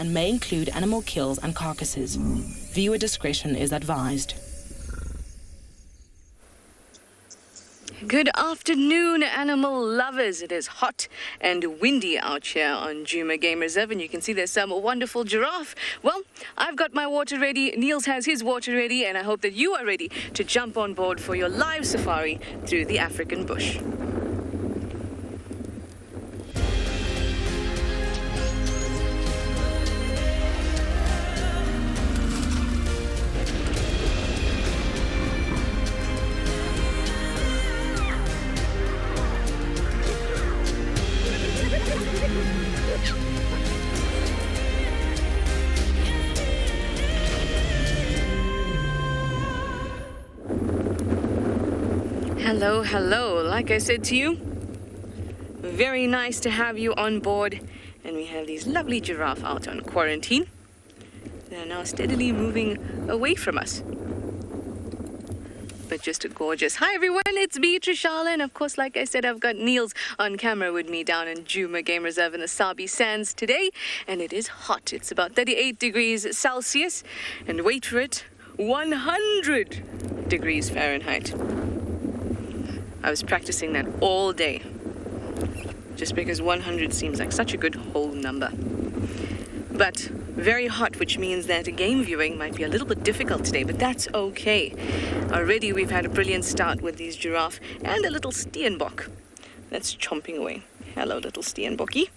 and may include animal kills and carcasses. Viewer discretion is advised. Good afternoon, animal lovers. It is hot and windy out here on Djuma Game Reserve, and you can see there's some wonderful giraffe. Well, I've got my water ready, Niels has his water ready, and I hope that you are ready to jump on board for your live safari through the African bush. Hello, hello. Like I said to you, very nice to have you on board. And we have these lovely giraffe out on quarantine. They're now steadily moving away from us. But just gorgeous. Hi everyone, it's me, TRISHALA, and of course, like I said, I've got Niels on camera with me down in Djuma Game Reserve in the Sabi Sands today. And it is hot. It's about 38 degrees Celsius. And wait for it, 100 degrees Fahrenheit. I was practicing that all day, just because 100 seems like such a good whole number. But very hot, which means that game viewing might be a little bit difficult today, but that's okay. Already we've had a brilliant start with these giraffe and a little steenbok that's chomping away. Hello, little steenbokkie.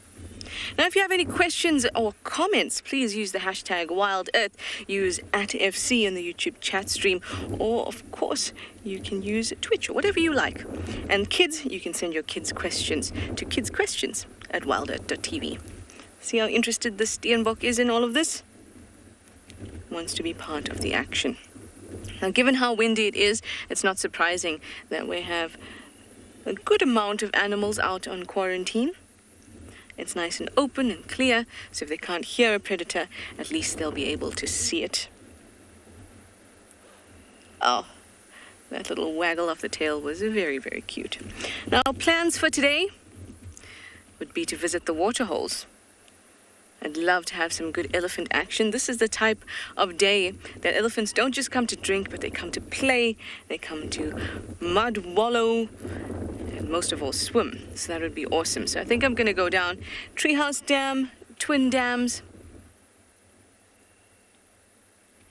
Now, if you have any questions or comments, please use the hashtag WildEarth, use @FC in the YouTube chat stream, or of course, you can use Twitch or whatever you like. And kids, you can send your kids' questions to kidsquestions@wildearth.tv. See how interested the steenbok is in all of this? Wants to be part of the action. Now, given how windy it is, it's not surprising that we have a good amount of animals out on quarantine. It's nice and open and clear, so if they can't hear a predator, at least they'll be able to see it. Oh, that little waggle of the tail was very, very cute. Now, plans for today would be to visit the waterholes. I'd love to have some good elephant action. This is the type of day that elephants don't just come to drink, but they come to play, they come to mud wallow, and most of all swim. So that would be awesome. So I think I'm going to go down Treehouse Dam, Twin Dams,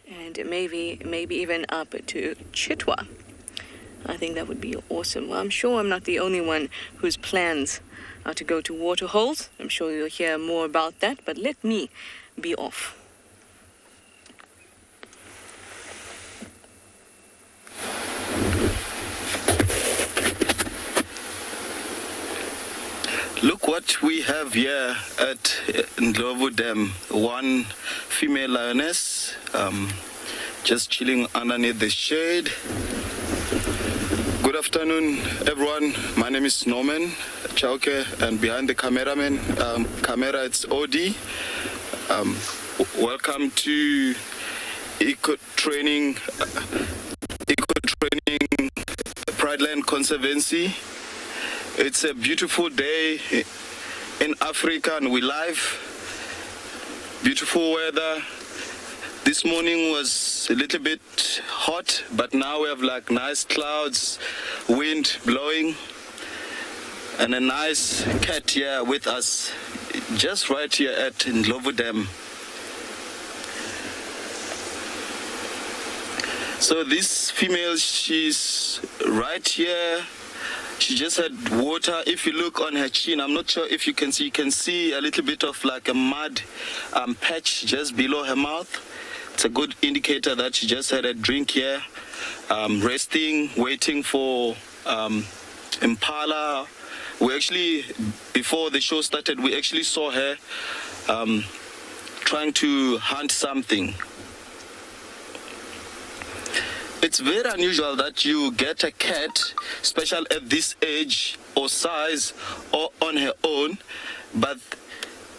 and maybe even up to Chitwa. I think that would be awesome. Well, I'm sure I'm not the only one whose plans are to go to waterholes. I'm sure you'll hear more about that, but let me be off. Look what we have here at Ndlovu Dam. One female lioness just chilling underneath the shade. Good afternoon, everyone. My name is Norman CHAUKE, and behind the camera it's OD. Welcome to Eco Training Prideland Conservancy. It's a beautiful day in Africa, and we live. Beautiful weather. This morning was a little bit hot, but now we have like nice clouds, wind blowing, and a nice cat here with us, just right here at Ndlovu Dam. So this female, she's right here. She just had water. If you look on her chin, I'm not sure if you can see a little bit of like a mud patch just below her mouth. It's a good indicator that she just had a drink here, resting, waiting for impala. We actually, before the show started, we actually saw her trying to hunt something. It's very unusual that you get a cat, especially at this age or size or on her own, but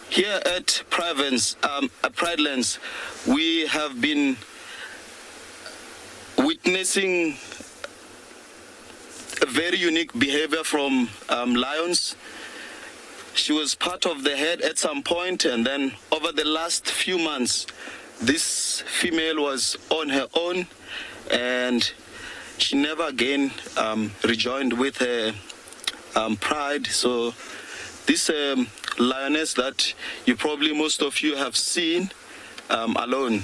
here at Pridelands, we have been witnessing a very unique behavior from lions. She was part of the herd at some point, and then over the last few months, this female was on her own, and she never again rejoined with her pride. So this lioness that you probably most of you have seen alone.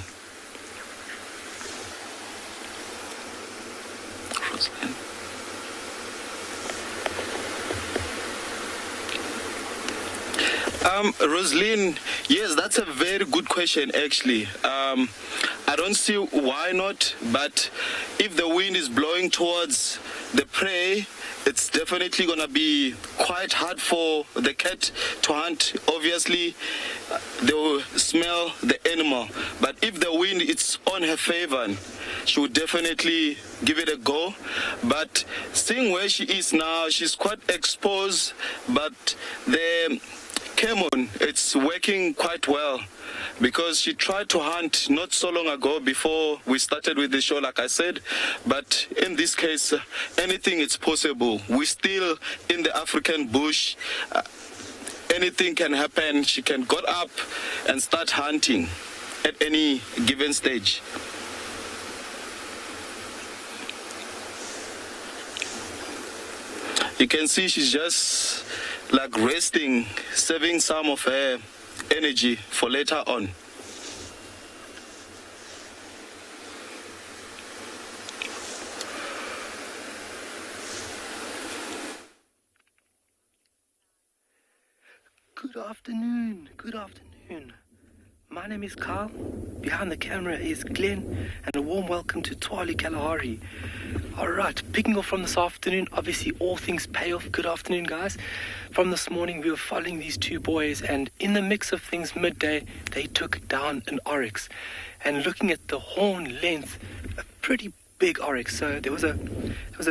Roslyn, yes, that's a very good question, actually. I don't see why not, but if the wind is blowing towards the prey, it's definitely going to be quite hard for the cat to hunt. Obviously, they will smell the animal. But if the wind is on her favor, she would definitely give it a go. But seeing where she is now, she's quite exposed, but the Camon, it's working quite well, because she tried to hunt not so long ago before we started with the show, like I said. But in this case, anything is possible. We're still in the African bush. Anything can happen. She can get up and start hunting at any given stage. You can see she's just like resting, saving some of her energy for later on. Good afternoon. Good afternoon. My name is Carl. Behind the camera is Glenn, and a warm welcome to Twali Kalahari. Alright, picking off from this afternoon, obviously all things pay off. Good afternoon, guys. From this morning, we were following these two boys, and in the mix of things midday, they took down an oryx. And looking at the horn length, a pretty big oryx. So there was a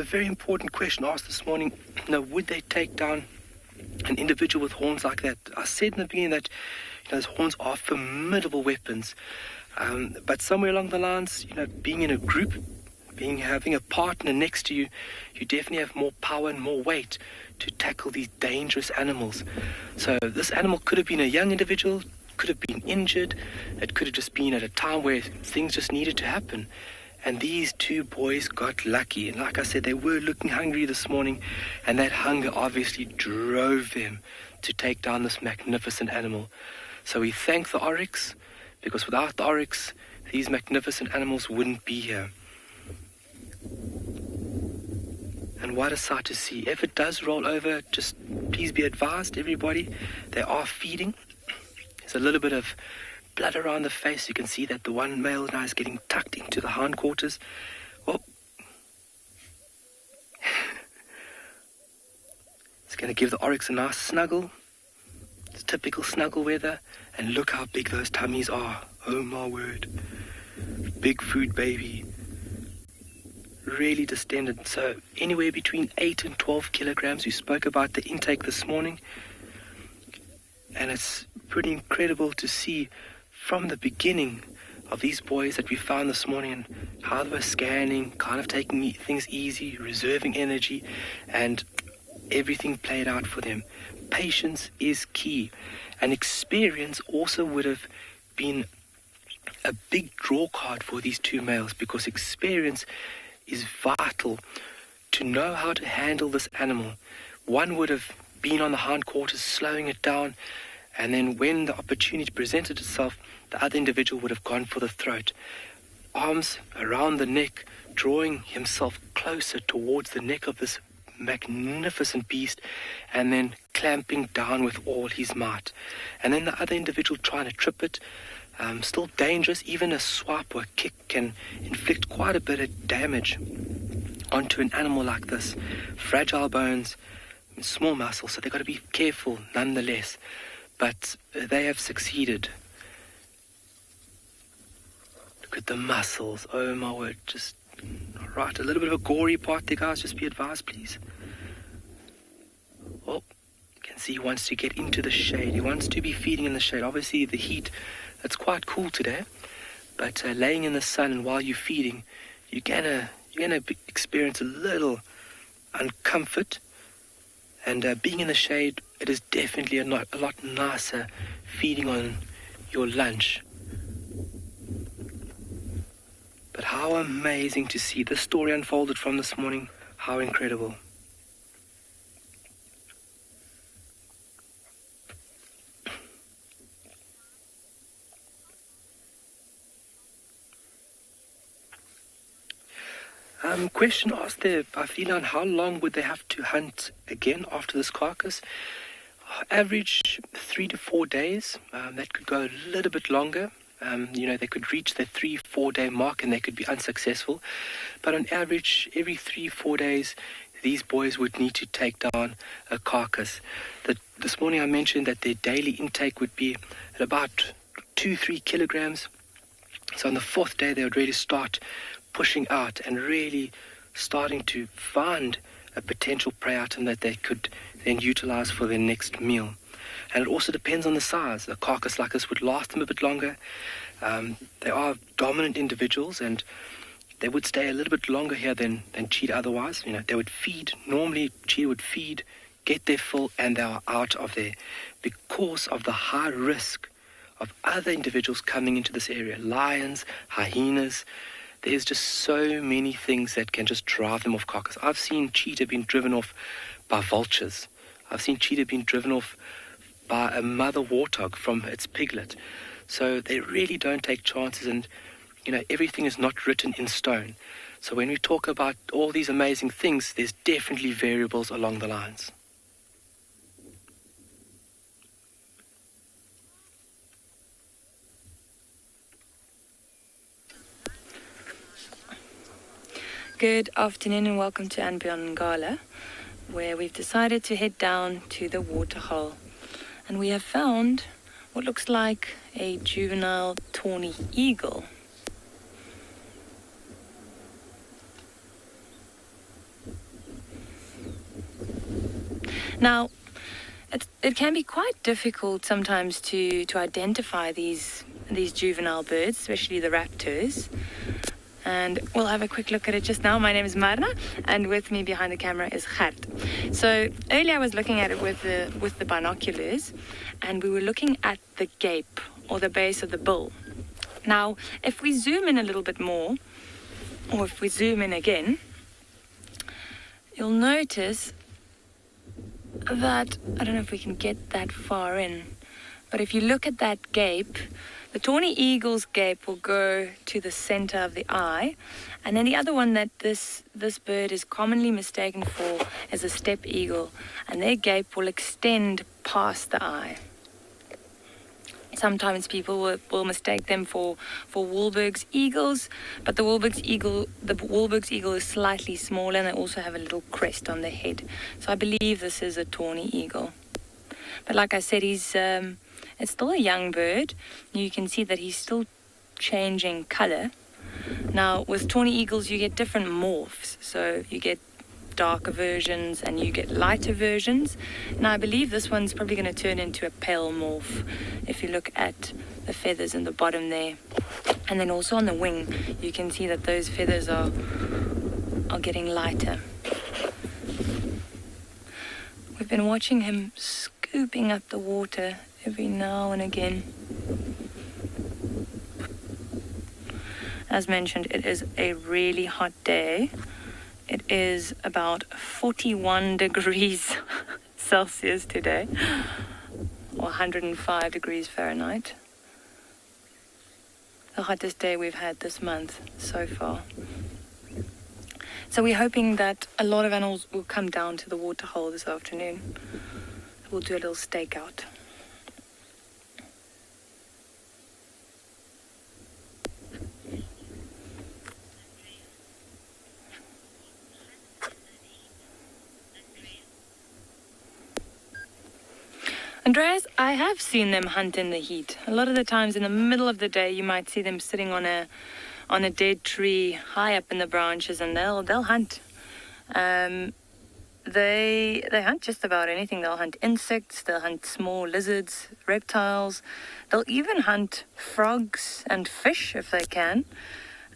very important question asked this morning. Would they take down an individual with horns like that? I said in the beginning that those horns are formidable weapons. But somewhere along the lines, being in a group, having a partner next to you, you definitely have more power and more weight to tackle these dangerous animals. So this animal could have been a young individual, could have been injured, it could have just been at a time where things just needed to happen. And these two boys got lucky. And like I said, they were looking hungry this morning, and that hunger obviously drove them to take down this magnificent animal. So we thank the oryx, because without the oryx, these magnificent animals wouldn't be here. And what a sight to see. If it does roll over, just please be advised, everybody, they are feeding. There's a little bit of blood around the face. You can see that the one male now is getting tucked into the hindquarters. Well, it's going to give the oryx a nice snuggle. It's typical snuggle weather. And look how big those tummies are. Oh my word. Big food baby. Really distended. So anywhere between 8 and 12 kilograms. We spoke about the intake this morning. And it's pretty incredible to see from the beginning of these boys that we found this morning, and how they were scanning, kind of taking things easy, reserving energy, and everything played out for them. Patience is key, and experience also would have been a big draw card for these two males, because experience is vital to know how to handle this animal. One would have been on the hindquarters, slowing it down, and then when the opportunity presented itself, the other individual would have gone for the throat. Arms around the neck, drawing himself closer towards the neck of this magnificent beast, and then clamping down with all his might. And then the other individual trying to trip it. Still dangerous. Even a swipe or a kick can inflict quite a bit of damage onto an animal like this. Fragile bones, small muscles, so they've got to be careful nonetheless. But they have succeeded. Look at the muscles. Oh my word. Just right. A little bit of a gory part there, guys. Just be advised, please. Well, you can see he wants to get into the shade. He wants to be feeding in the shade. Obviously, the heat, it's quite cool today. But laying in the sun and while you're feeding, you're gonna experience a little uncomfort. And being in the shade it is definitely a lot nicer feeding on your lunch. But how amazing to see this story unfolded from this morning. How incredible. Question asked there by Phelan, how long would they have to hunt again after this carcass? Average 3 to 4 days. That could go a little bit longer. They could reach the 3-4 day mark and they could be unsuccessful. But on average, every 3-4 days, these boys would need to take down a carcass. This morning I mentioned that their daily intake would be at about 2-3 kilograms. So on the 4th day, they would really start pushing out and really starting to find a potential prey item that they could then utilize for their next meal. And it also depends on the size. A carcass like this would last them a bit longer. They are dominant individuals and they would stay a little bit longer here than cheetah otherwise. They would feed. Normally, cheetah would feed, get their fill, and they are out of there because of the high risk of other individuals coming into this area. Lions, hyenas. There's just so many things that can just drive them off carcass. I've seen cheetah being driven off by vultures. I've seen cheetah being driven off by a mother warthog from its piglet. So they really don't take chances, and everything is not written in stone. So when we talk about all these amazing things, there's definitely variables along the lines. Good afternoon and welcome to Ngala, where we've decided to head down to the waterhole. And we have found what looks like a juvenile tawny eagle. Now, it can be quite difficult sometimes to identify these juvenile birds, especially the raptors. And we'll have a quick look at it just now. My name is Marna, and with me behind the camera is Gert. So earlier I was looking at it with the binoculars, and we were looking at the gape, or the base of the bill. Now, if we zoom in a little bit more, or if we zoom in again, you'll notice that, I don't know if we can get that far in, but if you look at that gape, the tawny eagle's gape will go to the center of the eye, and then the other one that this bird is commonly mistaken for is a steppe eagle, and their gape will extend past the eye. Sometimes people will mistake them for Wahlberg's eagles, but the Wahlberg's eagle is slightly smaller, and they also have a little crest on their head. So I believe this is a tawny eagle. But like I said, it's still a young bird. You can see that he's still changing color. Now, with tawny eagles, you get different morphs. So you get darker versions and you get lighter versions. Now, I believe this one's probably going to turn into a pale morph if you look at the feathers in the bottom there. And then also on the wing, you can see that those feathers are getting lighter. We've been watching him scooping up the water every now and again. As mentioned, it is a really hot day. It is about 41 degrees Celsius today, or 105 degrees Fahrenheit. The hottest day we've had this month so far. So we're hoping that a lot of animals will come down to the waterhole this afternoon. We'll do a little stakeout. Andreas, I have seen them hunt in the heat. A lot of the times in the middle of the day, you might see them sitting on a dead tree high up in the branches, and they'll hunt. They hunt just about anything. They'll hunt insects, they'll hunt small lizards, reptiles. They'll even hunt frogs and fish if they can.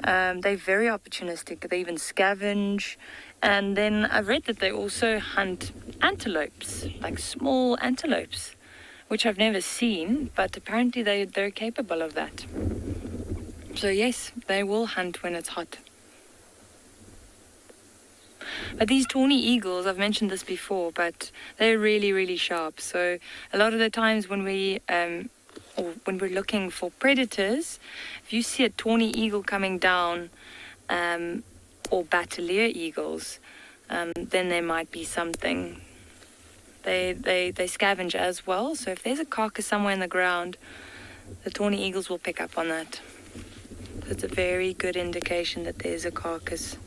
They're very opportunistic. They even scavenge. And then I've read that they also hunt antelopes, like small antelopes, which I've never seen, but apparently they're capable of that. So yes, they will hunt when it's hot. But these tawny eagles, I've mentioned this before, but they're really, really sharp. So a lot of the times when we're looking for predators, if you see a tawny eagle coming down, or battalier eagles, then there might be something. They scavenge as well. So if there's a carcass somewhere in the ground, the tawny eagles will pick up on that. It's a very good indication that there's a carcass.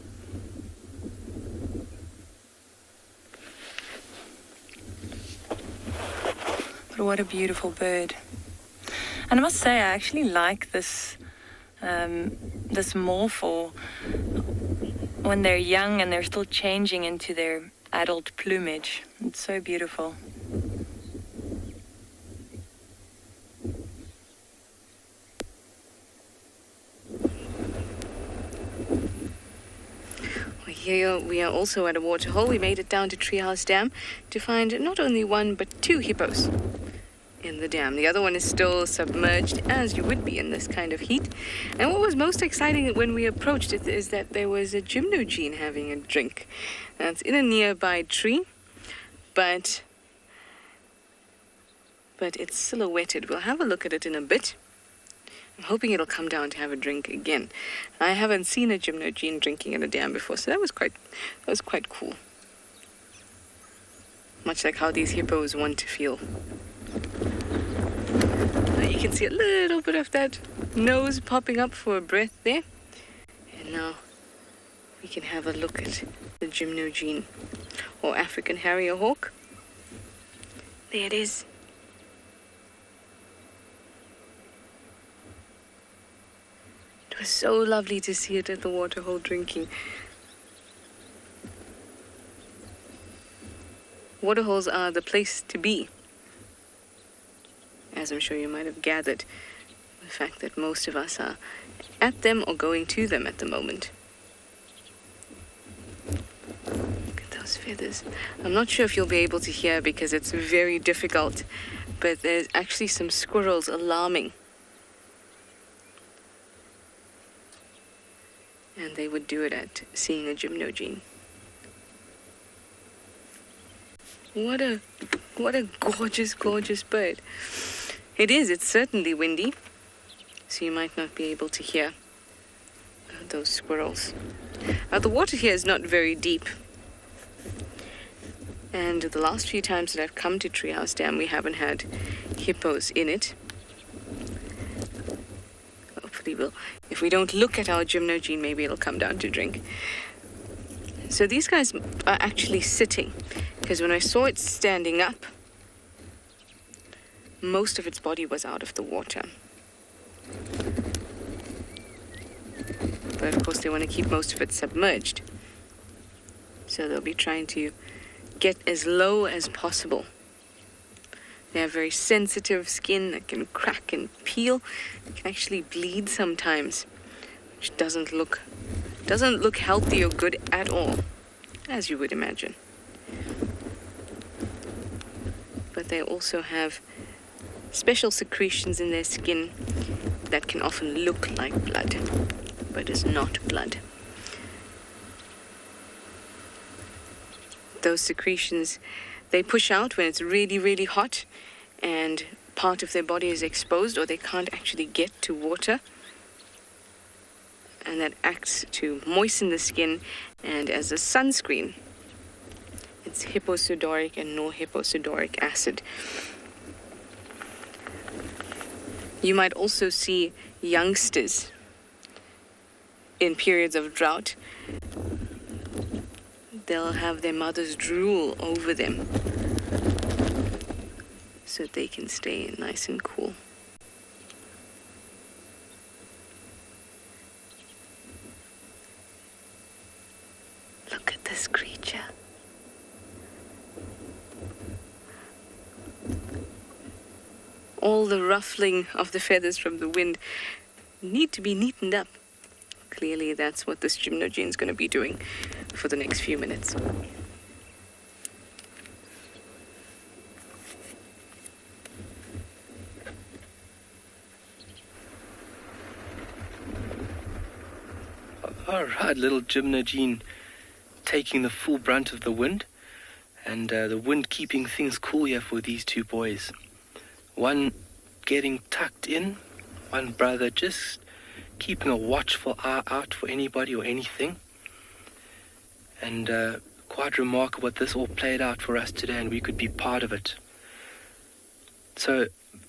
But what a beautiful bird. And I must say, I actually like this more for when they're young and they're still changing into their adult plumage. It's so beautiful. Here we are also at a waterhole. We made it down to Treehouse Dam to find not only one but two hippos in the dam. The other one is still submerged, as you would be in this kind of heat. And what was most exciting when we approached it is that there was a gymnogene having a drink. That's in a nearby tree, but it's silhouetted. We'll have a look at it in a bit. I'm hoping it'll come down to have a drink again. I haven't seen a gymnogene drinking in a dam before, so that was quite cool. Much like how these hippos want to feel. You can see a little bit of that nose popping up for a breath there. And now we can have a look at the gymnogene, or African harrier hawk. There it is. It was so lovely to see it at the waterhole drinking. Waterholes are the place to be, as I'm sure you might have gathered, the fact that most of us are at them or going to them at the moment. Look at those feathers. I'm not sure if you'll be able to hear because it's very difficult, but there's actually some squirrels alarming. And they would do it at seeing a gymnogene. What a gorgeous, gorgeous bird. It's certainly windy, so you might not be able to hear those squirrels. The water here is not very deep. And the last few times that I've come to Treehouse Dam, we haven't had hippos in it. Hopefully if we don't look at our gymnogene, maybe it'll come down to drink. So these guys are actually sitting, because when I saw it standing up, most of its body was out of the water. But of course they want to keep most of it submerged. So they'll be trying to get as low as possible. They have very sensitive skin that can crack and peel. It can actually bleed sometimes, which doesn't look healthy or good at all, as you would imagine. But they also have special secretions in their skin that can often look like blood, but is not blood. Those secretions, they push out when it's really, really hot and part of their body is exposed or they can't actually get to water. And that acts to moisten the skin, and as a sunscreen, it's hyposudoric and norhyposudoric acid. You might also see youngsters in periods of drought. They'll have their mothers drool over them so that they can stay nice and cool. Look at this creature. All the ruffling of the feathers from the wind need to be neatened up. clearly that's what this gymnogene is going to be doing for the next few minutes. All right, little gymnogene taking the full brunt of the wind, and the wind keeping things cool here for these two boys. One getting tucked in, one brother just keeping a watchful eye out for anybody or anything. And quite remarkable what this all played out for us today, and we could be part of it. So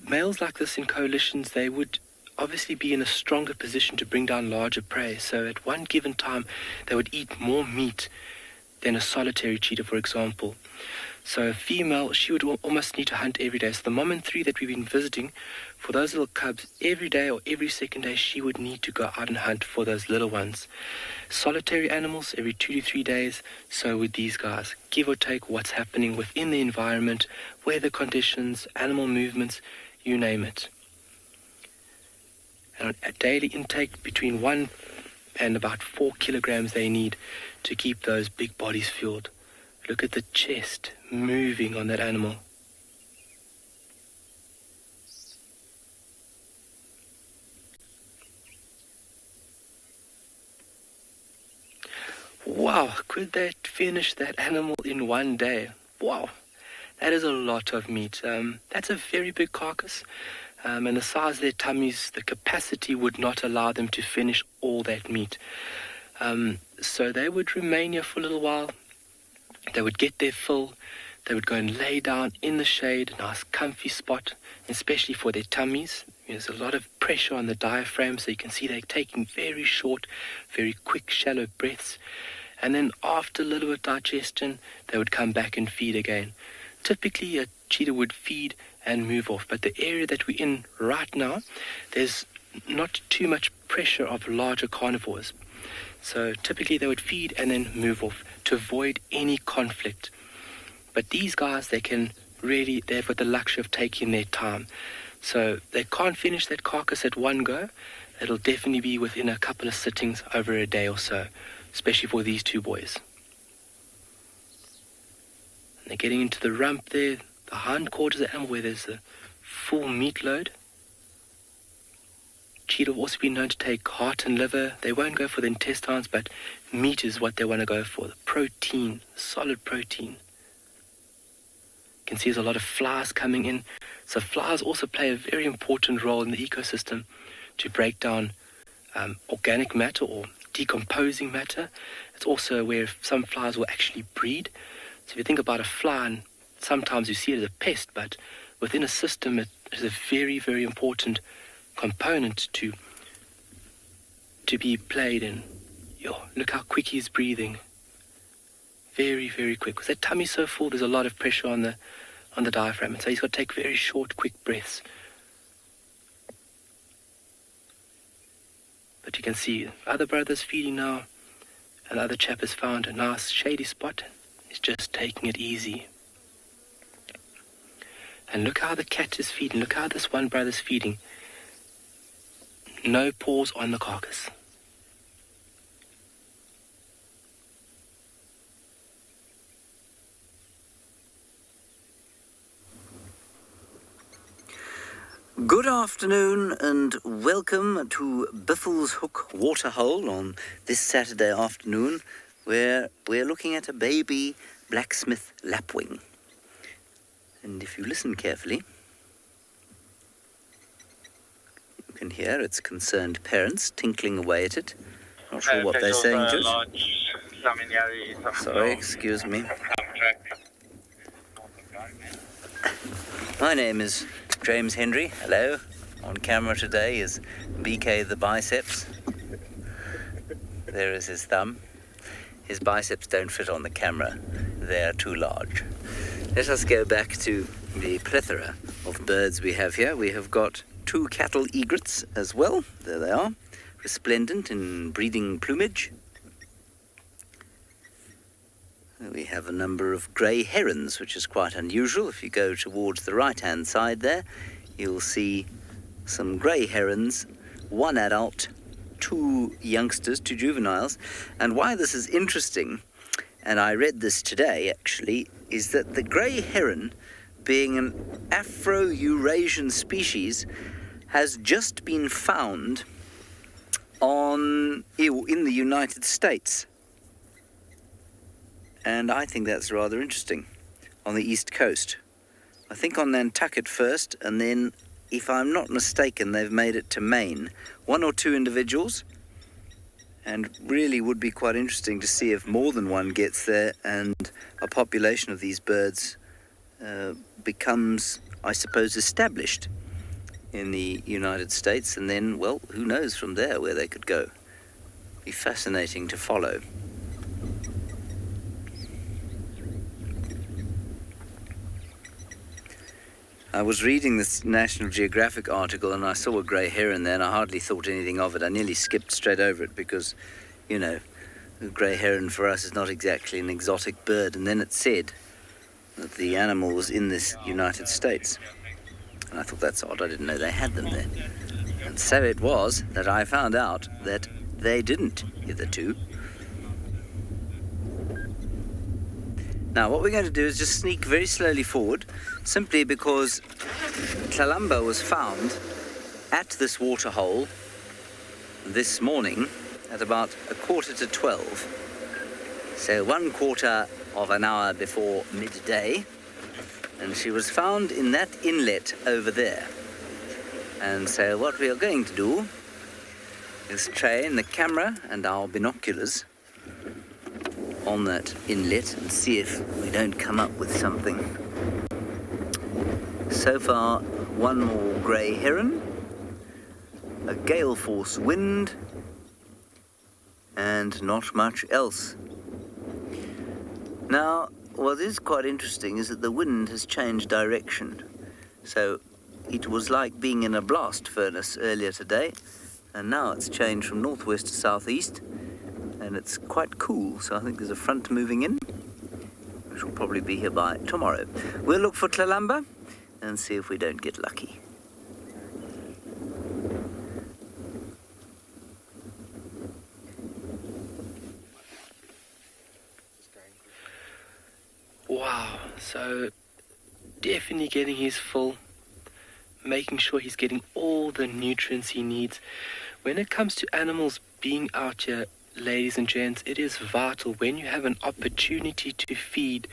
males like this in coalitions, they would obviously be in a stronger position to bring down larger prey. So at one given time, they would eat more meat than a solitary cheetah, for example. So a female, she would almost need to hunt every day. So the mom and three that we've been visiting, for those little cubs, every day or every second day, she would need to go out and hunt for those little ones. Solitary animals, every 2 to 3 days, so would these guys. Give or take what's happening within the environment, weather conditions, animal movements, you name it. And a daily intake between 1 and about 4 kilograms they need to keep those big bodies fueled. Look at the chest moving on that animal. Wow, could they finish that animal in 1 day? Wow, that is a lot of meat. That's a very big carcass. And the size of their tummies, the capacity would not allow them to finish all that meat. So they would remain here for a little while. They would get their fill. They would go and lay down in the shade, a nice comfy spot, especially for their tummies. There's a lot of pressure on the diaphragm, so you can see they're taking very short, very quick, shallow breaths. And then after a little bit of digestion, they would come back and feed again. Typically, a cheetah would feed and move off, but the area that we're in right now, there's not too much pressure of larger carnivores. So typically they would feed and then move off to avoid any conflict. But these guys, they've got the luxury of taking their time. So they can't finish that carcass at one go. It'll definitely be within a couple of sittings over a day or so, especially for these two boys. And they're getting into the rump there, the hindquarters of the animal where there's a full meat load. Cheetah have also been known to take heart and liver. They won't go for the intestines, but meat is what they want to go for. The protein, solid protein. You can see there's a lot of flies coming in. So flies also play a very important role in the ecosystem to break down organic matter or decomposing matter. It's also where some flies will actually breed. So if you think about a fly, and sometimes you see it as a pest, but within a system it is a very, very important component to be played in. Look how quick he's breathing. Very, very quick. Because that tummy's so full, there's a lot of pressure on the diaphragm. And so he's got to take very short, quick breaths. But you can see the other brother's feeding now. And the other chap has found a nice shady spot. He's just taking it easy. And look how the cat is feeding. Look how this one brother's feeding. No paws on the carcass. Good afternoon and welcome to Biffle's Hook Waterhole on this Saturday afternoon, where we're looking at a baby blacksmith lapwing. And if you listen carefully, you can hear its concerned parents tinkling away at it. Not sure what they're saying to it. Sorry, excuse me. My name is James Henry. Hello. On camera today is BK the Biceps. There is his thumb. His biceps don't fit on the camera. They are too large. Let us go back to the plethora of birds we have here. We have got 2 cattle egrets as well. There they are, resplendent in breeding plumage. We have a number of grey herons, which is quite unusual. If you go towards the right-hand side there, you'll see some grey herons, 1 adult two youngsters, two juveniles. And why this is interesting, and I read this today actually, is that the grey heron, being an Afro-Eurasian species, has just been found in the United States. And I think that's rather interesting, on the East Coast. I think on Nantucket first, and then, if I'm not mistaken, they've made it to Maine. One or two individuals, and really would be quite interesting to see if more than one gets there and a population of these birds becomes, I suppose, established in the United States, and then, well, who knows from there where they could go. Be fascinating to follow. I was reading this National Geographic article and I saw a grey heron there and I hardly thought anything of it. I nearly skipped straight over it because, you know, the grey heron for us is not exactly an exotic bird. And then it said that the animal was in this United States. And I thought, that's odd, I didn't know they had them there. And so it was that I found out that they didn't hitherto. Now, what we're going to do is just sneak very slowly forward, simply because Tlalamba was found at this waterhole this morning at about 11:45. So 1/4 of an hour before midday, and she was found in that inlet over there. And so what we are going to do is train the camera and our binoculars on that inlet and see if we don't come up with something. So far, one more grey heron, a gale force wind, and not much else. Now, what is quite interesting is that the wind has changed direction. So it was like being in a blast furnace earlier today, and now it's changed from northwest to southeast, and it's quite cool. So I think there's a front moving in, which will probably be here by tomorrow. We'll look for Tlalamba and see if we don't get lucky. Wow, so definitely getting his full, making sure he's getting all the nutrients he needs. When it comes to animals being out here, ladies and gents, it is vital. When you have an opportunity to feed,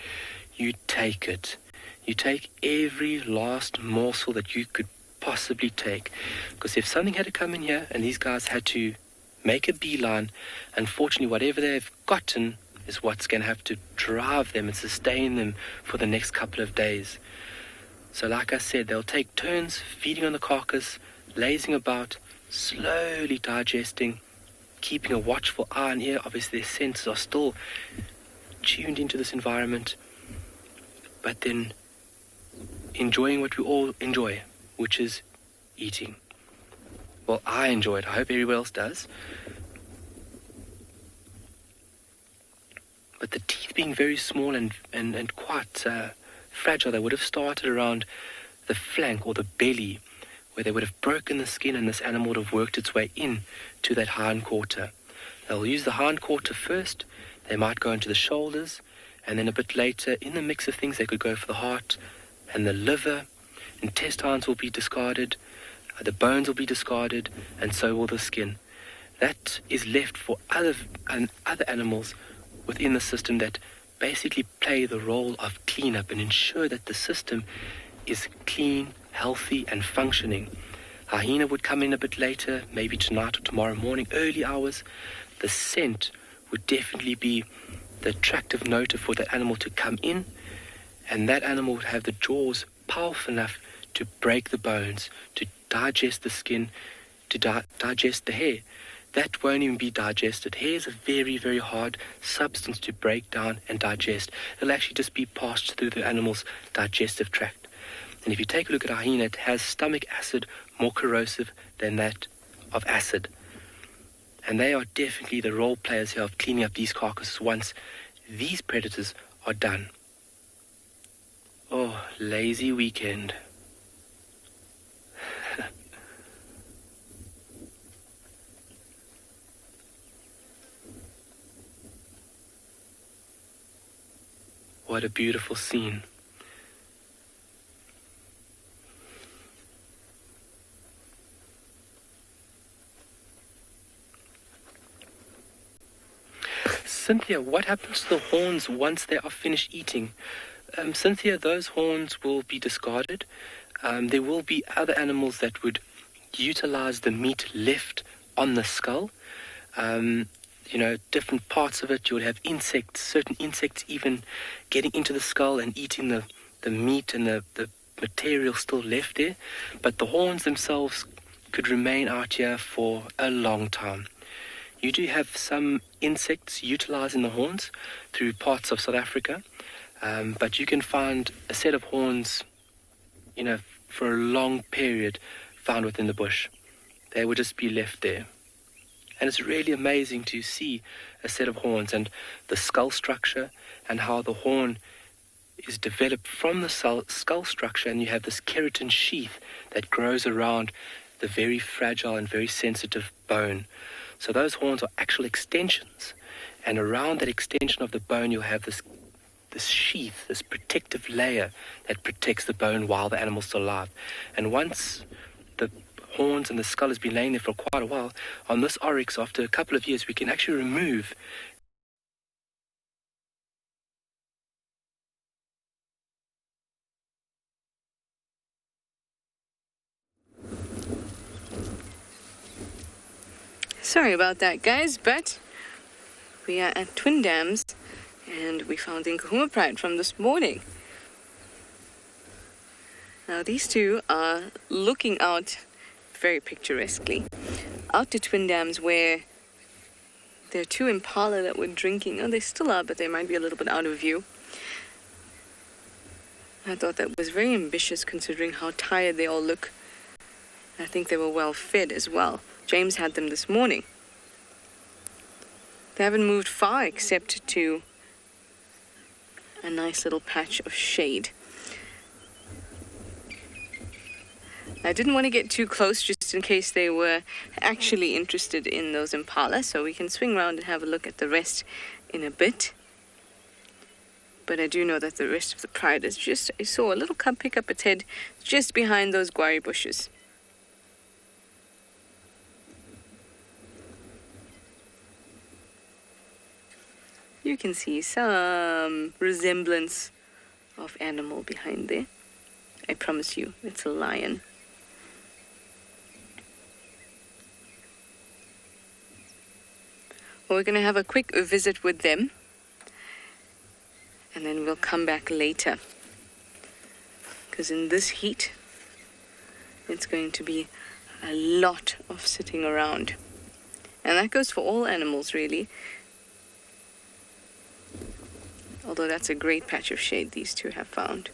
you take it. You take every last morsel that you could possibly take. Because if something had to come in here and these guys had to make a beeline, unfortunately whatever they've gotten is what's going to have to drive them and sustain them for the next couple of days. So like I said, they'll take turns feeding on the carcass, lazing about, slowly digesting, keeping a watchful eye and ear. Obviously their senses are still tuned into this environment, but then enjoying what we all enjoy, which is eating. Well, I enjoy it. I hope everyone else does. But the teeth being very small and quite fragile, they would have started around the flank or the belly, where they would have broken the skin and this animal would have worked its way in to that hind quarter. They'll use the hind quarter first, they might go into the shoulders, and then a bit later, in the mix of things, they could go for the heart and the liver. Intestines will be discarded, the bones will be discarded, and so will the skin. That is left for other animals within the system that basically play the role of cleanup and ensure that the system is clean, healthy, and functioning. Hyena would come in a bit later, maybe tonight or tomorrow morning, early hours. The scent would definitely be the attractive note for that animal to come in, and that animal would have the jaws powerful enough to break the bones, to digest the skin, to digest the hair. That won't even be digested. Hair is a very, very hard substance to break down and digest. It'll actually just be passed through the animal's digestive tract. And if you take a look at a hyena, it has stomach acid more corrosive than that of acid. And they are definitely the role players here of cleaning up these carcasses once these predators are done. Oh, lazy weekend. What a beautiful scene. Cynthia, what happens to the horns once they are finished eating? Cynthia, those horns will be discarded. There will be other animals that would utilize the meat left on the skull. Different parts of it. You'll have insects, certain insects even getting into the skull and eating the meat and the material still left there. But the horns themselves could remain out here for a long time. You do have some insects utilizing the horns through parts of South Africa, but you can find a set of horns, for a long period found within the bush. They would just be left there. And it's really amazing to see a set of horns and the skull structure and how the horn is developed from the skull structure, and you have this keratin sheath that grows around the very fragile and very sensitive bone. So those horns are actual extensions, and around that extension of the bone you'll have this sheath, this protective layer that protects the bone while the animal's still alive. And once the horns and the skull has been laying there for quite a while, on this oryx, after a couple of years, we can actually remove Sorry about that, guys, but we are at Twin Dams, and we found the Nkahuma Pride from this morning. Now, these two are looking out very picturesquely out to Twin Dams, where there are two impala that were drinking. Oh, they still are, but they might be a little bit out of view. I thought that was very ambitious considering how tired they all look. I think they were well fed as well. James had them this morning. They haven't moved far except to a nice little patch of shade. I didn't want to get too close just in case they were actually interested in those impala, so we can swing around and have a look at the rest in a bit. But I do know that the rest of the pride is just, I saw a little cub pick up its head just behind those guari bushes. You can see some resemblance of animal behind there. I promise you, it's a lion. Well, we're going to have a quick visit with them, and then we'll come back later. Because in this heat, it's going to be a lot of sitting around. And that goes for all animals, really. Although that's a great patch of shade these two have found.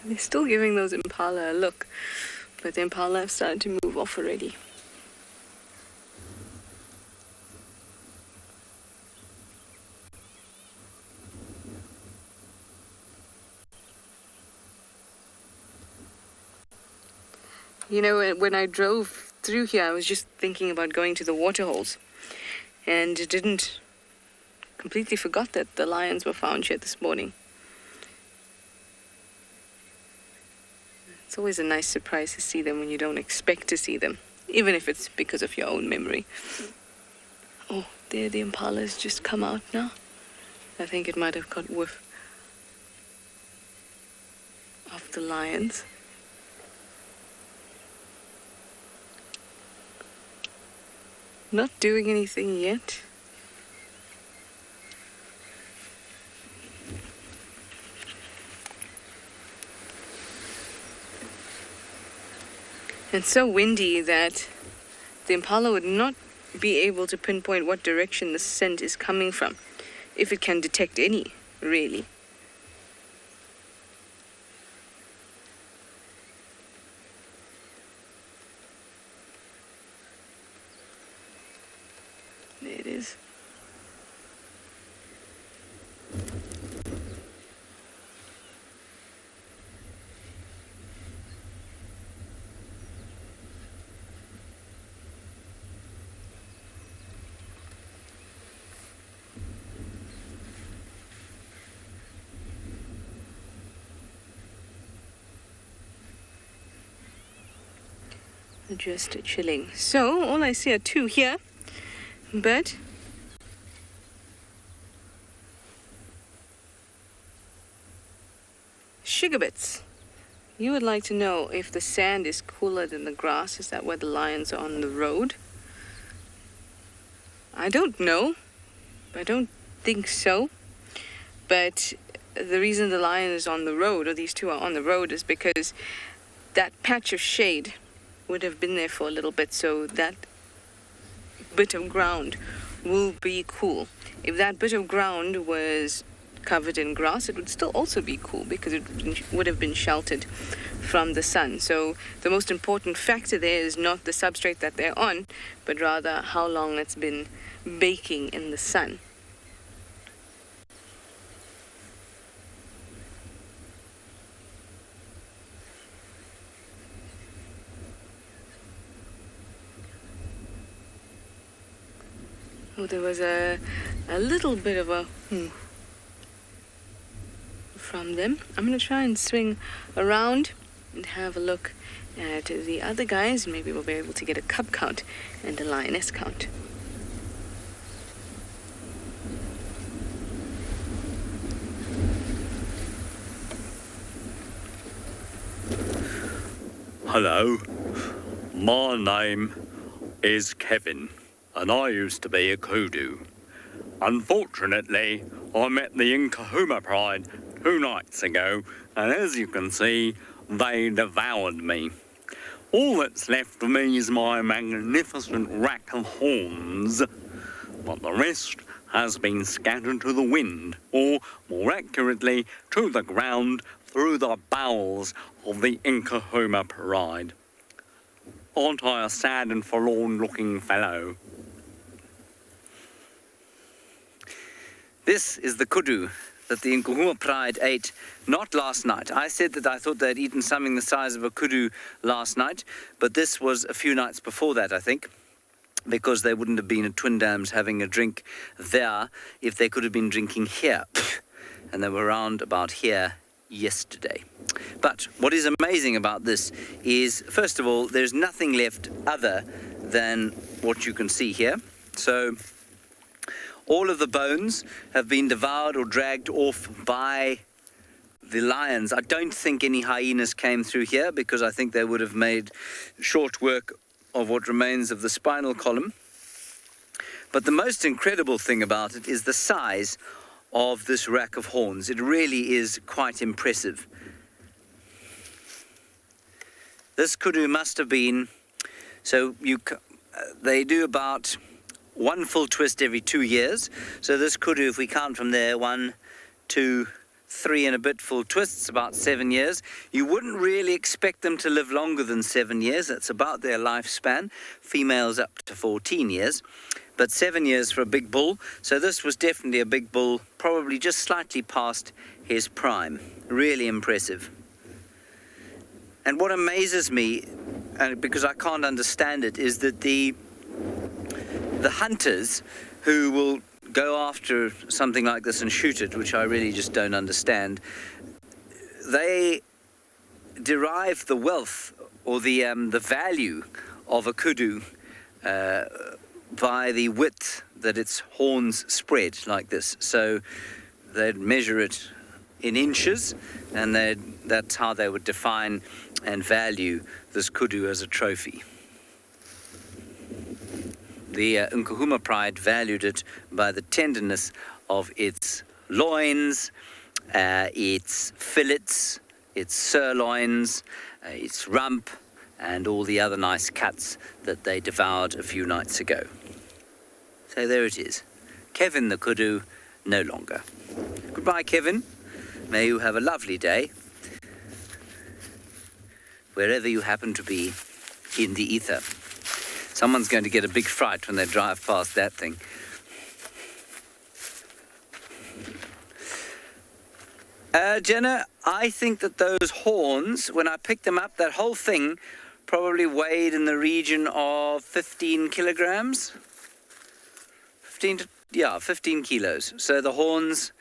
They're still giving those impala a look, but the impala have started to move off already. You know, when I drove through here, I was just thinking about going to the waterholes, and completely forgot that the lions were found here this morning. It's always a nice surprise to see them when you don't expect to see them, even if it's because of your own memory. Oh, there the impala's just come out now. I think it might have got whiff of the lions. Not doing anything yet. It's so windy that the impala would not be able to pinpoint what direction the scent is coming from, if it can detect any, really. There it is. just chilling. So all I see are two here, but sugar bits. You would like to know if the sand is cooler than the grass. Is that where the lions are on the road? I don't know. I don't think so. But the reason the lion is on the road, or these two are on the road, is because that patch of shade would have been there for a little bit, so that bit of ground will be cool. If that bit of ground was covered in grass, it would still also be cool because it would have been sheltered from the sun. So the most important factor there is not the substrate that they're on, but rather how long it's been baking in the sun. Oh, there was a little bit of a from them. I'm going to try and swing around and have a look at the other guys. Maybe we'll be able to get a cub count and a lioness count. Hello, my name is Kevin, and I used to be a kudu. Unfortunately, I met the Nkahuma Pride 2 nights ago, and as you can see, they devoured me. All that's left of me is my magnificent rack of horns, but the rest has been scattered to the wind, or more accurately, to the ground through the bowels of the Nkahuma Pride. Aren't I a sad and forlorn-looking fellow? This is the kudu that the Nkahuma Pride ate not last night. I said that I thought they'd eaten something the size of a kudu last night, but this was a few nights before that, I think, because they wouldn't have been at Twin Dams having a drink there if they could have been drinking here. And they were around about here yesterday. But what is amazing about this is, first of all, there's nothing left other than what you can see here. So all of the bones have been devoured or dragged off by the lions. I don't think any hyenas came through here because I think they would have made short work of what remains of the spinal column. But the most incredible thing about it is the size of this rack of horns. It really is quite impressive. This kudu must have been, they do about 1 full twist every 2 years. So this kudu, if we count from there, 1, 2, 3 and a bit full twists, about 7 years. You wouldn't really expect them to live longer than 7 years. That's about their lifespan. Females up to 14 years. But 7 years for a big bull. So this was definitely a big bull, probably just slightly past his prime. Really impressive. And what amazes me, because I can't understand it, is that the hunters who will go after something like this and shoot it, which I really just don't understand, they derive the wealth or the value of a kudu by the width that its horns spread like this. So they'd measure it in inches, and that's how they would define and value this kudu as a trophy. The Nkahuma Pride valued it by the tenderness of its loins, its fillets, its sirloins, its rump, and all the other nice cuts that they devoured a few nights ago. So there it is. Kevin the kudu, no longer. Goodbye, Kevin. May you have a lovely day, wherever you happen to be in the ether. Someone's going to get a big fright when they drive past that thing. Jenna, I think that those horns, when I picked them up, that whole thing probably weighed in the region of 15 kilograms. 15 kilos. So the horns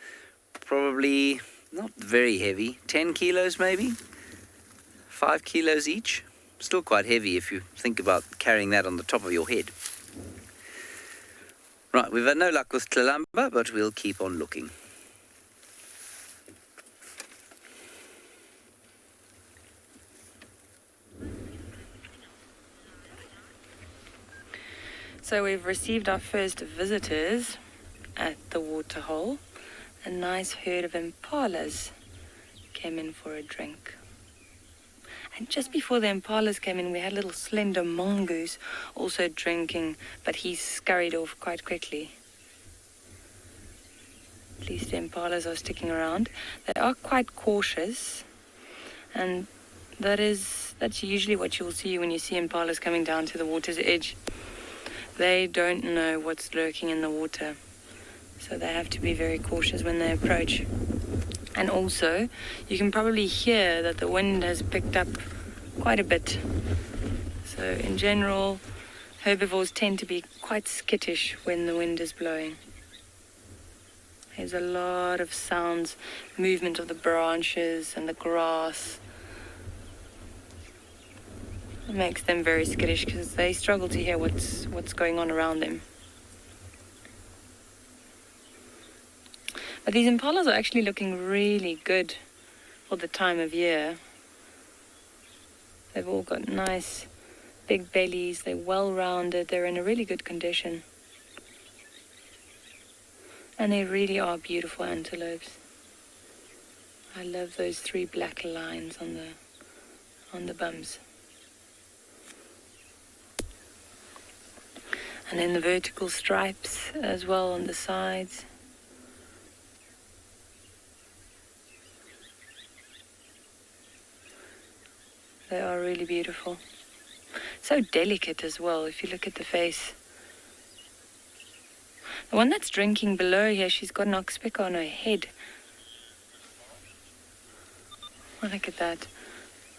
probably not very heavy, 10 kilos maybe, 5 kilos each. still quite heavy if you think about carrying that on the top of your head. Right, we've had no luck with Tlalamba, but we'll keep on looking. So we've received our first visitors at the waterhole. A nice herd of impalas came in for a drink. And just before the impalas came in, we had a little slender mongoose also drinking, but he scurried off quite quickly. At least the impalas are sticking around. They are quite cautious, and that's usually what you'll see when you see impalas coming down to the water's edge. They don't know what's lurking in the water, so they have to be very cautious when they approach. And also, you can probably hear that the wind has picked up quite a bit. So in general, herbivores tend to be quite skittish when the wind is blowing. There's a lot of sounds, movement of the branches and the grass. It makes them very skittish because they struggle to hear what's going on around them. But these impalas are actually looking really good for the time of year. They've all got nice big bellies, they're well rounded, they're in a really good condition. And they really are beautiful antelopes. I love those 3 black lines on the bums. And then the vertical stripes as well on the sides. They are really beautiful. So delicate as well, if you look at the face. The one that's drinking below here, she's got an oxpecker on her head. Oh, look at that.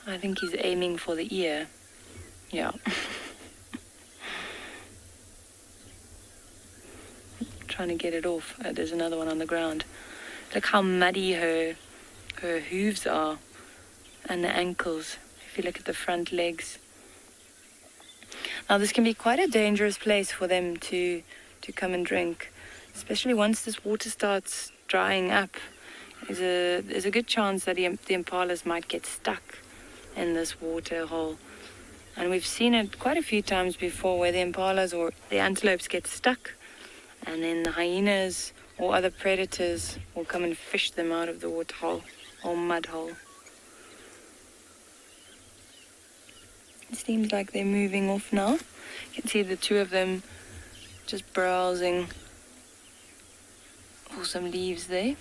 I think he's aiming for the ear. Yeah. Trying to get it off. There's another one on the ground. Look how muddy her hooves are and the ankles. If you look at the front legs. Now this can be quite a dangerous place for them to come and drink, especially once this water starts drying up. There's a good chance that the impalas might get stuck in this water hole. And we've seen it quite a few times before where the impalas or the antelopes get stuck, and then the hyenas or other predators will come and fish them out of the water hole or mud hole. It seems like they're moving off now. You can see the 2 of them just browsing for some leaves there.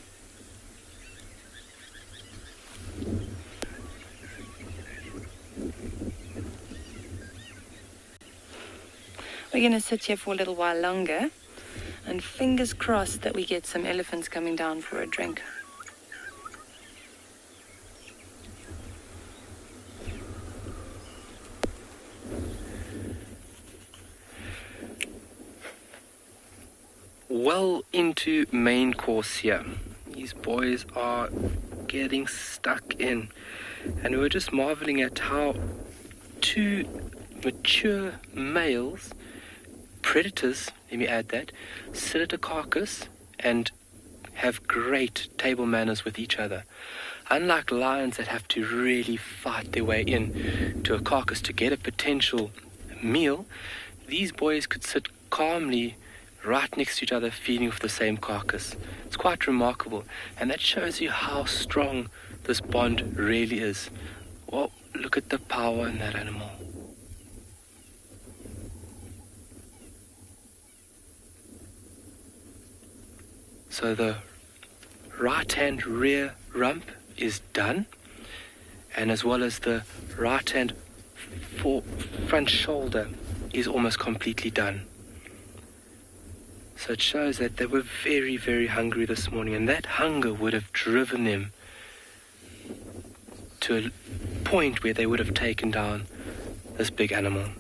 We're going to sit here for a little while longer, and fingers crossed that we get some elephants coming down for a drink. Well into main course here. These boys are getting stuck in, and we were just marveling at how 2 mature males, predators, let me add that, sit at a carcass and have great table manners with each other. Unlike lions that have to really fight their way in to a carcass to get a potential meal, these boys could sit calmly right next to each other feeding off the same carcass. It's quite remarkable, and that shows you how strong this bond really is. Well, look at the power in that animal. So the right-hand rear rump is done, and as well as the right-hand front shoulder is almost completely done. So it shows that they were very, very hungry this morning, and that hunger would have driven them to a point where they would have taken down this big animal.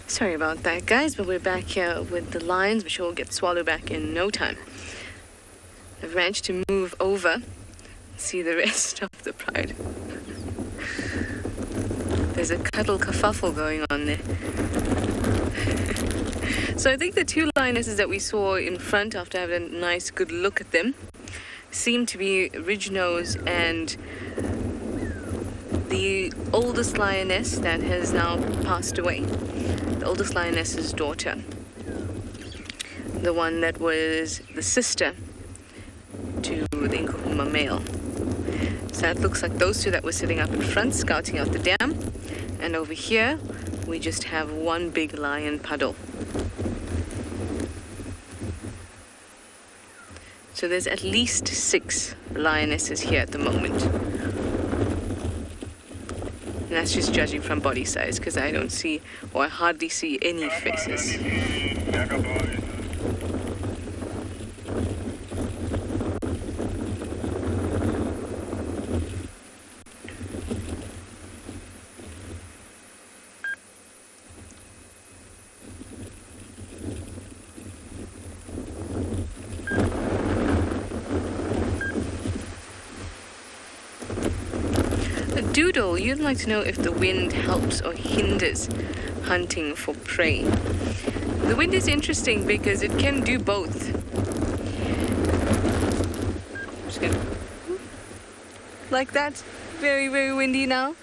Sorry about that, guys, but we're back here with the lions, which will get swallowed back in no time. I've managed to move over, see the rest of the pride. There's a cuddle kerfuffle going on there. So I think the two lionesses that we saw in front, after having a nice good look at them, seem to be Ridge-Nose and the oldest lioness that has now passed away. The oldest lioness's daughter. The one that was the sister to the Inkahuma male. So that looks like those two that were sitting up in front, scouting out the dam. And over here, we just have one big lion puddle. So there's at least 6 lionesses here at the moment. And that's just judging from body size, because I don't see, or I hardly see any faces. Doodle, you'd like to know if the wind helps or hinders hunting for prey. The wind is interesting because it can do both. Just gonna, like that, very, very windy now.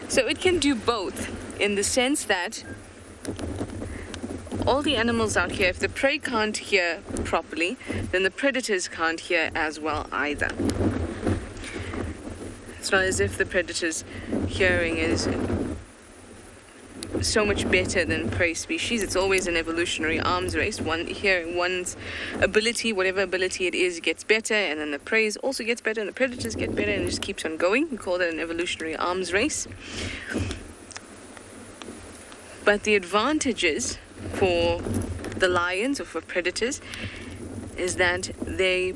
So it can do both in the sense that all the animals out here, if the prey can't hear properly, then the predators can't hear as well either. It's not as if the predator's hearing is so much better than prey species. It's always an evolutionary arms race. One's ability, whatever ability it is, gets better, and then the prey's also gets better, and the predators get better, and it just keeps on going. We call that an evolutionary arms race. But the advantages for the lions or for predators is that they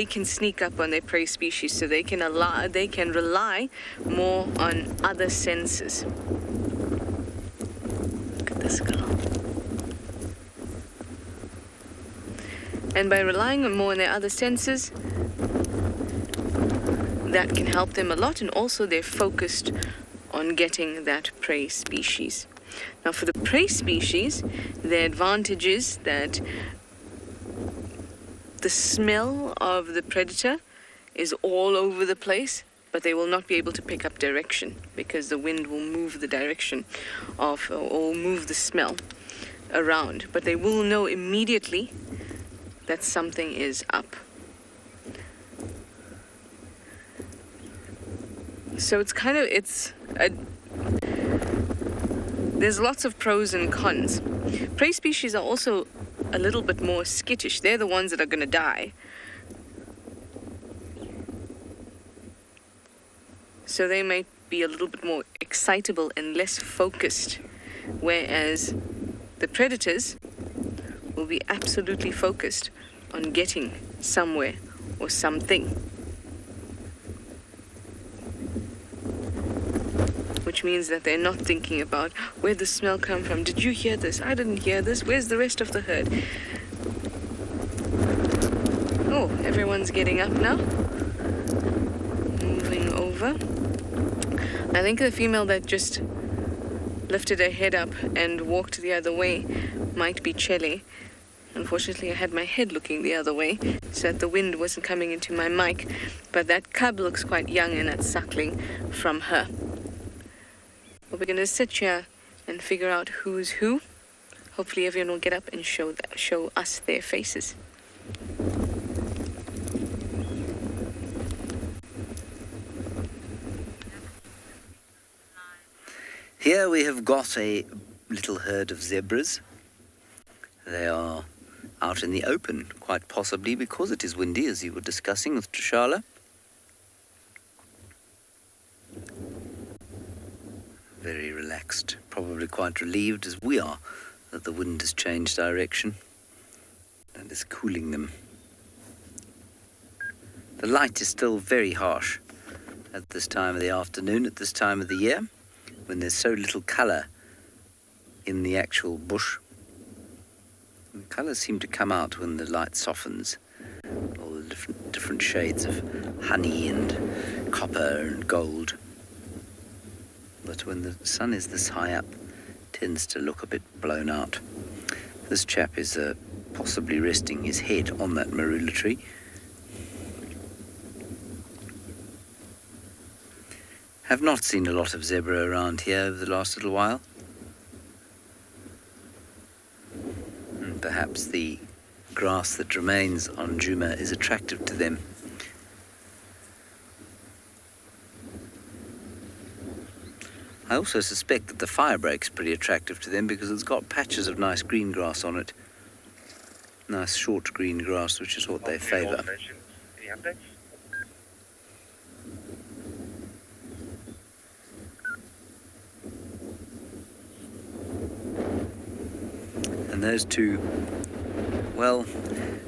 can sneak up on their prey species, so they can rely more on other senses. Look at this girl. And by relying on more on their other senses, that can help them a lot, and also they're focused on getting that prey species. Now for the prey species, the advantage is that the smell of the predator is all over the place, but they will not be able to pick up direction because the wind will move the direction of, or move the smell around. But they will know immediately that something is up. So there's lots of pros and cons. Prey species are also a little bit more skittish. They're the ones that are going to die. So they might be a little bit more excitable and less focused, whereas the predators will be absolutely focused on getting somewhere or something. Which means that they're not thinking about where the smell come from. Did you hear this? I didn't hear this. Where's the rest of the herd? Oh, everyone's getting up now. Moving over. I think the female that just lifted her head up and walked the other way might be Chele. Unfortunately, I had my head looking the other way, so that the wind wasn't coming into my mic. But that cub looks quite young, and that's suckling from her. But we're going to sit here and figure out who's who. Hopefully everyone will get up and show us their faces. Here we have got a little herd of zebras. They are out in the open, quite possibly because it is windy, as you were discussing with TRISHALA. Very relaxed, probably quite relieved as we are that the wind has changed direction and is cooling them. The light is still very harsh at this time of the afternoon, at this time of the year, when there's so little colour in the actual bush. The colours seem to come out when the light softens. All the different shades of honey and copper and gold. But when the sun is this high up, it tends to look a bit blown out. This chap is possibly resting his head on that marula tree. Have not seen a lot of zebra around here over the last little while. And perhaps the grass that remains on Djuma is attractive to them. I also suspect that the firebreak's pretty attractive to them because it's got patches of nice green grass on it. Nice short green grass, which is what they favour. Any updates? And those two, well,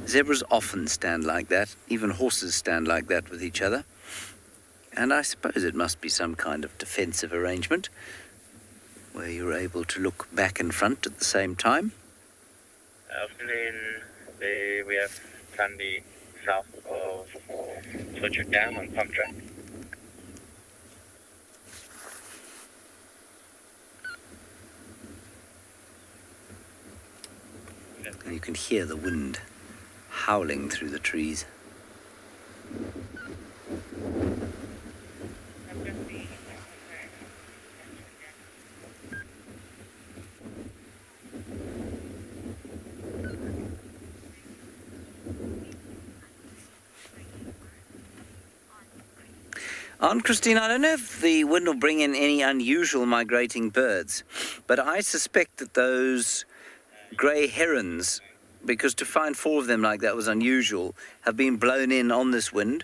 zebras often stand like that. Even horses stand like that with each other. And I suppose it must be some kind of defensive arrangement where you're able to look back and front at the same time. Afternoon, we have Sandy south of Tortured Dam on pump track. And you can hear the wind howling through the trees. Aunt Christine, I don't know if the wind will bring in any unusual migrating birds, but I suspect that those grey herons, because to find 4 of them like that was unusual, have been blown in on this wind.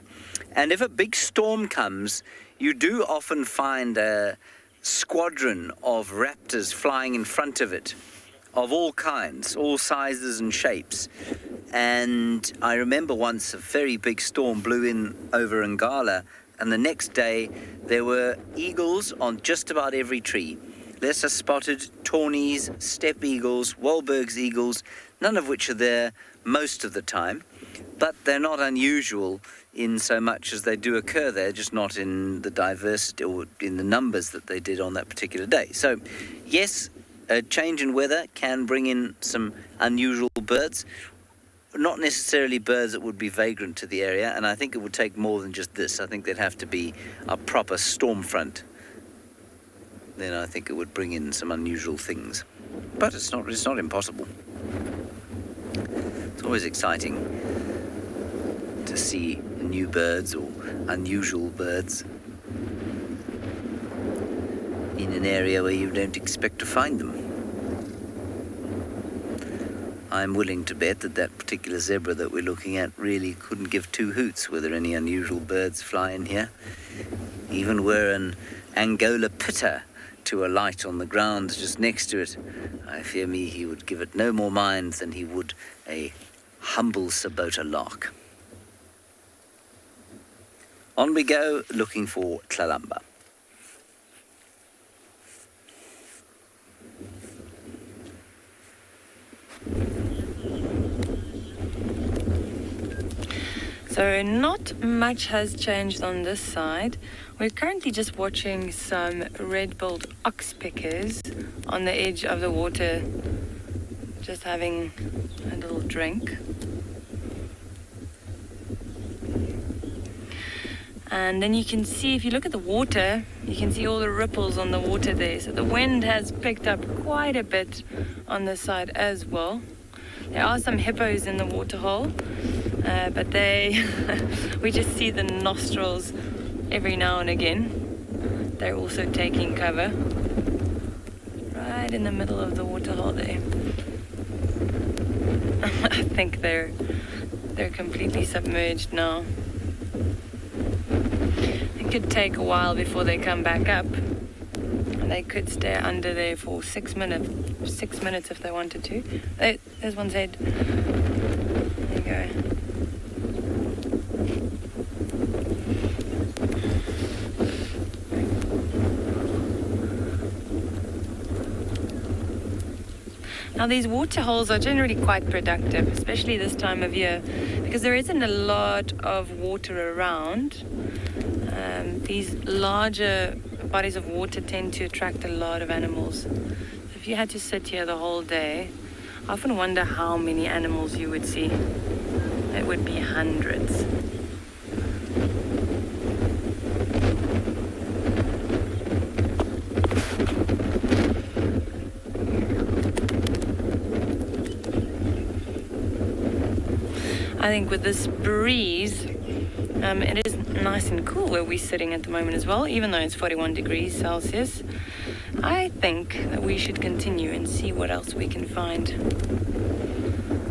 And if a big storm comes, you do often find a squadron of raptors flying in front of it, of all kinds, all sizes and shapes. And I remember once a very big storm blew in over Ngala, and the next day there were eagles on just about every tree. Lesser spotted, tawnies, steppe eagles, Wahlberg's eagles, none of which are there most of the time, but they're not unusual in so much as they do occur there, just not in the diversity or in the numbers that they did on that particular day. So, yes, a change in weather can bring in some unusual birds, not necessarily birds that would be vagrant to the area, and I think it would take more than just this. I think there'd have to be a proper storm front. Then I think it would bring in some unusual things. But it's not impossible. It's always exciting to see new birds or unusual birds in an area where you don't expect to find them. I'm willing to bet that that particular zebra that we're looking at really couldn't give 2 hoots whether any unusual birds fly in here. Even were an Angola pitta to alight on the ground just next to it, I fear me he would give it no more mind than he would a humble Sabota lark. On we go, looking for Tlalamba. So not much has changed on this side. We're currently just watching some red-billed oxpeckers on the edge of the water, just having a little drink. And then you can see, if you look at the water, you can see all the ripples on the water there. So the wind has picked up quite a bit on this side as well. There are some hippos in the waterhole, but we just see the nostrils every now and again. They're also taking cover right in the middle of the waterhole there. I think they're completely submerged now. It could take a while before they come back up, and they could stay under there for 6 minutes if they wanted to. There's one's head. There you go. Now these water holes are generally quite productive, especially this time of year, because there isn't a lot of water around. These larger bodies of water tend to attract a lot of animals. If you had to sit here the whole day, I often wonder how many animals you would see. It would be hundreds. I think with this breeze, it is nice and cool where we're sitting at the moment as well, even though it's 41 degrees Celsius. I think that we should continue and see what else we can find.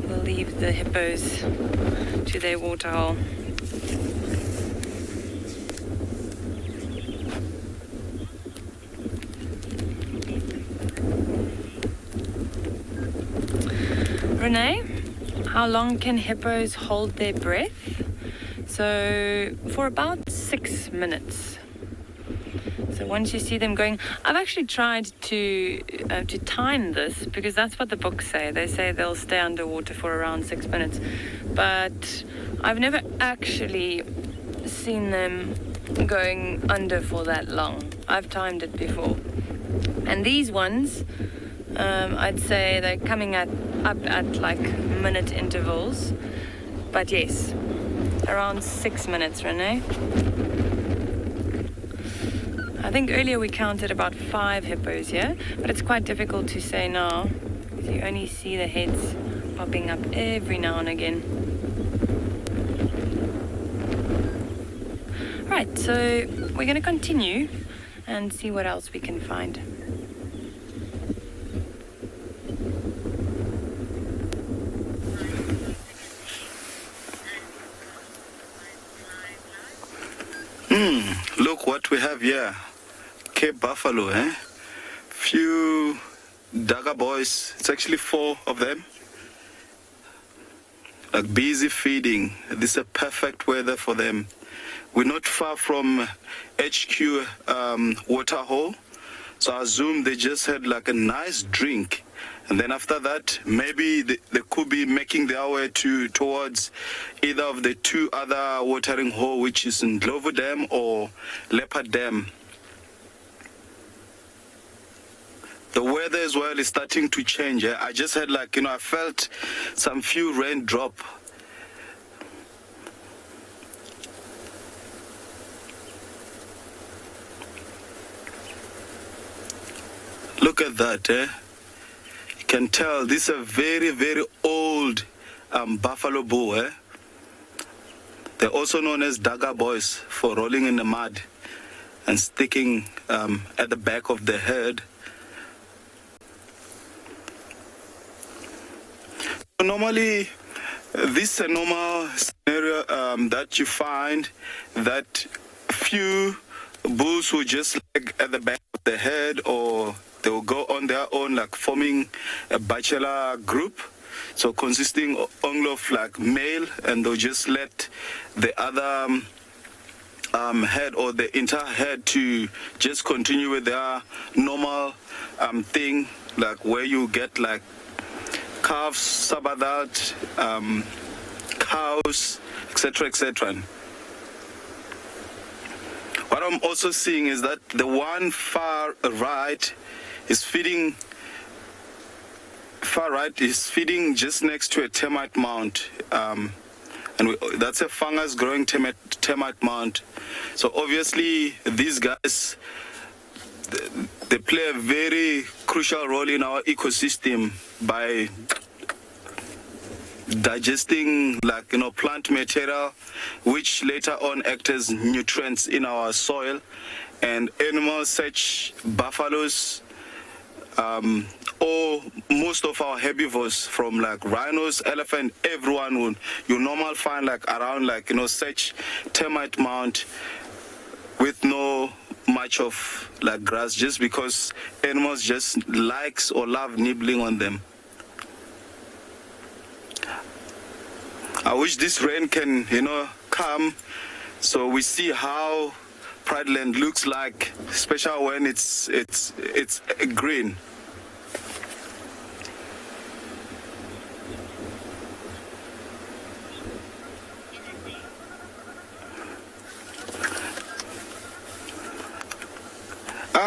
We'll leave the hippos to their waterhole. Renee, how long can hippos hold their breath? So for about 6 minutes. So once you see them going, I've actually tried to time this, because that's what the books say. They say they'll stay underwater for around 6 minutes, but I've never actually seen them going under for that long. I've timed it before, and these ones, I'd say they're coming up at like minute intervals, but yes, around 6 minutes, Renee. I think earlier we counted about 5 hippos here, but it's quite difficult to say now, because you only see the heads popping up every now and again. Right, so we're going to continue and see what else we can find. Look what we have here. Cape buffalo, eh? Few dagger boys. It's actually 4 of them. Like busy feeding. This is a perfect weather for them. We're not far from HQ waterhole. So I assume they just had like a nice drink. And then after that, maybe they could be making their way towards either of the 2 other watering holes, which is in Ndlovu Dam or Leopard Dam. The weather as well is starting to change. Eh? I just had like, I felt some few raindrop. Look at that, eh? You can tell this is a very, very old buffalo bull, eh? They're also known as dagger boys for rolling in the mud and sticking at the back of the head. Normally, this is a normal scenario that you find that few bulls will just lag at the back of the head, or they will go on their own, like forming a bachelor group, so consisting only of like male, and they'll just let the other head or the entire head to just continue with their normal thing, like where you get like calves, sabadhat, cows, etc., etc. What I'm also seeing is that the one far right is feeding just next to a termite mound, and that's a fungus growing termite mound. So obviously these guys, they play a very crucial role in our ecosystem by digesting plant material, which later on act as nutrients in our soil. And animals such buffaloes, or most of our herbivores, from like rhinos, elephant, everyone would you normally find around such termite mound with no much of grass, just because animals just likes or love nibbling on them. I wish this rain can come so we see how Pride Land looks like, especially when it's green.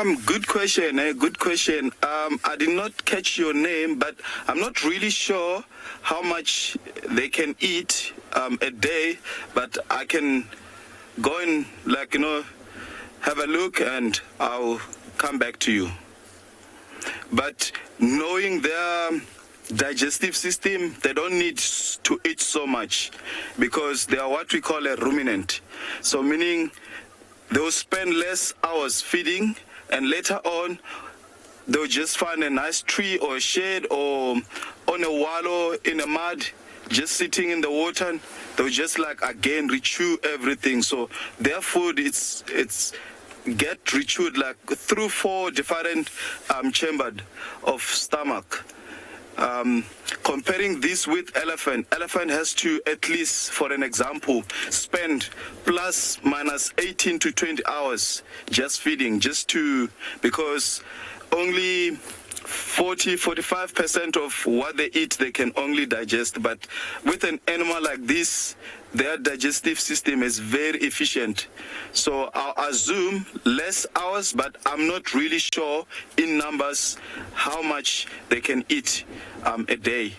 Good question. Good question. I did not catch your name, but I'm not really sure how much they can eat a day. But I can go and, have a look, and I'll come back to you. But knowing their digestive system, they don't need to eat so much because they are what we call a ruminant. So meaning they'll spend less hours feeding, and later on they'll just find a nice tree or a shade or on a wallow in the mud, just sitting in the water. They'll just again rechew everything. So their food it's get rechewed through 4 different chambers of stomach. Comparing this with elephant has to, at least for an example, spend plus minus 18 to 20 hours just feeding, because only 45% of what they eat they can only digest. But with an animal like this, their digestive system is very efficient. So I'll assume less hours, but I'm not really sure in numbers how much they can eat a day.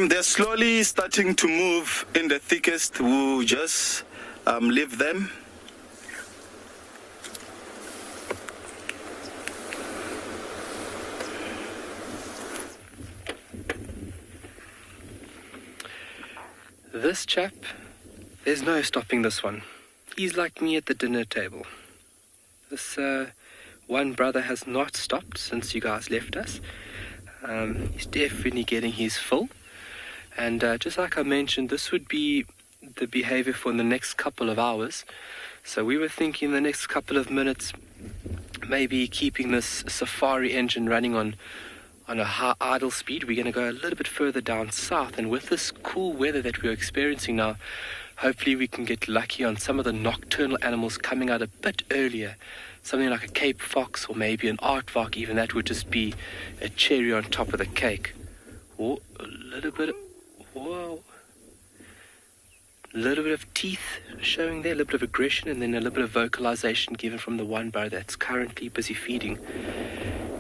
They're slowly starting to move in the thickest. We'll just leave them. This chap, there's no stopping this one. He's like me at the dinner table. This one brother has not stopped since you guys left us. He's definitely getting his fill. And just like I mentioned, this would be the behavior for the next couple of hours. So we were thinking the next couple of minutes, maybe keeping this safari engine running on a high idle speed. We're going to go a little bit further down south, and with this cool weather that we're experiencing now, hopefully we can get lucky on some of the nocturnal animals coming out a bit earlier. Something like a Cape fox or maybe an aardvark, even. That would just be a cherry on top of the cake. Oh, a little bit of teeth showing there, a little bit of aggression, and then a little bit of vocalization given from the one brother that's currently busy feeding.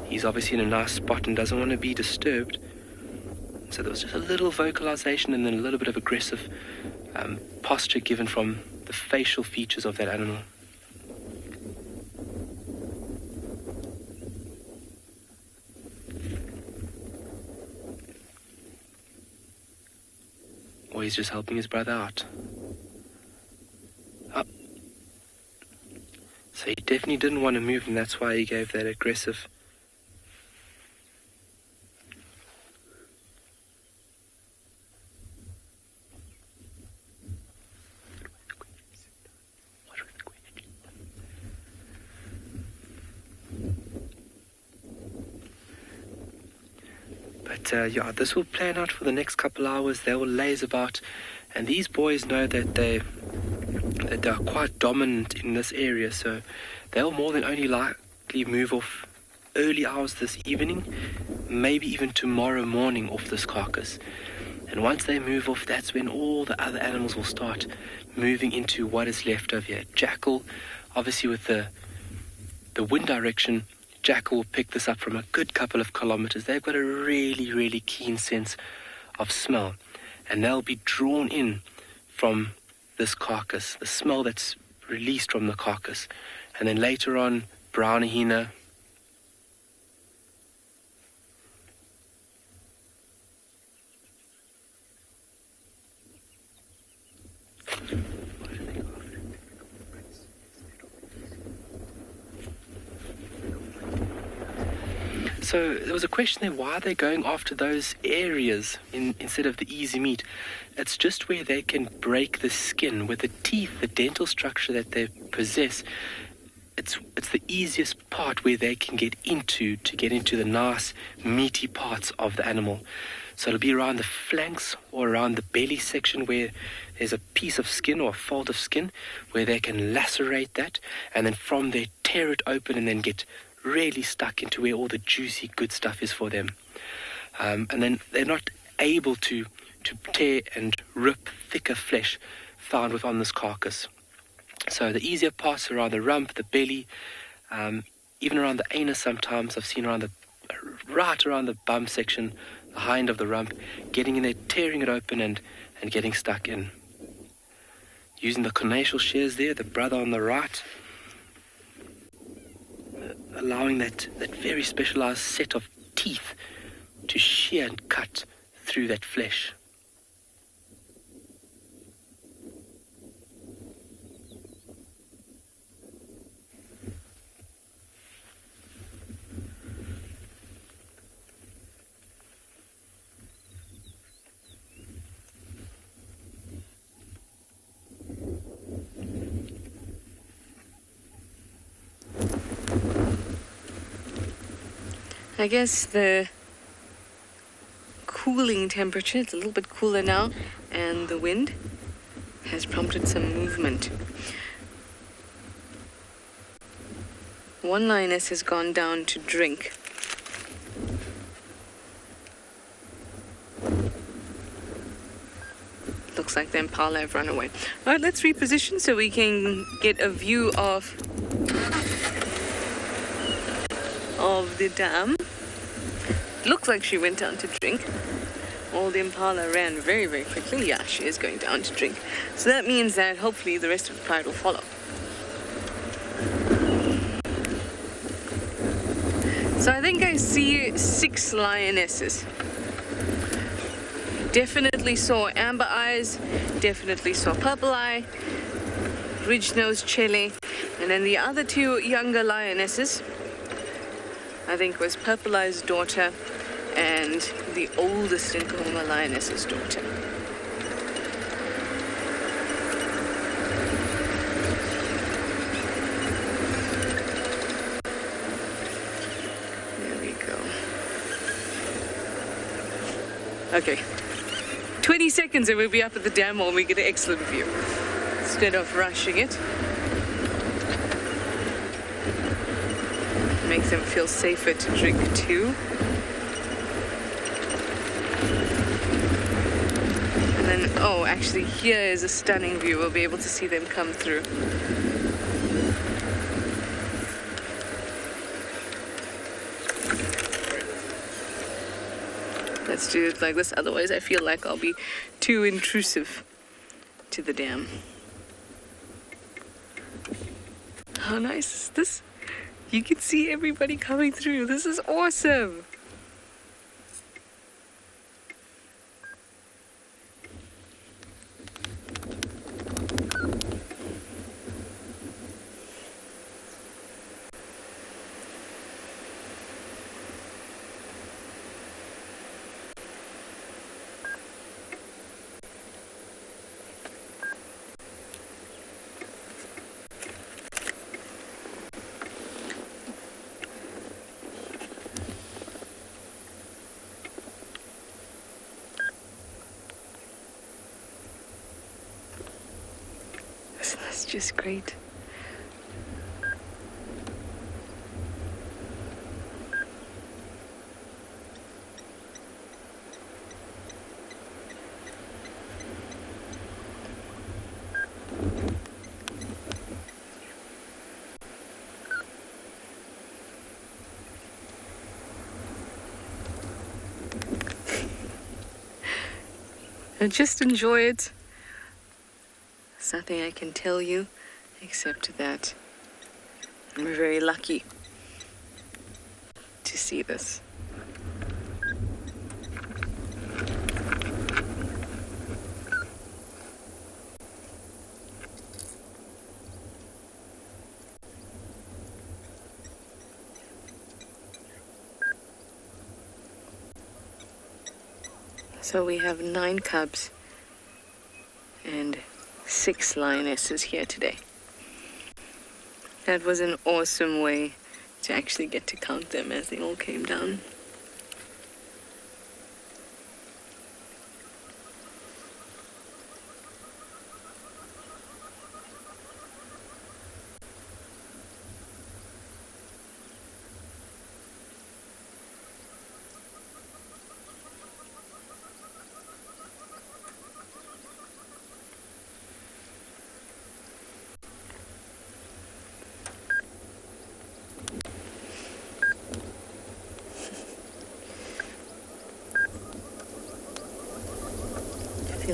He's obviously in a nice spot and doesn't want to be disturbed. So there was just a little vocalization and then a little bit of aggressive posture given from the facial features of that animal. Or he's just helping his brother out. Oh. So he definitely didn't want to move, and that's why he gave that aggressive. But this will plan out for the next couple hours. They will laze about, and these boys know that they are quite dominant in this area, so they'll more than only likely move off early hours this evening, maybe even tomorrow morning off this carcass. And once they move off, that's when all the other animals will start moving into what is left of here. Jackal, obviously with the wind direction, Jackal will pick this up from a good couple of kilometers. They've got a really, really keen sense of smell, and they'll be drawn in from this carcass, the smell that's released from the carcass. And then later on, brown hyena, So there was a question there, why are they going after those areas instead of the easy meat? It's just where they can break the skin. With the teeth, the dental structure that they possess, it's the easiest part where they can get into the nice meaty parts of the animal. So it'll be around the flanks or around the belly section where there's a piece of skin or a fold of skin where they can lacerate that, and then from there tear it open and then get really stuck into where all the juicy good stuff is for them. And then they're not able to tear and rip, thicker flesh found within this carcass. So the easier parts around the rump, the belly, even around the anus sometimes. I've seen right around the bum section, the hind of the rump, getting in there, tearing it open and getting stuck in. Using the carnassial shears there, the brother on the right, allowing that very specialized set of teeth to shear and cut through that flesh. I guess the cooling temperature, it's a little bit cooler now, and the wind has prompted some movement. One lioness has gone down to drink. Looks like the impala have run away. All right, let's reposition so we can get a view of the dam. Looks like she went down to drink. All the impala ran very, very quickly. Yeah, she is going down to drink. So that means that hopefully the rest of the pride will follow. So I think I see 6 lionesses. Definitely saw amber eyes, definitely saw purple eye, ridge-nosed chile, and then the other 2 younger lionesses, I think was Purple Eye's daughter and the oldest in Kahuma lioness's daughter. There we go. Okay. 20 seconds and we'll be up at the dam and we get an excellent view. Instead of rushing it. Makes them feel safer to drink too. And then, oh, actually here is a stunning view. We'll be able to see them come through. Let's do it like this, otherwise I feel like I'll be too intrusive to the dam. How nice is this? You can see everybody coming through. This is awesome. That's just great. And just enjoy it. There's nothing I can tell you except that I'm very lucky to see this. So we have 9 cubs and 6 lionesses here today. That was an awesome way to actually get to count them as they all came down.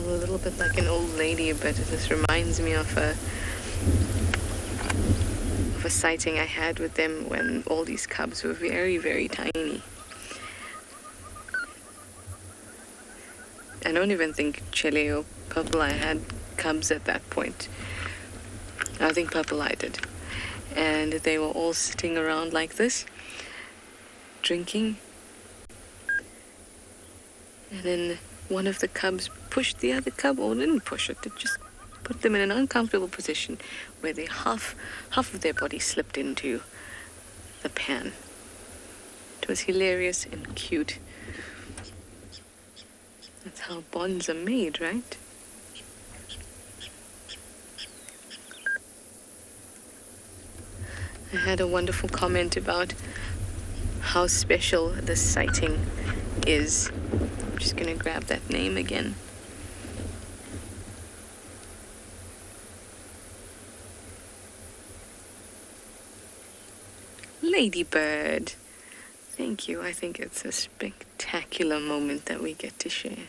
feel a little bit like an old lady, but this reminds me of a sighting I had with them when all these cubs were very, very tiny. I don't even think Chile or Purple Eye had cubs at that point. I think Purple Eye did. And they were all sitting around like this, drinking. And then one of the cubs pushed the other cub, or didn't push it, it just put them in an uncomfortable position where they half of their body slipped into the pan. It was hilarious and cute. That's how bonds are made, right? I had a wonderful comment about how special this sighting is. I'm just gonna grab that name again. Ladybird. Thank you. I think it's a spectacular moment that we get to share.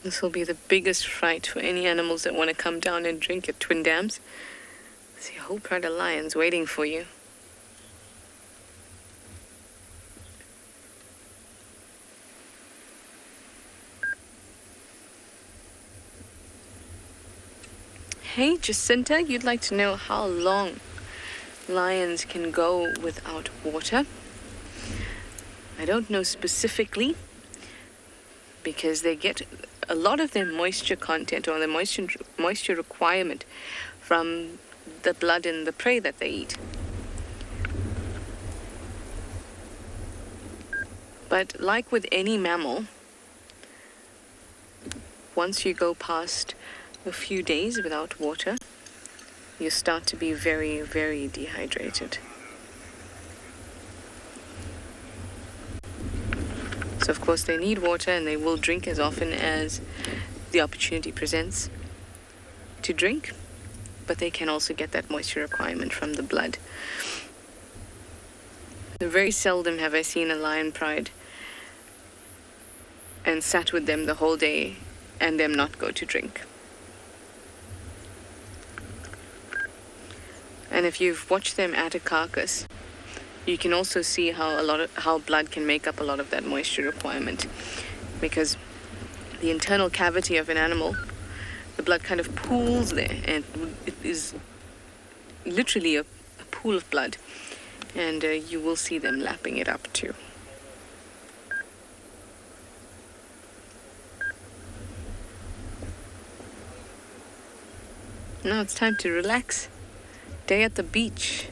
This will be the biggest fright for any animals that want to come down and drink at Twin Dams. See a whole pride of lions waiting for you. Hey, Jacinta, you'd like to know how long lions can go without water? I don't know specifically, because they get a lot of their moisture content or the moisture requirement from the blood and the prey that they eat. But like with any mammal, once you go past a few days without water, you start to be very, very dehydrated. So of course they need water, and they will drink as often as the opportunity presents to drink, but they can also get that moisture requirement from the blood. Very seldom have I seen a lion pride and sat with them the whole day and them not go to drink. And if you've watched them at a carcass, you can also see how blood can make up a lot of that moisture requirement, because the internal cavity of an animal, the blood kind of pools there, and it is literally a pool of blood, and you will see them lapping it up too. Now it's time to relax. Day at the beach.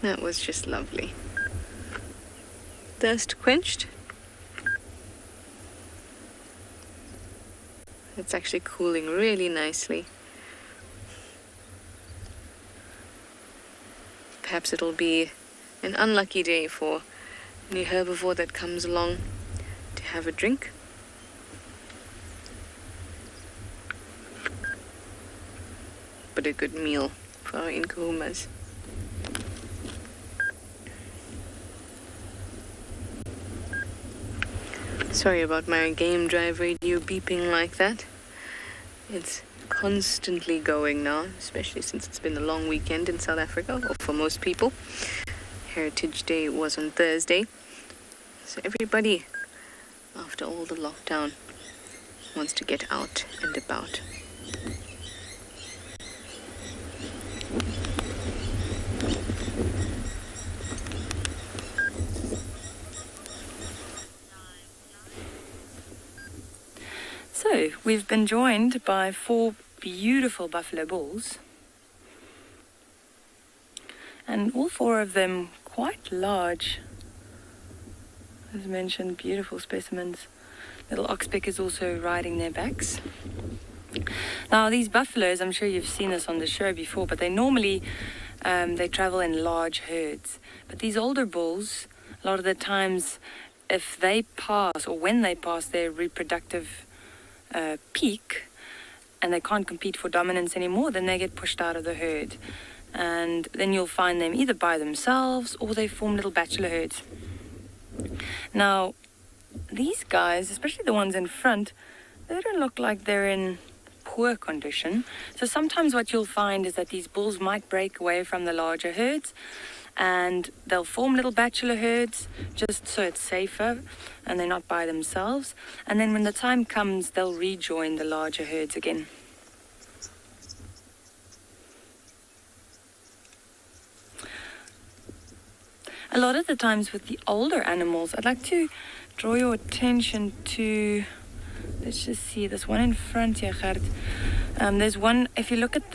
That was just lovely. Thirst quenched. It's actually cooling really nicely. Perhaps it'll be an unlucky day for any herbivore that comes along to have a drink. But a good meal for our inkahumas. Sorry about my game drive radio beeping like that. It's constantly going now, especially since it's been a long weekend in South Africa, or for most people. Heritage Day was on Thursday. So everybody, after all the lockdown, wants to get out and about. So, we've been joined by 4 beautiful buffalo bulls. And all 4 of them quite large. As mentioned, beautiful specimens. Little oxpeck is also riding their backs. Now, these buffaloes, I'm sure you've seen this on the show before, but they normally they travel in large herds. But these older bulls, a lot of the times, if they pass, or when they pass their reproductive peak, and they can't compete for dominance anymore, then they get pushed out of the herd. And then you'll find them either by themselves, or they form little bachelor herds. Now, these guys, especially the ones in front, they don't look like they're in poor condition. So sometimes what you'll find is that these bulls might break away from the larger herds and they'll form little bachelor herds just so it's safer and they're not by themselves. And then when the time comes, they'll rejoin the larger herds again. A lot of the times with the older animals, I'd like to draw your attention to, let's just see, this one in front here, Gert. There's one, if you look at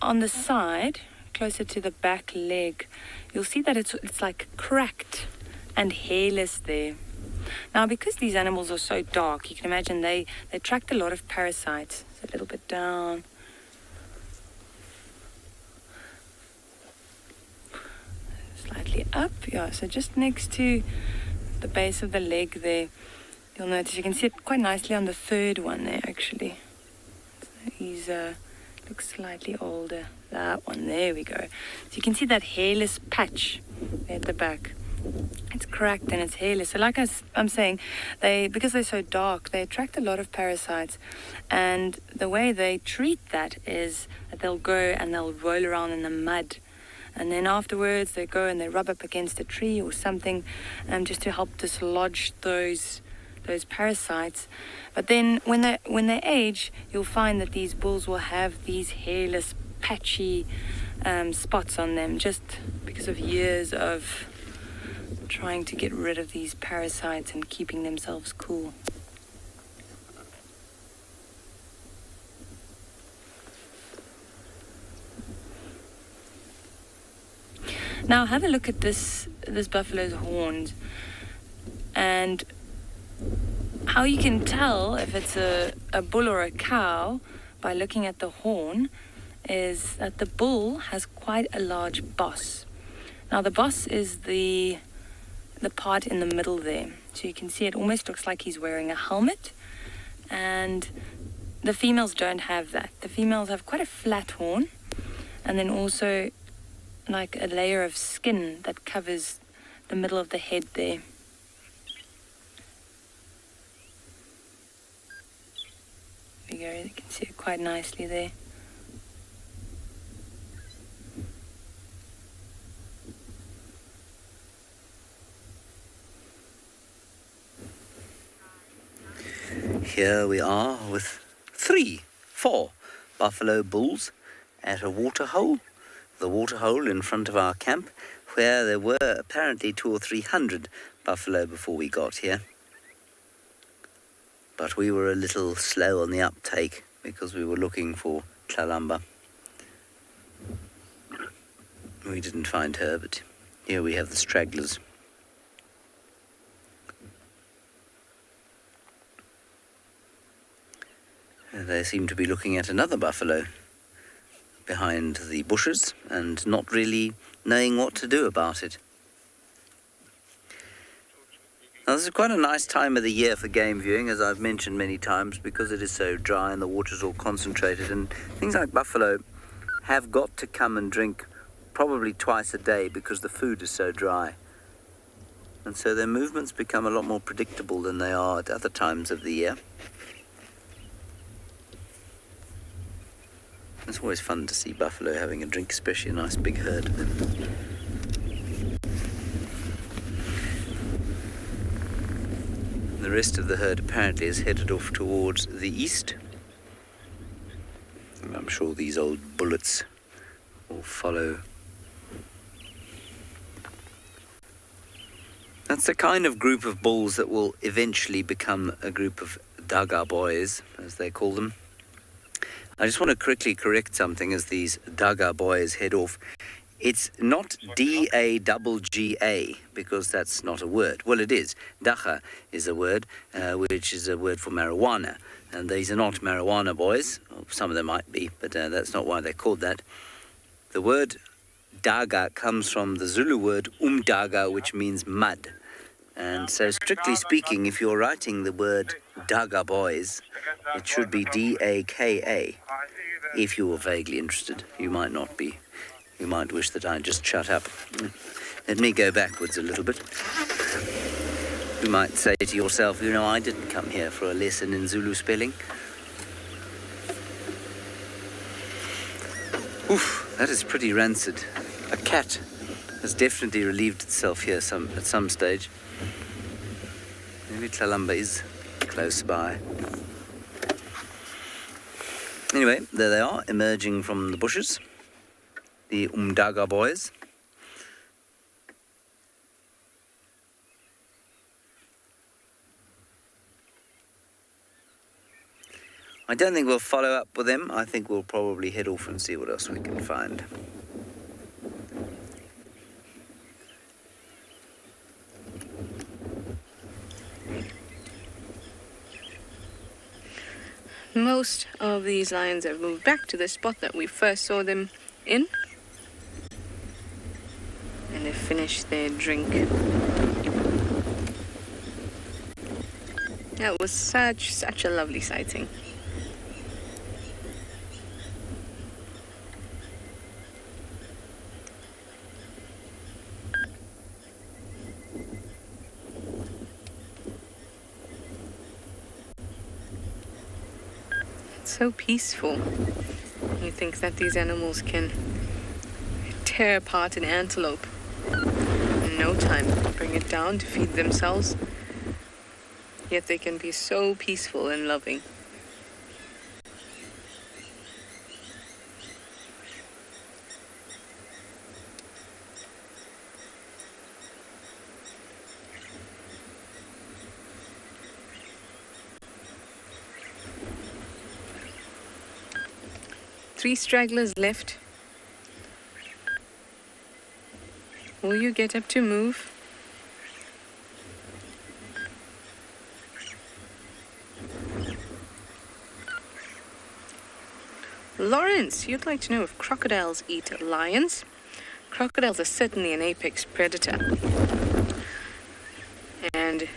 on the side, closer to the back leg, you'll see that it's like cracked and hairless there. Now, because these animals are so dark, you can imagine they attract a lot of parasites. So a little bit down. Slightly up, yeah, so just next to the base of the leg there, you'll notice you can see it quite nicely on the third one there, actually. So he's looks slightly older. That one, there we go. So you can see that hairless patch there at the back. It's cracked and it's hairless. So like I'm saying, because they're so dark, they attract a lot of parasites. And the way they treat that is that they'll go and they'll roll around in the mud. And then afterwards they go and they rub up against a tree or something just to help dislodge those parasites. But then when they age, you'll find that these bulls will have these hairless, patchy spots on them just because of years of trying to get rid of these parasites and keeping themselves cool. Now have a look at this buffalo's horns and how you can tell if it's a bull or a cow by looking at the horn is that the bull has quite a large boss. Now the boss is the part in the middle there. So you can see it almost looks like he's wearing a helmet, and the females don't have that. The females have quite a flat horn and then also like a layer of skin that covers the middle of the head there. There we go, you can see it quite nicely there. Here we are with 4 buffalo bulls at a waterhole. The waterhole in front of our camp, where there were apparently 200 or 300 buffalo before we got here. But we were a little slow on the uptake because we were looking for Tlalamba. We didn't find her, but here we have the stragglers. They seem to be looking at another buffalo behind the bushes and not really knowing what to do about it. Now, this is quite a nice time of the year for game viewing, as I've mentioned many times, because it is so dry and the water's all concentrated, and things like buffalo have got to come and drink probably twice a day because the food is so dry. And so their movements become a lot more predictable than they are at other times of the year. It's always fun to see buffalo having a drink, especially a nice big herd of them. The rest of the herd apparently is headed off towards the east. And I'm sure these old bullets will follow. That's the kind of group of bulls that will eventually become a group of Daga boys, as they call them. I just want to quickly correct something as these Daga boys head off. It's not D-A-G-G-A, because that's not a word. Well, it is. Dacha is a word, which is a word for marijuana. And these are not marijuana boys. Some of them might be, but that's not why they're called that. The word daga comes from the Zulu word umdaga, which means mud. And so, strictly speaking, if you're writing the word daga boys, it should be D-A-K-A. If you were vaguely interested, you might not be. You might wish that I just shut up. Let me go backwards a little bit. You might say to yourself, you know, I didn't come here for a lesson in Zulu spelling. Oof, that is pretty rancid. A cat has definitely relieved itself here at some stage. Maybe Tlalamba is close by. Anyway, there they are, emerging from the bushes. The Umdaga boys. I don't think we'll follow up with them. I think we'll probably head off and see what else we can find. Most of these lions have moved back to the spot that we first saw them in. And they've finished their drink. That was such a lovely sighting. So peaceful. You think that these animals can tear apart an antelope in no time, bring it down to feed themselves, yet they can be so peaceful and loving. Three stragglers left. Will you get up to move? Lawrence, you'd like to know if crocodiles eat lions? Crocodiles are certainly an apex predator. And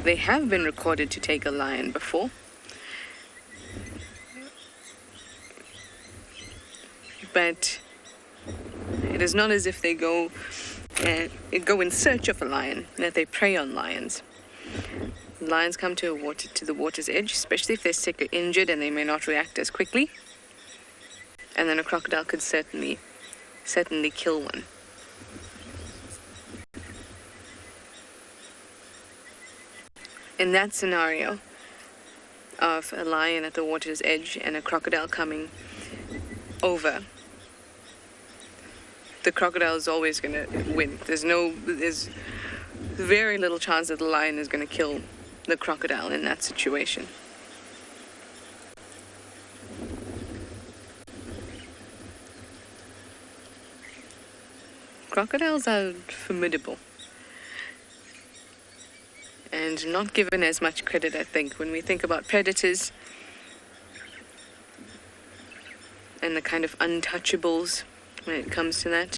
they have been recorded to take a lion before. But it is not as if they go in search of a lion, that they prey on lions. Lions come to the water's edge, especially if they're sick or injured and they may not react as quickly. And then a crocodile could certainly kill one. In that scenario of a lion at the water's edge and a crocodile coming over, the crocodile is always going to win. There's very little chance that the lion is going to kill the crocodile in that situation. Crocodiles are formidable and not given as much credit, I think, when we think about predators and the kind of untouchables when it comes to that.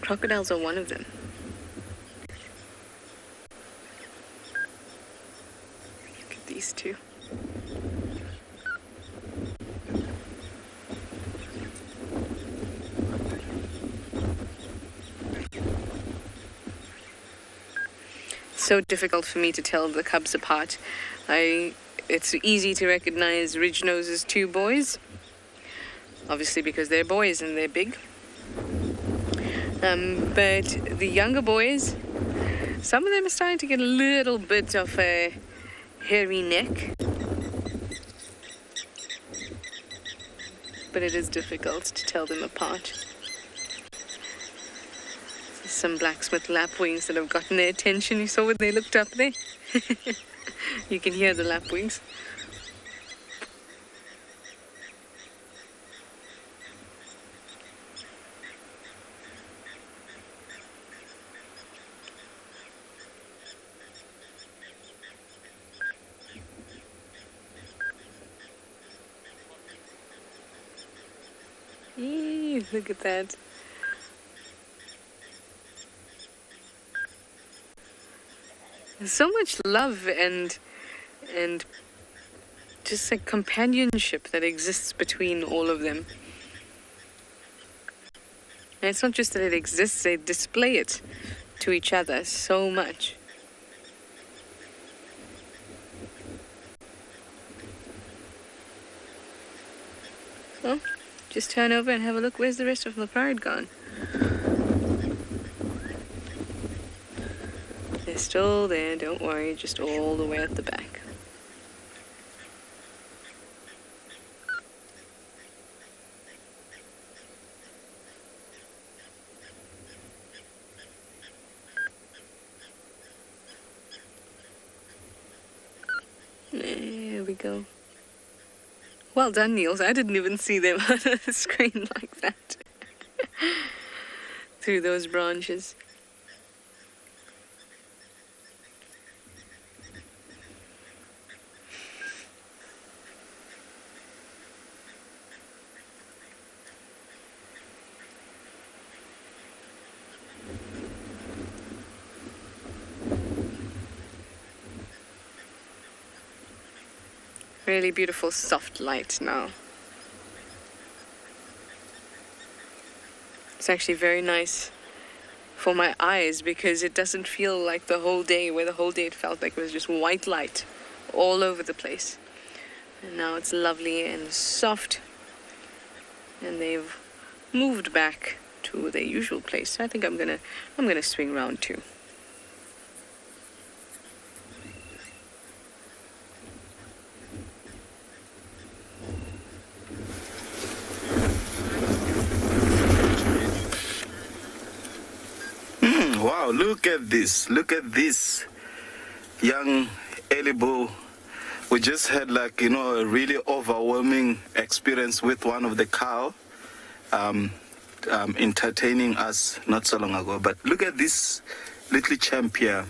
Crocodiles are one of them. Look at these two. So difficult for me to tell the cubs apart. It's easy to recognize Ridge-Nose's two boys, obviously because they're boys and they're big. But the younger boys, some of them are starting to get a little bit of a hairy neck. But it is difficult to tell them apart. Some blacksmith lapwings that have gotten their attention. You saw when they looked up there? You can hear the lapwings. Eee, look at that. There's so much love and just like companionship that exists between all of them. And it's not just that it exists, they display it to each other so much. Well, just turn over and have a look. Where's the rest of the pride gone? They're still there, don't worry, just all the way at the back. There we go. Well done, Niels. I didn't even see them on the screen like that. Through those branches. Really beautiful soft light now. It's actually very nice for my eyes because it doesn't feel like the whole day, where the whole day it felt like it was just white light all over the place. And now it's lovely and soft, and they've moved back to their usual place. So I think I'm gonna swing round too. Wow, look at this young Elibo. We just had like, a really overwhelming experience with one of the cow entertaining us not so long ago. But look at this little champ here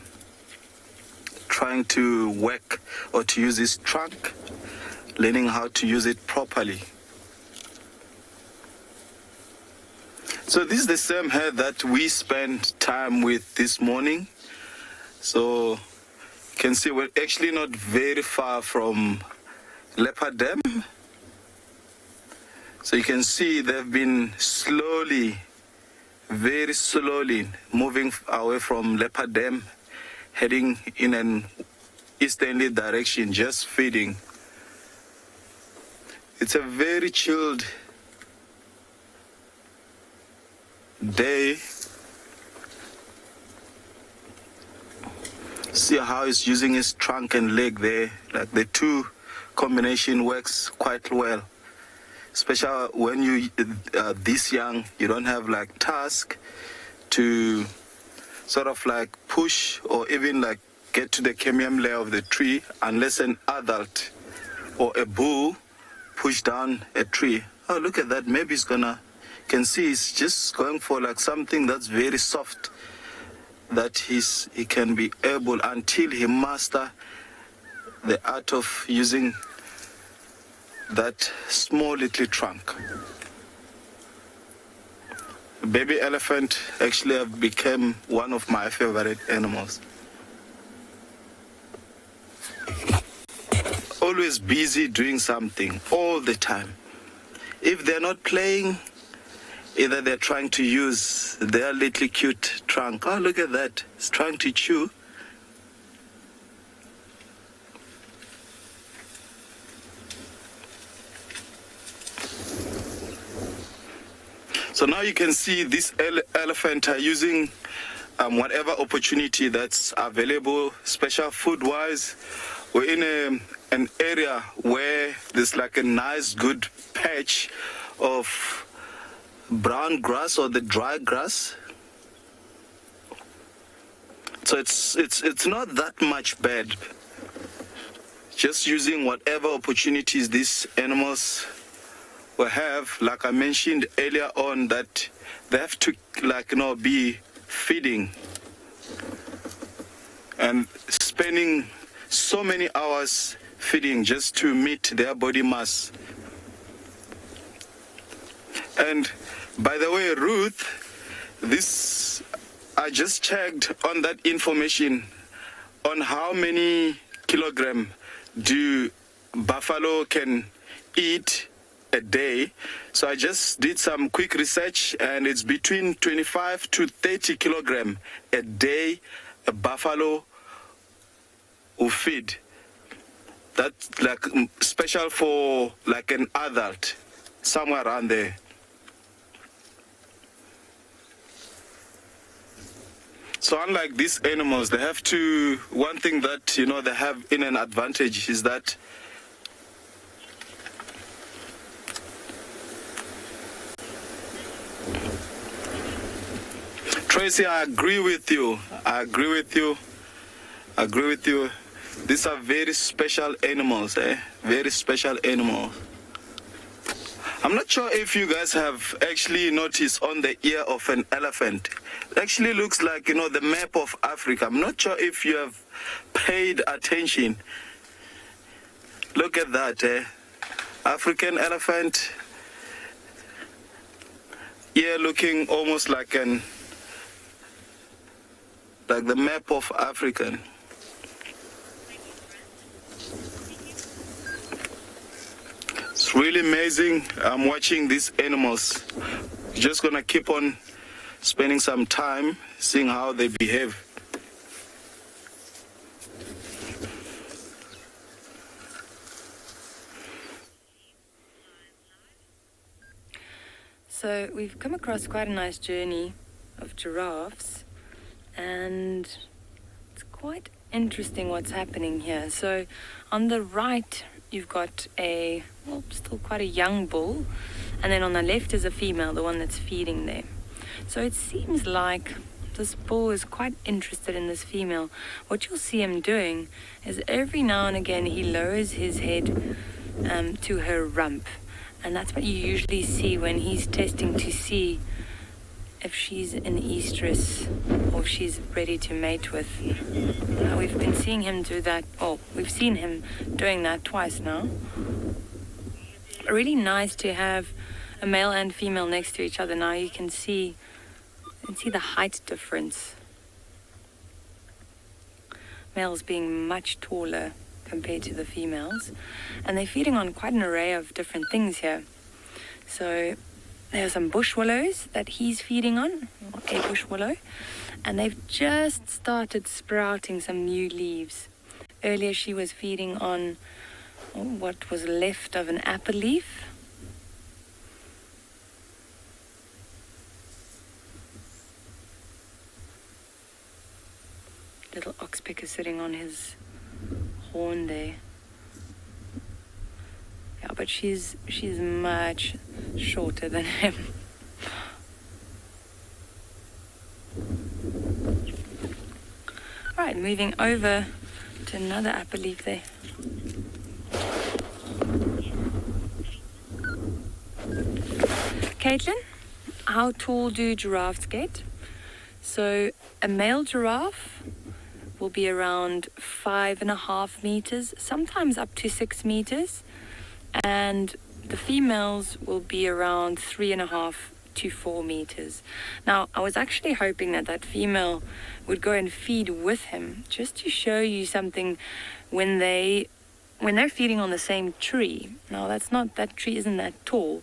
trying to work or to use his trunk, learning how to use it properly. So this is the same herd that we spent time with this morning. So you can see we're actually not very far from Leopard Dam. So you can see they've been slowly, very slowly moving away from Leopard Dam, heading in an easterly direction, just feeding. It's a very chilled day. See how he's using his trunk and leg there. Like the two combination works quite well. Especially when you this young, you don't have like task to sort of like push or even like get to the cambium layer of the tree unless an adult or a bull push down a tree. Oh, look at that. Maybe he's gonna, can see he's just going for like something that's very soft, that he can be able, until he master the art of using that small little trunk. Baby elephant actually have become one of my favorite animals. Always busy doing something all the time. If they're not playing, either they're trying to use their little cute trunk. Oh, look at that. It's trying to chew. So now you can see this elephant are using whatever opportunity that's available, special food-wise. We're in an area where there's like a nice, good patch of brown grass or the dry grass. So it's not that much bad. Just using whatever opportunities these animals will have, like I mentioned earlier on, that they have to be feeding and spending so many hours feeding just to meet their body mass. And by the way, Ruth, I just checked on that information on how many kilograms do buffalo can eat a day. So I just did some quick research, and it's between 25 to 30 kilograms a day a buffalo will feed. That's like special for like an adult, somewhere around there. So unlike these animals, they have to, one thing that, they have in an advantage is that Tracy, I agree with you. These are very special animals, very special animals. I'm not sure if you guys have actually noticed on the ear of an elephant. It actually looks like, the map of Africa. I'm not sure if you have paid attention. Look at that, African elephant. Ear looking almost like the map of Africa. It's really amazing. I'm watching these animals. Just gonna keep on spending some time seeing how they behave. So we've come across quite a nice journey of giraffes, and it's quite interesting what's happening here. So on the right you've got still quite a young bull, and then on the left is a female, the one that's feeding there. So it seems like this bull is quite interested in this female. What you'll see him doing is every now and again he lowers his head to her rump, and that's what you usually see when he's testing to see if she's in estrus or if she's ready to mate with. We've been seeing him do that, we've seen him doing that twice now. Really nice to have a male and female next to each other. Now you can see the height difference. Males being much taller compared to the females, and they're feeding on quite an array of different things here. So there are some bush willows that he's feeding on, a bush willow, and they've just started sprouting some new leaves. Earlier she was feeding on what was left of an apple leaf. Little oxpecker sitting on his horn there. Yeah, but she's much shorter than him. Right, moving over to another apple leaf there. Caitlin, how tall do giraffes get? So a male giraffe will be around 5.5 meters, sometimes up to 6 meters. And the females will be around 3.5 to 4 meters. Now, I was actually hoping that female would go and feed with him, just to show you something when they're feeding on the same tree. Now, that tree isn't that tall,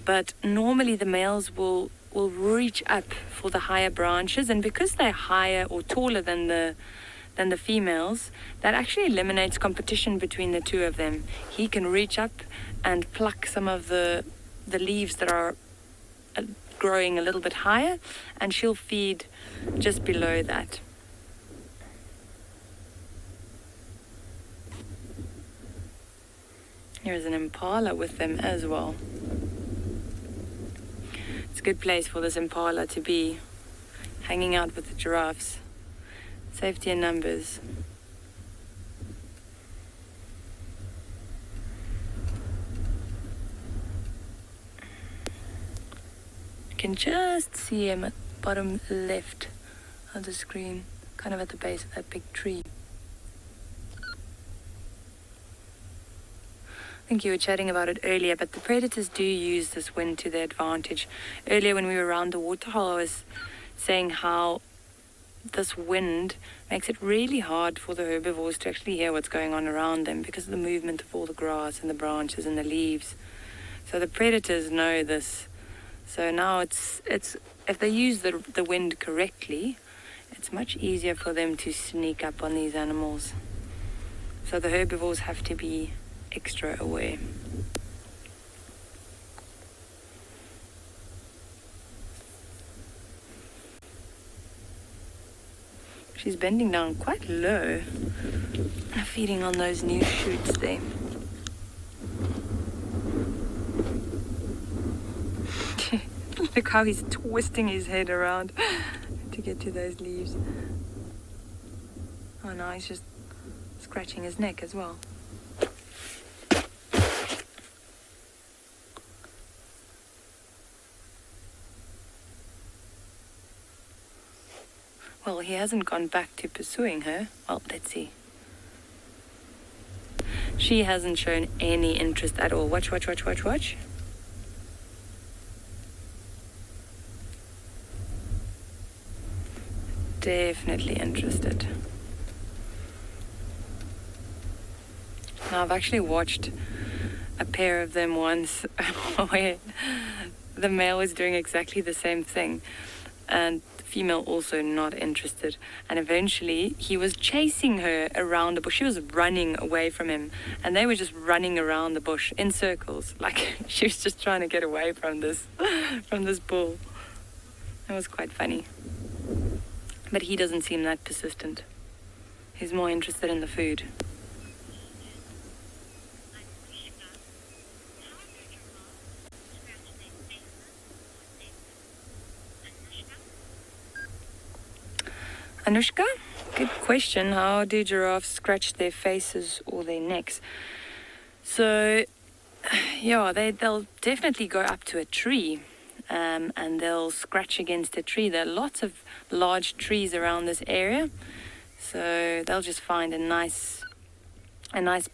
but normally the males will reach up for the higher branches, and because they're higher or taller than the females, that actually eliminates competition between the two of them. He can reach up and pluck some of the leaves that are growing a little bit higher, and she'll feed just below that. Here's an impala with them as well. It's a good place for this impala to be, hanging out with the giraffes. Safety in numbers. You can just see him at the bottom left of the screen, kind of at the base of that big tree. I think you were chatting about it earlier, but the predators do use this wind to their advantage. Earlier when we were around the waterhole, I was saying how this wind makes it really hard for the herbivores to actually hear what's going on around them because of the movement of all the grass and the branches and the leaves. So the predators know this. So now it's if they use the wind correctly, it's much easier for them to sneak up on these animals. So the herbivores have to be extra aware. She's bending down quite low, feeding on those new shoots there. Look how he's twisting his head around to get to those leaves. Oh no, he's just scratching his neck as well. Well, he hasn't gone back to pursuing her. Well, let's see. She hasn't shown any interest at all. Watch. Definitely interested. Now, I've actually watched a pair of them once where the male is doing exactly the same thing. And the female also not interested. And eventually he was chasing her around the bush. She was running away from him. And they were just running around the bush in circles. Like she was just trying to get away from this bull. It was quite funny. But he doesn't seem that persistent. He's more interested in the food. Anushka, good question. How do giraffes scratch their faces or their necks? So, yeah, they'll definitely go up to a tree and they'll scratch against a tree. There are lots of large trees around this area. So they'll just find a nice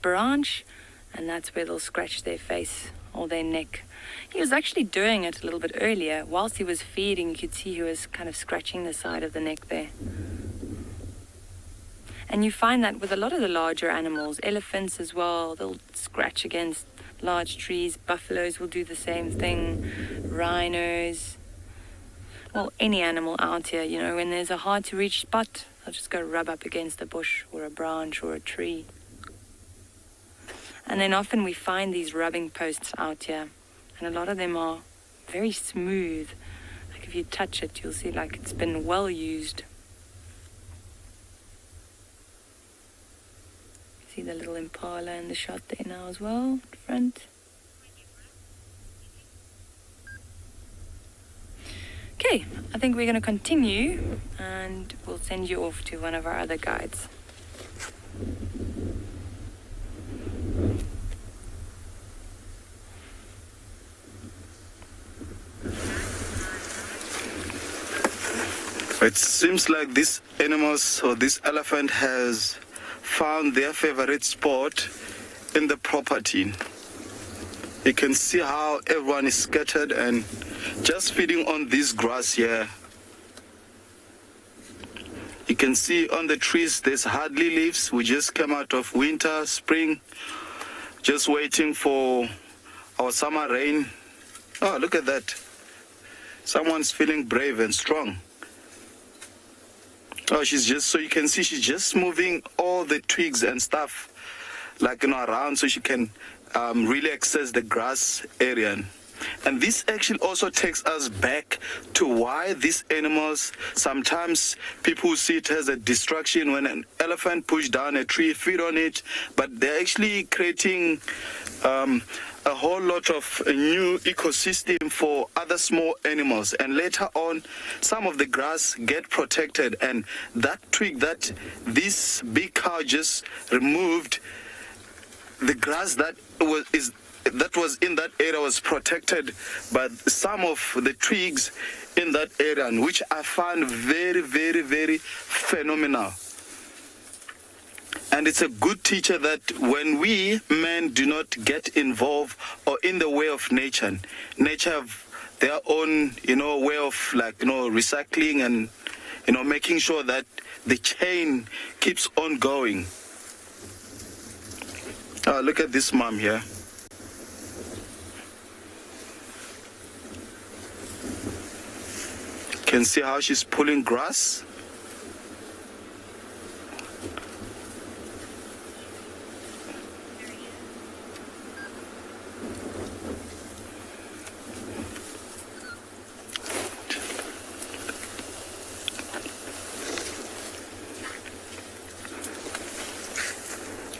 branch and that's where they'll scratch their face or their neck. He was actually doing it a little bit earlier. Whilst he was feeding, you could see he was kind of scratching the side of the neck there. And you find that with a lot of the larger animals, elephants as well, they'll scratch against large trees. Buffaloes will do the same thing. Rhinos. Well, any animal out here, you know, when there's a hard to reach spot, they'll just go rub up against a bush or a branch or a tree. And then often we find these rubbing posts out here. And a lot of them are very smooth. Like if you touch it, you'll see like it's been well used. See the little impala in the shot there now as well, front. Okay, I think we're going to continue and we'll send you off to one of our other guides. It seems like this animals or this elephant has found their favorite spot in the property. You can see how everyone is scattered and just feeding on this grass here. You can see on the trees there's hardly leaves. We just came out of winter, spring, just waiting for our summer rain. Oh, look at that. Someone's feeling brave and strong. Oh, so you can see she's just moving all the twigs and stuff, like, you know, around so she can really access the grass area. And this actually also takes us back to why these animals, sometimes people see it as a distraction when an elephant pushes down a tree, feed on it, but they're actually creating a whole lot of new ecosystem for other small animals, and later on some of the grass get protected, and that twig that this big cow just removed, the grass that was in that area was protected by some of the twigs in that area, and which I found very, very, very phenomenal. And it's a good teacher that when we men do not get involved or in the way of nature, nature have their own, way of recycling and, making sure that the chain keeps on going. Look at this mom here. Can see how she's pulling grass.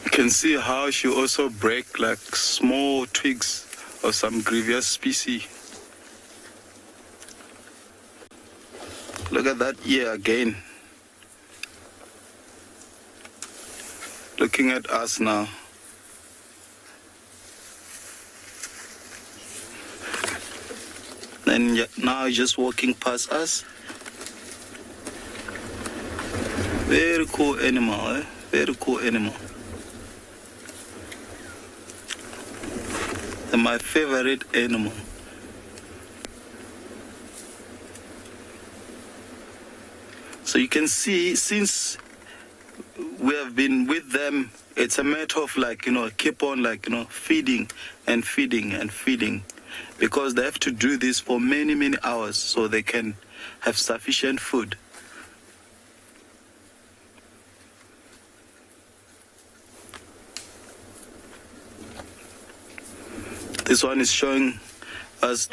You can see how she also break like small twigs of some grievous species. Look at that ear again. Looking at us now. And now just walking past us. Very cool animal, eh? Very cool animal. And my favorite animal. So you can see, since we have been with them, it's a matter of keep on feeding and feeding and feeding, because they have to do this for many, many hours so they can have sufficient food. This one is showing us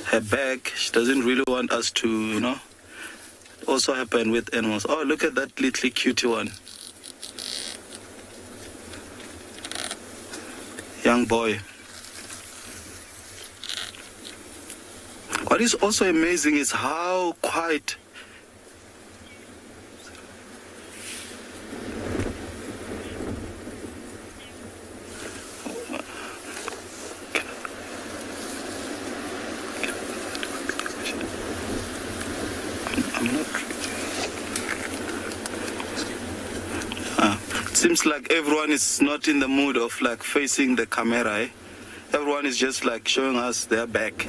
her bag. She doesn't really want us to, also happen with animals. Oh, look at that little cutie one. Young boy. What is also amazing is how quiet seems like everyone is not in the mood of facing the camera, eh? Everyone is just showing us their back.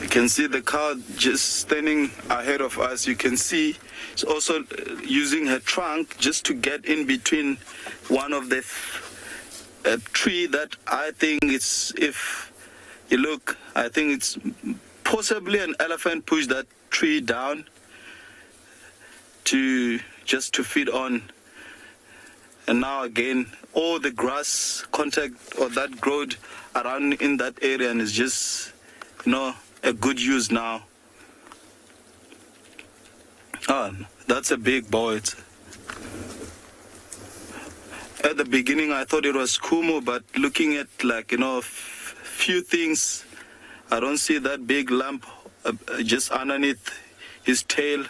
You can see the cow just standing ahead of us. You can see she's also using her trunk just to get in between one of the tree that I think it's, if you look, I think it's possibly an elephant pushed that tree down just to feed on. And now again, all the grass contact or that growth around in that area, and is just, a good use now. Oh, that's a big boy. At the beginning, I thought it was Kumu, but looking at few things, I don't see that big lump just underneath his tail,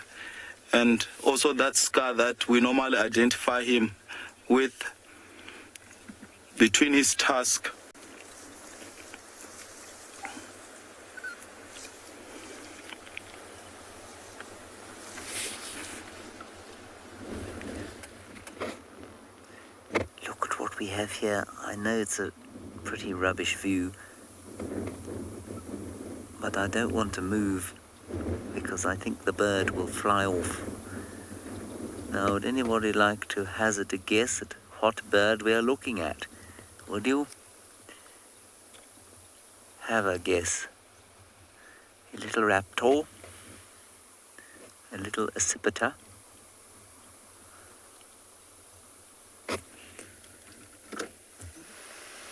and also that scar that we normally identify him with between his tusks. Look at what we have here. I know it's a pretty rubbish view, but I don't want to move because I think the bird will fly off. Now, would anybody like to hazard a guess at what bird we are looking at? Would you? Have a guess. A little raptor? A little accipiter?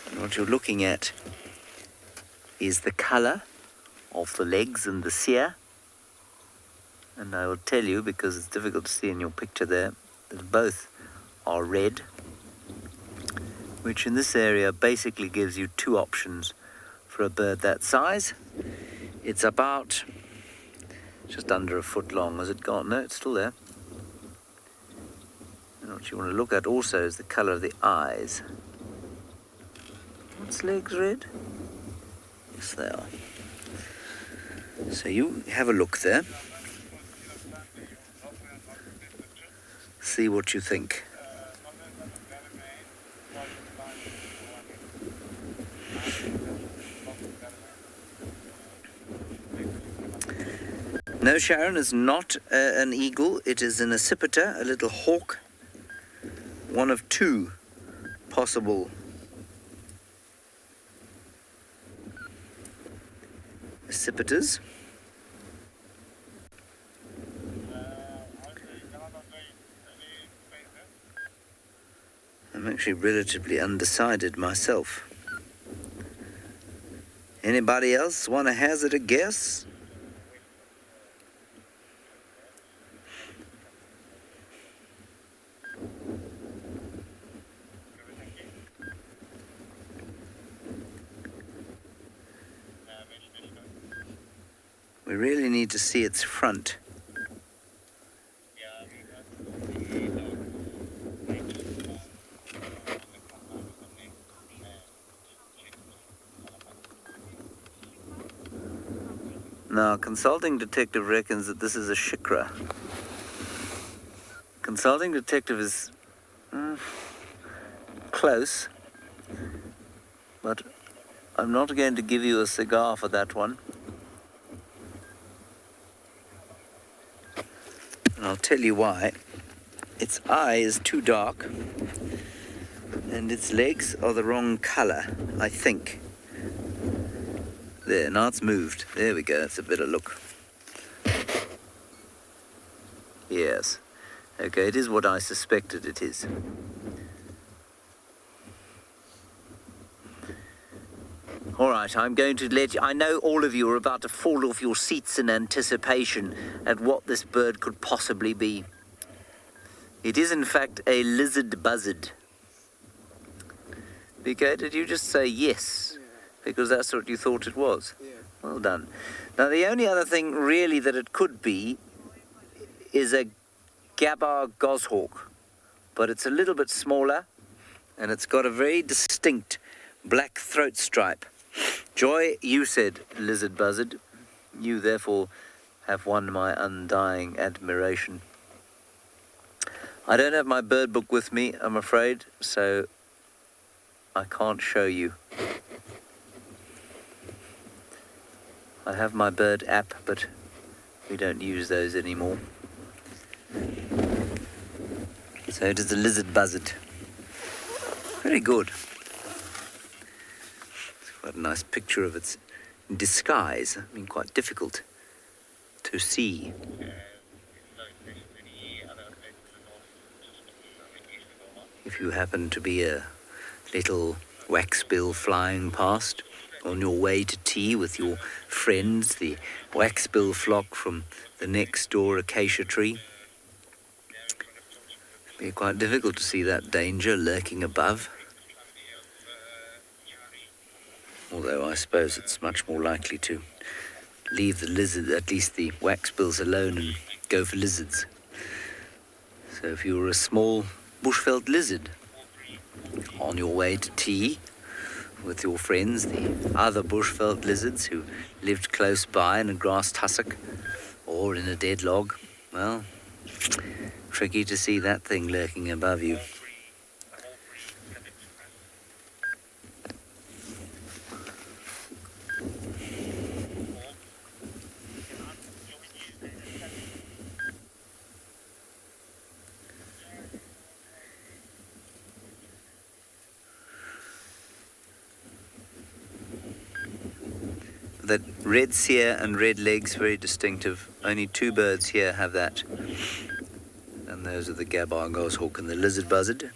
And what you're looking at is the color of the legs and the cere. And I will tell you, because it's difficult to see in your picture there, that both are red, which in this area basically gives you two options for a bird that size. It's about just under a foot long. Has it gone? No, it's still there. And what you want to look at also is the colour of the eyes. Its legs red? Yes, they are. So you have a look there. See what you think. No, Sharon, is not an eagle. It is an accipiter, a little hawk. One of two possible accipiters. I'm actually relatively undecided myself. Anybody else want to hazard a guess? We really need to see its front. Now, Consulting Detective reckons that this is a shikra. Consulting Detective is close, but I'm not going to give you a cigar for that one. And I'll tell you why. Its eye is too dark, and its legs are the wrong colour, I think. There, now it's moved. There we go, that's a better look. Yes. Okay, it is what I suspected it is. All right, I'm going to let you... I know all of you are about to fall off your seats in anticipation at what this bird could possibly be. It is, in fact, a lizard buzzard. BK, did you just say yes? Because that's what you thought it was? Yeah. Well done. Now, the only other thing, really, that it could be is a Gabar goshawk. But it's a little bit smaller, and it's got a very distinct black throat stripe. Joy, you said lizard buzzard. You, therefore, have won my undying admiration. I don't have my bird book with me, I'm afraid, so I can't show you. I have my bird app, but we don't use those anymore. So it is a lizard buzzard. Very good. It's quite a nice picture of its disguise. I mean, quite difficult to see. If you happen to be a little waxbill flying past on your way to tea with your friends, the waxbill flock from the next door acacia tree, it'd be quite difficult to see that danger lurking above. Although I suppose it's much more likely to leave the lizard, at least the waxbills, alone and go for lizards. So if you were a small bushveld lizard on your way to tea with your friends, the other bushveld lizards who lived close by in a grass tussock or in a dead log, well, tricky to see that thing lurking above you. That red cere and red legs, very distinctive. Only two birds here have that. And those are the Gabar goshawk and the lizard buzzard.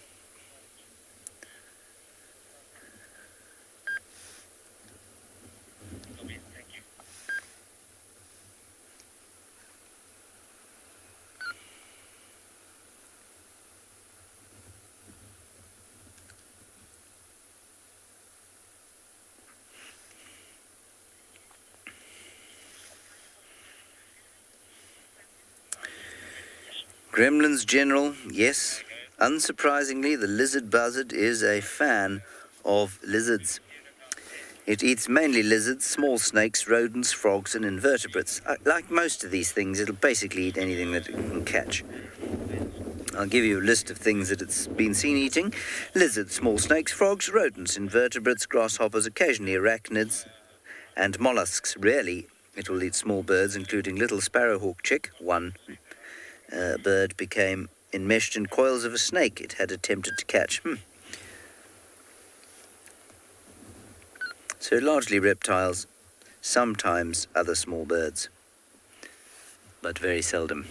Gremlins General, yes. Unsurprisingly, the lizard buzzard is a fan of lizards. It eats mainly lizards, small snakes, rodents, frogs, and invertebrates. Like most of these things, it'll basically eat anything that it can catch. I'll give you a list of things that it's been seen eating. Lizards, small snakes, frogs, rodents, invertebrates, grasshoppers, occasionally arachnids, and mollusks. Rarely it will eat small birds, including little sparrowhawk chick. One bird became enmeshed in coils of a snake it had attempted to catch. So largely reptiles, sometimes other small birds, but very seldom.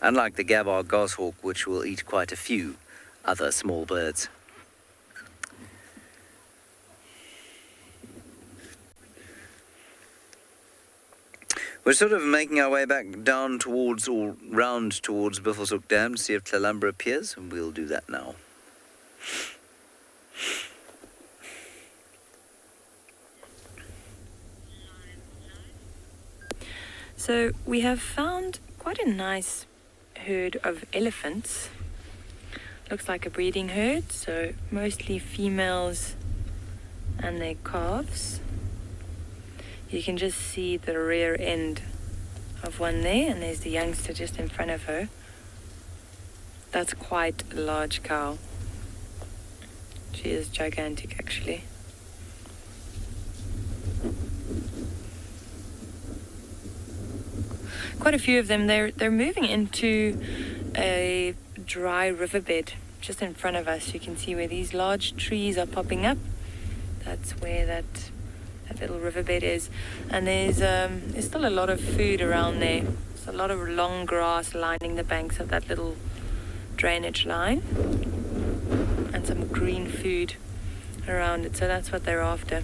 Unlike the Gabar goshawk, which will eat quite a few other small birds. We're sort of making our way back down towards, or round towards Buffelshoek Dam to see if Tlalumbra appears, and we'll do that now. So we have found quite a nice herd of elephants. Looks like a breeding herd, so mostly females and their calves. You can just see the rear end of one there, and there's the youngster just in front of her. That's quite a large cow. She is gigantic, actually. Quite a few of them. They're moving into a dry riverbed just in front of us. You can see where these large trees are popping up. That's where that little riverbed is, and there's still a lot of food around there. There's a lot of long grass lining the banks of that little drainage line, and some green food around it. So that's what they're after.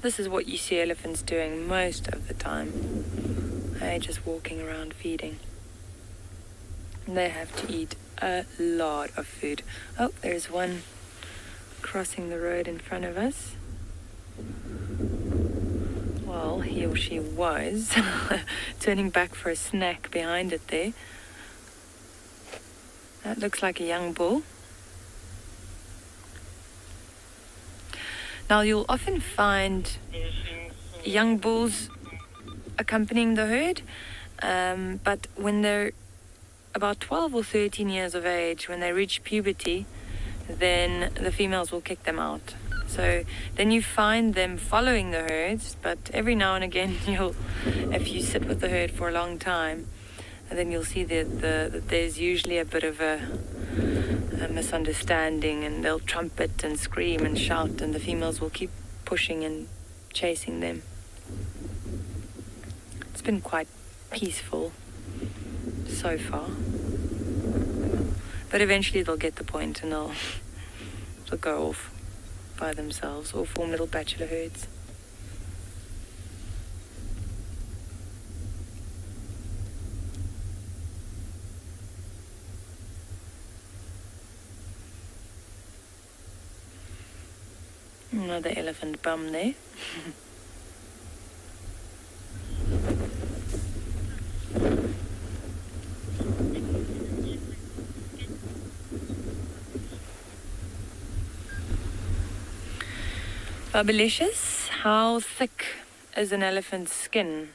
This is what you see elephants doing most of the time. They're just walking around feeding. They have to eat a lot of food. Oh, there's one crossing the road in front of us. Well, he or she was turning back for a snack behind it there. That looks like a young bull. Now, you'll often find young bulls accompanying the herd, but when they're about 12 or 13 years of age, when they reach puberty, then the females will kick them out. So then you find them following the herds, but every now and again, if you sit with the herd for a long time, and then you'll see that there's usually a bit of a misunderstanding, and they'll trumpet and scream and shout, and the females will keep pushing and chasing them. It's been quite peaceful so far, but eventually they'll get the point and they'll go off by themselves or form little bachelor herds. Another elephant bum there. Bubblicious, how thick is an elephant's skin?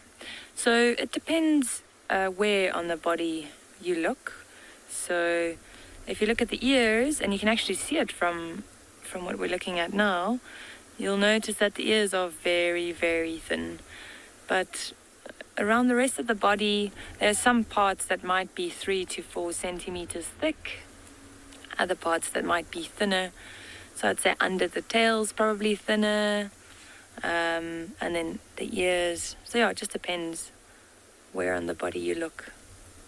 So it depends where on the body you look. So if you look at the ears, and you can actually see it from what we're looking at now, you'll notice that the ears are very, very thin. But around the rest of the body, there are some parts that might be 3 to 4 centimeters thick, other parts that might be thinner. So I'd say under the tail's probably thinner, and then the ears. So yeah, it just depends where on the body you look.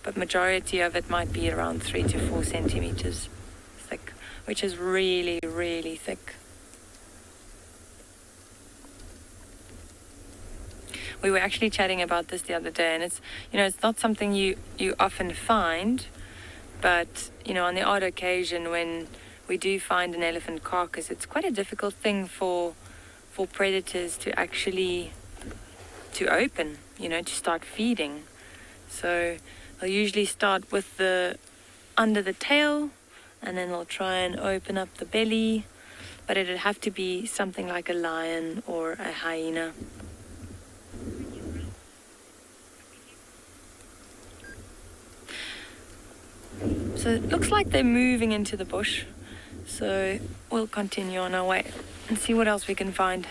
But majority of it might be around 3 to 4 centimeters thick, which is really, really thick. We were actually chatting about this the other day, and it's not something you often find, but on the odd occasion when we do find an elephant carcass, it's quite a difficult thing for for predators to actually open, to start feeding. So they'll usually start with the under the tail, and then they'll try and open up the belly, but it'd have to be something like a lion or a hyena. So it looks like they're moving into the bush, so we'll continue on our way and see what else we can find.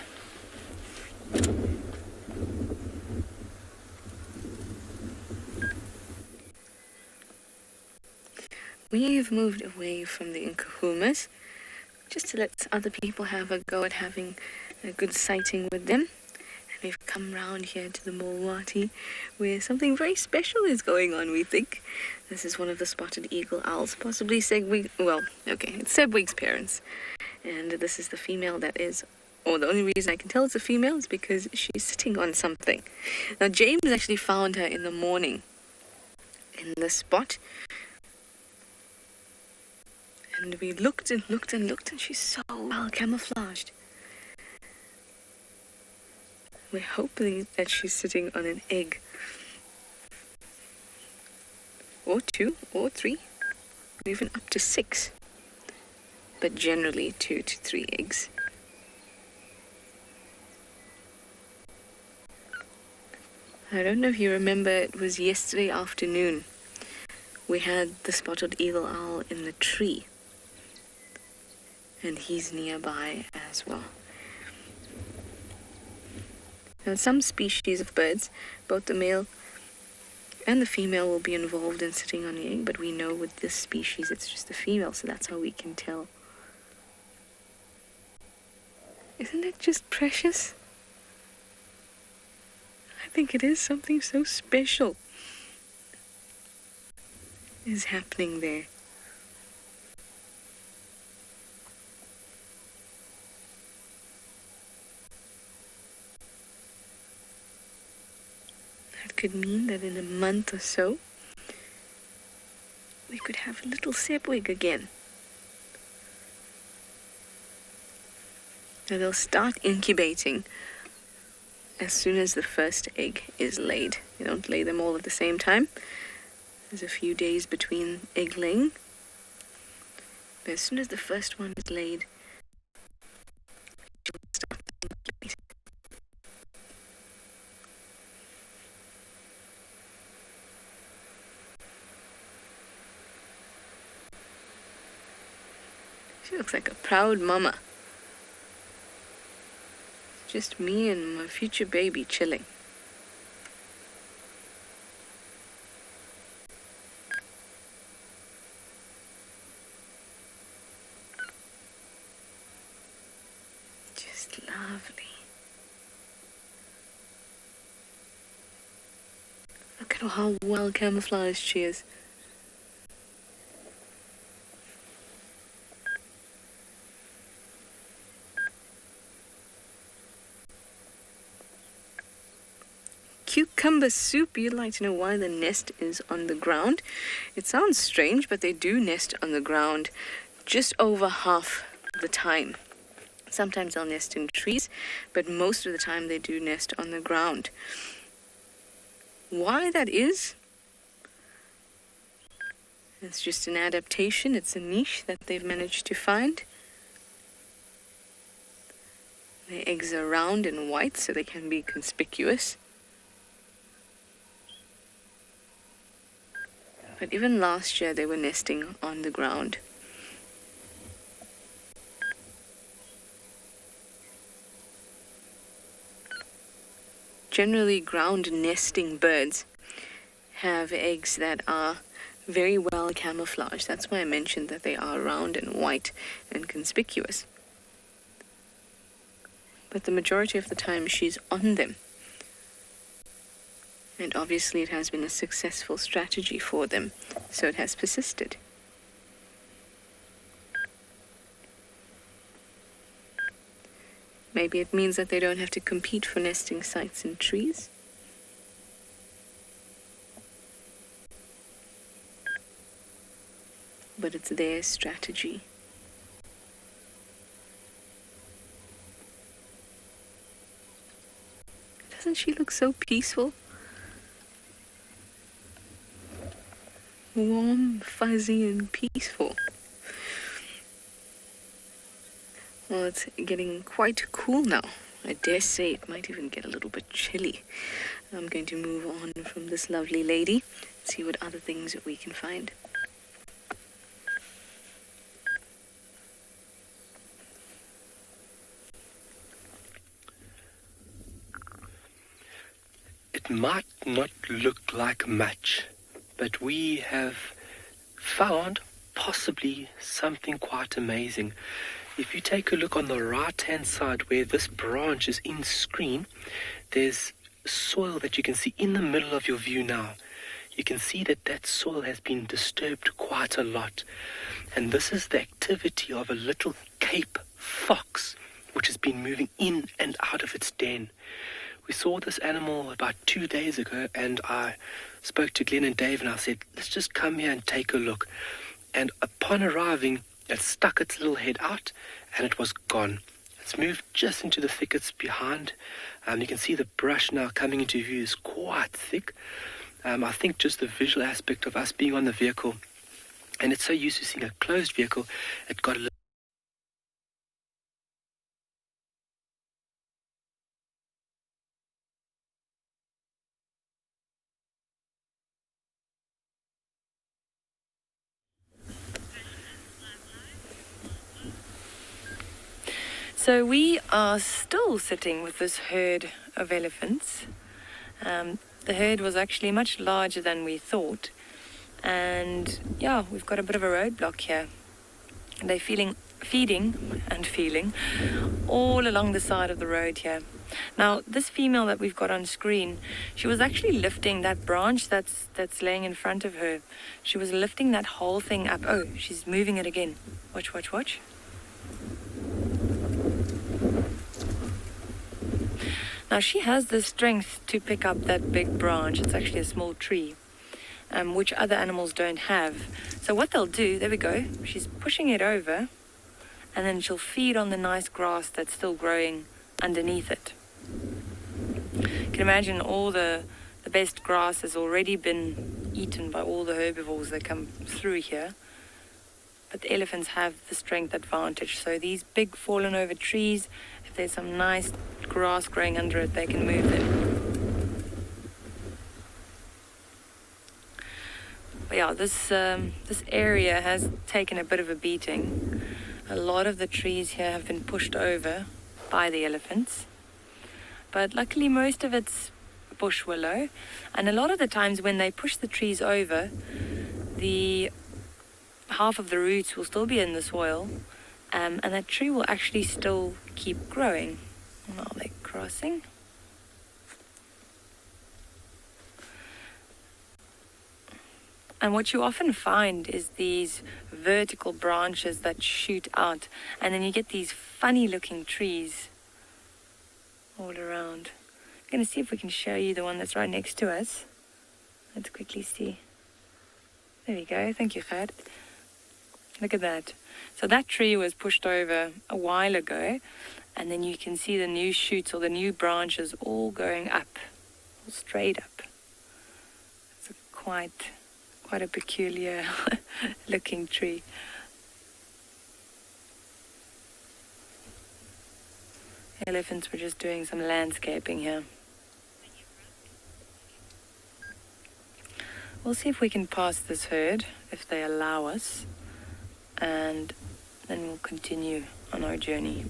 We've moved away from the Nkahumas just to let other people have a go at having a good sighting with them. And we've come round here to the Mulwati, where something very special is going on, we think. This is one of the spotted eagle owls, possibly Segwig. Well, okay, it's Segwig's parents. And this is the female that is, or the only reason I can tell it's a female is because she's sitting on something. Now, James actually found her in the morning in the spot. And we looked and looked and looked, and she's so well camouflaged. We're hoping that she's sitting on an egg. Or 2, or 3, or even up to 6. But generally 2 to 3 eggs. I don't know if you remember, it was yesterday afternoon. We had the spotted eagle owl in the tree. And he's nearby as well. Now, some species of birds, both the male and the female will be involved in sitting on the egg, but we know with this species it's just the female, so that's how we can tell. Isn't it just precious? I think it is something so special is happening there. Could mean that in a month or so we could have a little Segwig again. Now they'll start incubating as soon as the first egg is laid. You don't lay them all at the same time. There's a few days between egg laying. But as soon as the first one is laid, she'll start incubating. She looks like a proud mama. Just me and my future baby chilling. Just lovely. Look at how well camouflaged she is. Cucumber soup. You'd like to know why the nest is on the ground. It sounds strange, but they do nest on the ground just over half the time. Sometimes they'll nest in trees, but most of the time they do nest on the ground. Why that is? It's just an adaptation. It's a niche that they've managed to find. Their eggs are round and white, so they can be conspicuous. But even last year they were nesting on the ground. Generally, ground nesting birds have eggs that are very well camouflaged. That's why I mentioned that they are round and white and conspicuous. But the majority of the time she's on them. And obviously it has been a successful strategy for them, so it has persisted. Maybe it means that they don't have to compete for nesting sites in trees. But it's their strategy. Doesn't she look so peaceful? Warm, fuzzy, and peaceful. Well, it's getting quite cool now. I dare say it might even get a little bit chilly. I'm going to move on from this lovely lady, see what other things we can find. It might not look like much, but we have found possibly something quite amazing. If you take a look on the right-hand side where this branch is in screen, there's soil that you can see in the middle of your view now. You can see that that soil has been disturbed quite a lot. And this is the activity of a little Cape fox, which has been moving in and out of its den. We saw this animal about 2 days ago, and I spoke to Glenn and Dave, and I said, let's just come here and take a look. And upon arriving, it stuck its little head out, and it was gone. It's moved just into the thickets behind. You can see the brush now coming into view is quite thick. I think just the visual aspect of us being on the vehicle, and it's so used to seeing a closed vehicle, it got a little... So we are still sitting with this herd of elephants. The herd was actually much larger than we thought. And yeah, we've got a bit of a roadblock here. They're feeding and feeling all along the side of the road here. Now, this female that we've got on screen, she was actually lifting that branch that's laying in front of her. She was lifting that whole thing up. Oh, she's moving it again. Watch, watch, watch. Now, she has the strength to pick up that big branch. It's actually a small tree, which other animals don't have. So what they'll do, there we go, she's pushing it over, and then she'll feed on the nice grass that's still growing underneath it. You can imagine all the best grass has already been eaten by all the herbivores that come through here. But the elephants have the strength advantage. So these big fallen over trees, if there's some nice grass growing under it, they can move them. But yeah, this area has taken a bit of a beating. A lot of the trees here have been pushed over by the elephants. But luckily most of it's bush willow. And a lot of the times when they push the trees over, the half of the roots will still be in the soil, and that tree will actually still keep growing. Now they're crossing. And what you often find is these vertical branches that shoot out, and then you get these funny looking trees all around. I'm going to see if we can show you the one that's right next to us. Let's quickly see. There we go. Thank you, Gert. Look at that. So that tree was pushed over a while ago, and then you can see the new shoots or the new branches all going up, all straight up. It's quite a peculiar looking tree. Elephants were just doing some landscaping here. We'll see if we can pass this herd, if they allow us, and then we'll continue on our journey.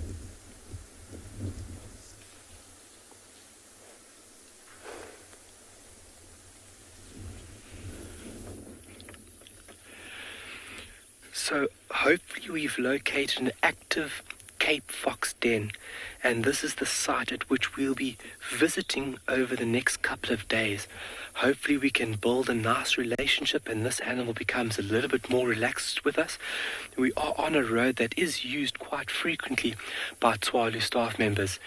So hopefully we've located an active Cape fox den, and this is the site at which we'll be visiting over the next couple of days. Hopefully we can build a nice relationship and this animal becomes a little bit more relaxed with us. We are on a road that is used quite frequently by Tswalu staff members.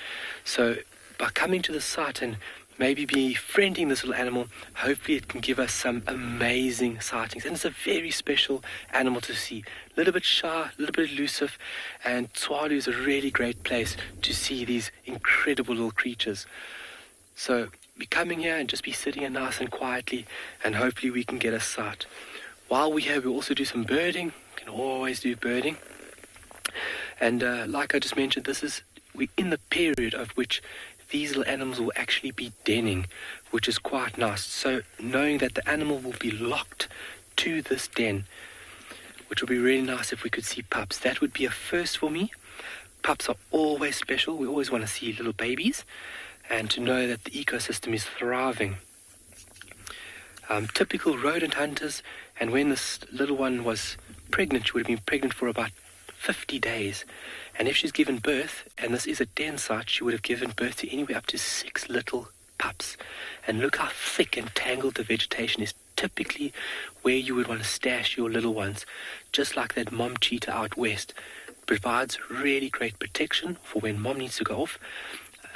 So by coming to the site and maybe befriending this little animal, hopefully it can give us some amazing sightings. And it's a very special animal to see. A little bit shy, a little bit elusive, and Tswalu is a really great place to see these incredible little creatures. So be coming here and just be sitting here nice and quietly, and hopefully we can get a sight. While we're here, we'll also do some birding. We can always do birding. And like I just mentioned, we're in the period of which these little animals will actually be denning, which is quite nice. So knowing that the animal will be locked to this den, which would be really nice if we could see pups. That would be a first for me. Pups are always special. We always want to see little babies and to know that the ecosystem is thriving. Typical rodent hunters, and when this little one was pregnant, she would have been pregnant for about 50 days. And if she's given birth, and this is a den site, she would have given birth to anywhere up to 6 little pups. And look how thick and tangled the vegetation is. Typically where you would want to stash your little ones, just like that mom cheetah out west. Provides really great protection for when mom needs to go off.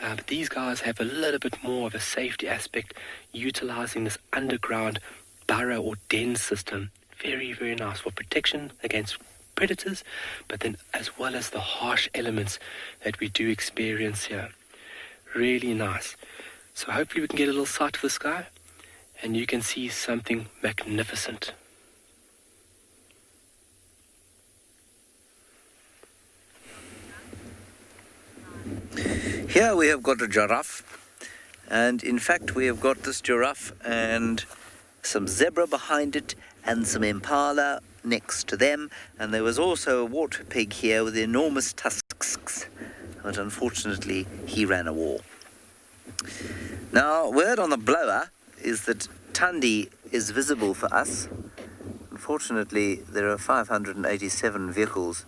But these guys have a little bit more of a safety aspect, utilizing this underground burrow or den system. Very, very nice for protection against predators, but then as well as the harsh elements that we do experience here. Really nice. So hopefully we can get a little sight of the sky and you can see something magnificent. Here we have got a giraffe, and in fact we have got this giraffe and some zebra behind it and some impala next to them, and there was also a water pig here with enormous tusks, but unfortunately he ran a war. Now, word on the blower is that Thandi is visible for us. Unfortunately, there are 587 vehicles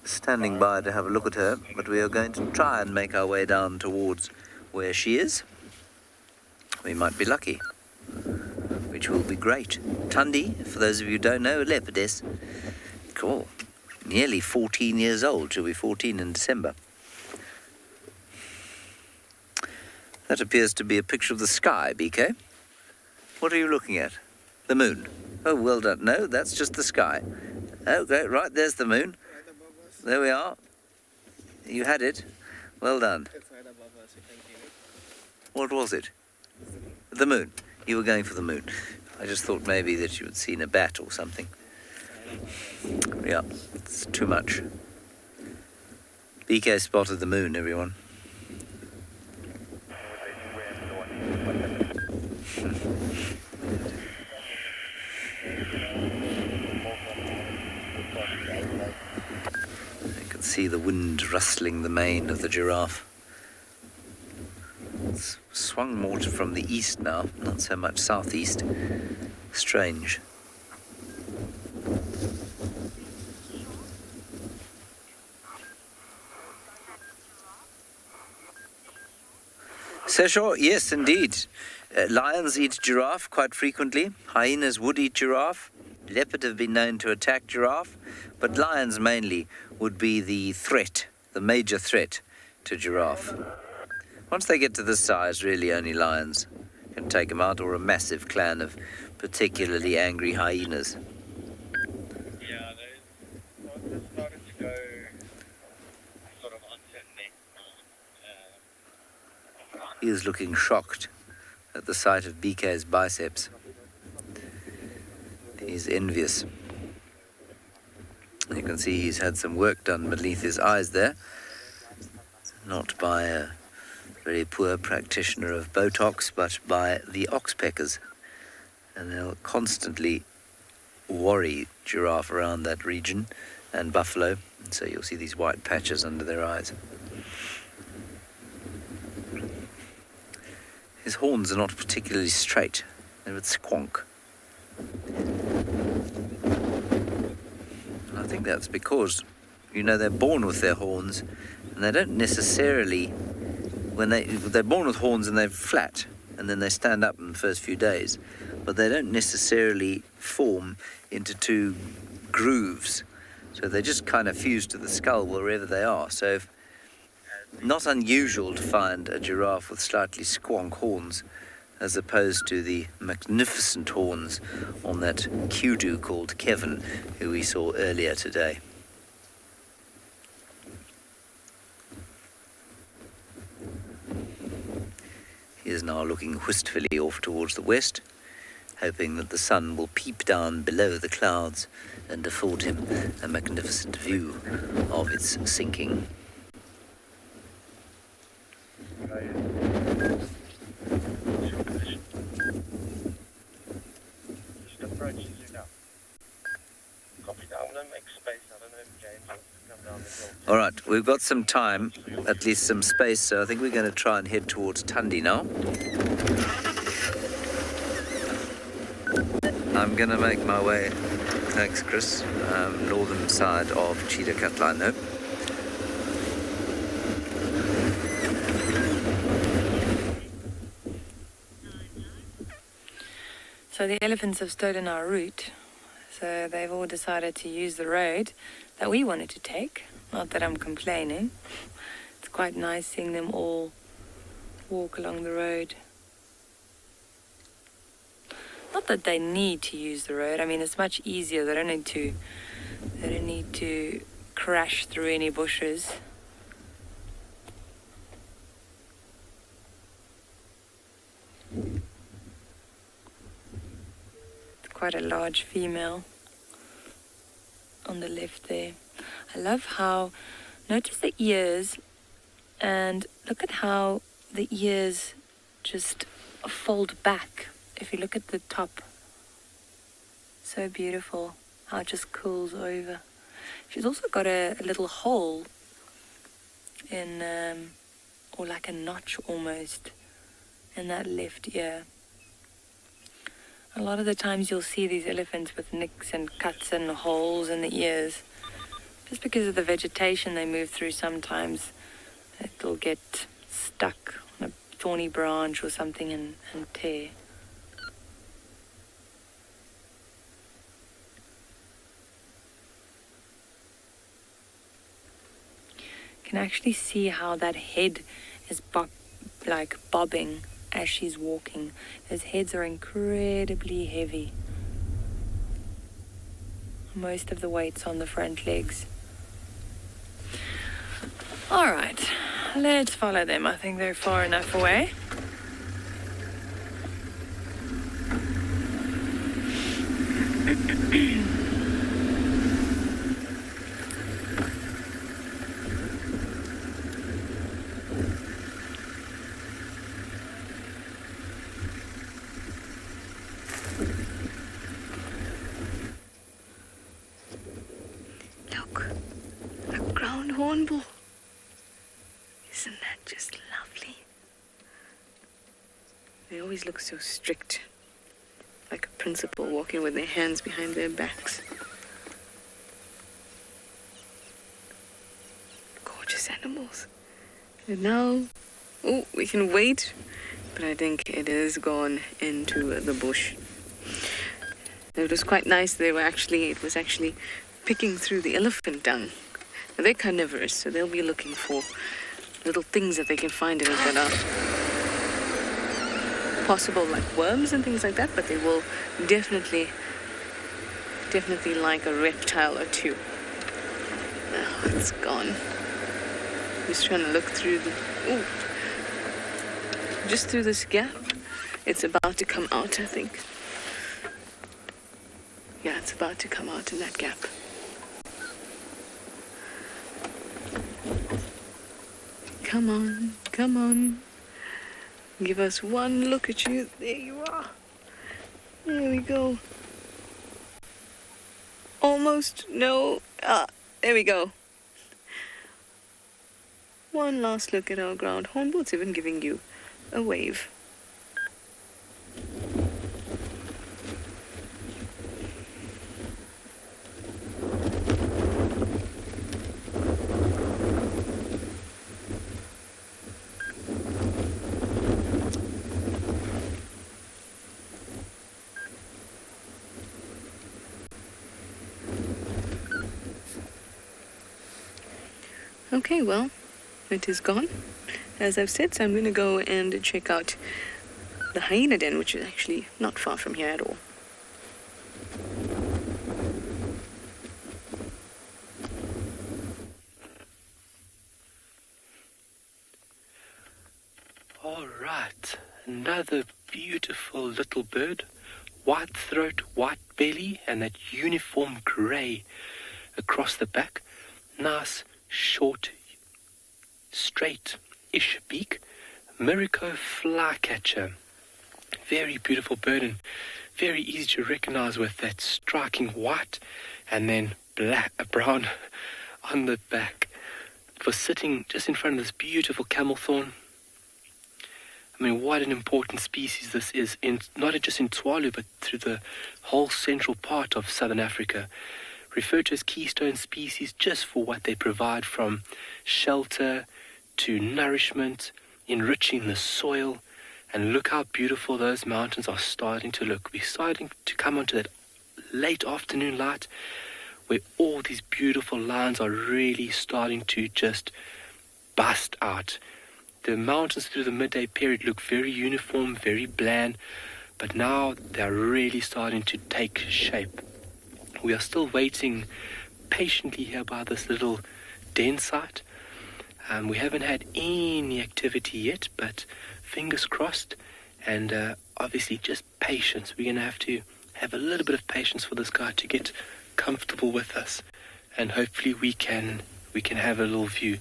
standing by to have a look at her, but we are going to try and make our way down towards where she is. We might be lucky, which will be great. Thandi, for those of you who don't know, a leopardess. Cool. Nearly 14 years old. She'll be 14 in December. That appears to be a picture of the sky, BK. What are you looking at? The moon. Oh, well done. No, that's just the sky. Okay, right, there's the moon. There we are. You had it. Well done. What was it? The moon. You were going for the moon. I just thought maybe that you had seen a bat or something. Yeah, it's too much. BK spotted the moon, everyone. See the wind rustling the mane of the giraffe. It's swung more from the east now, not so much southeast. Strange. Sesho, yes, indeed. Lions eat giraffe quite frequently. Hyenas would eat giraffe. Leopard have been known to attack giraffe, but lions mainly would be the threat, the major threat to giraffe. Once they get to this size, really only lions can take them out, or a massive clan of particularly angry hyenas. Yeah, they started to go sort of uncertainly. He is looking shocked at the sight of BK's biceps. He's envious. You can see he's had some work done beneath his eyes there. Not by a very poor practitioner of Botox, but by the oxpeckers. And they'll constantly worry giraffe around that region, and buffalo. And so you'll see these white patches under their eyes. His horns are not particularly straight. They're a bit squonk. And I think that's because, you know, they're born with their horns, and they don't necessarily, they're born with horns and they're flat, and then they stand up in the first few days, but they don't necessarily form into two grooves. So they just kind of fuse to the skull wherever they are. So not unusual to find a giraffe with slightly squonk horns, as opposed to the magnificent horns on that kudu called Kevin, who we saw earlier today. He is now looking wistfully off towards the west, hoping that the sun will peep down below the clouds and afford him a magnificent view of its sinking. Just approaching you now. Copy that. I'm going to make space. I don't know if James wants to come down the hill. All right, we've got some time, at least some space, so I think we're going to try and head towards Tundi now. I'm going to make my way, thanks Chris, northern side of Cheetah Cut Line though. So the elephants have stolen our route, so they've all decided to use the road that we wanted to take. Not that I'm complaining. It's quite nice seeing them all walk along the road. Not that they need to use the road. I mean, it's much easier. They don't need to crash through any bushes. It's quite a large female on the left there. I love how, notice the ears, and look at how the ears just fold back. If you look at the top, so beautiful how it just curls over. She's also got a little hole in, or like a notch almost, in that left ear. A lot of the times you'll see these elephants with nicks and cuts and holes in the ears. Just because of the vegetation they move through, sometimes it'll get stuck on a thorny branch or something and tear. You can actually see how that head is bobbing as she's walking. Those heads are incredibly heavy. Most of the weight's on the front legs. All right, let's follow them. I think they're far enough away. Hornbill. Isn't that just lovely? They always look so strict, like a principal walking with their hands behind their backs. Gorgeous animals. And now, we can wait, but I think it is gone into the bush. It was quite nice. It was actually picking through the elephant dung. They're carnivorous, so they'll be looking for little things that they can find in it that are possible, like worms and things like that, but they will definitely like a reptile or two. Oh, it's gone. Just trying to look through just through this gap. It's about to come out, I think. Yeah, it's about to come out in that gap. Come on, come on. Give us one look at you. There you are. There we go. Almost, no. There we go. One last look at our ground. Hornbill's even giving you a wave. Okay, well, it is gone, as I've said, so I'm going to go and check out the hyena den, which is actually not far from here at all. All right, Another beautiful little bird. White throat, white belly, and that uniform grey across the back. Nice, short, straight-ish beak. Miraco flycatcher. Very beautiful bird and very easy to recognize with that striking white and then brown on the back. For sitting just in front of this beautiful camel thorn. I mean, what an important species this is, not just in Tswalu, but through the whole central part of southern Africa. Referred to as keystone species just for what they provide, from shelter to nourishment, enriching the soil. And look how beautiful those mountains are starting to look. We're starting to come onto that late afternoon light where all these beautiful lines are really starting to just bust out. The mountains through the midday period look very uniform, very bland, but now they're really starting to take shape. We are still waiting patiently here by this little den site. We haven't had any activity yet, but fingers crossed, and obviously just patience. We're going to have a little bit of patience for this guy to get comfortable with us, and hopefully we can have a little view.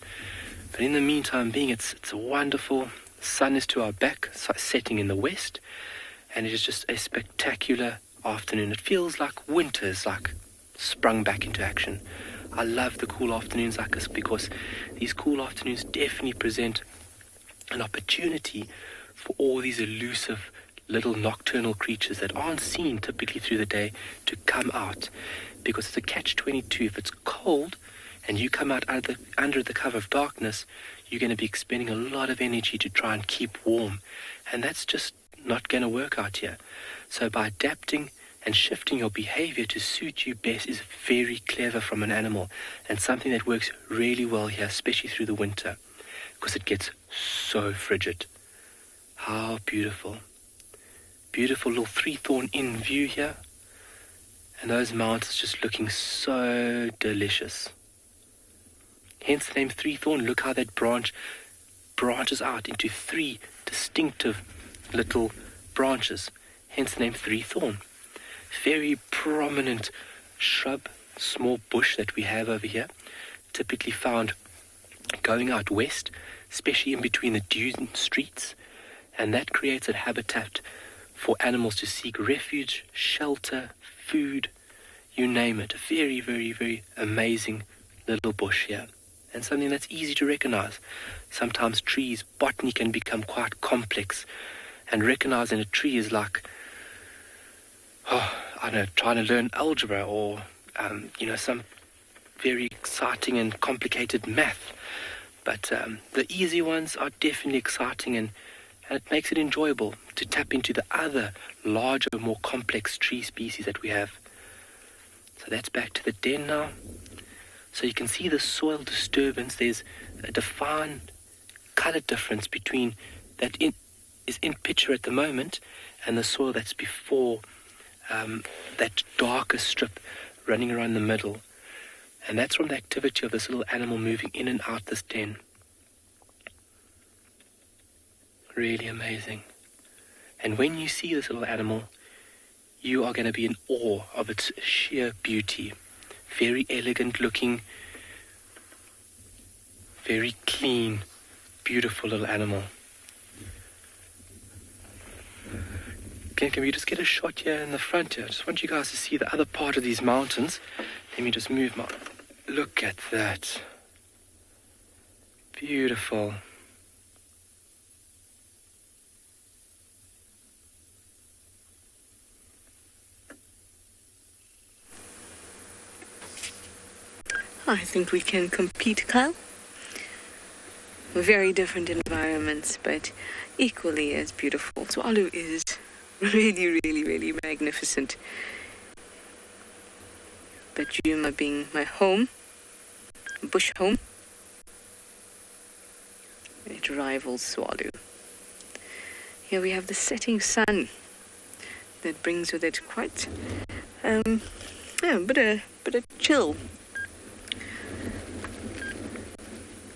But in the meantime, it's wonderful. The sun is to our back, setting in the west, and it is just a spectacular afternoon. It feels like winter's sprung back into action. I love the cool afternoons like this because these cool afternoons definitely present an opportunity for all these elusive little nocturnal creatures that aren't seen typically through the day to come out, because it's a catch-22. If it's cold and you come out under the cover of darkness, you're going to be expending a lot of energy to try and keep warm, and that's just not going to work out here. So by adapting and shifting your behavior to suit you best is very clever from an animal, and something that works really well here, especially through the winter, because it gets so frigid. How beautiful. Beautiful little three-thorn in view here. And those mountains just looking so delicious. Hence the name three-thorn. Look how that branch branches out into three distinctive little branches. Hence the name three-thorn. Very prominent shrub, small bush that we have over here. Typically found going out west, especially in between the dune streets. And that creates a habitat for animals to seek refuge, shelter, food, you name it. A very, very, very amazing little bush here. And something that's easy to recognize. Sometimes trees, botany can become quite complex. And recognizing a tree is like, trying to learn algebra or, some very exciting and complicated math. But the easy ones are definitely exciting, and it makes it enjoyable to tap into the other larger, more complex tree species that we have. So that's back to the den now. So you can see the soil disturbance. There's a defined color difference between that is in picture at the moment and the soil that's before that darker strip running around the middle. And that's from the activity of this little animal moving in and out this den. Really amazing. And when you see this little animal, you are going to be in awe of its sheer beauty. Very elegant looking, very clean, beautiful little animal. Glenn, can we just get a shot here in the front here? I just want you guys to see the other part of these mountains. Let me just move my... Look at that. Beautiful. I think we can compete, Kyle. Very different environments, but equally as beautiful. Tswalu is really, really, really magnificent. But Djuma being my home, bush home, it rivals Tswalu. Here we have the setting sun that brings with it quite a bit of chill.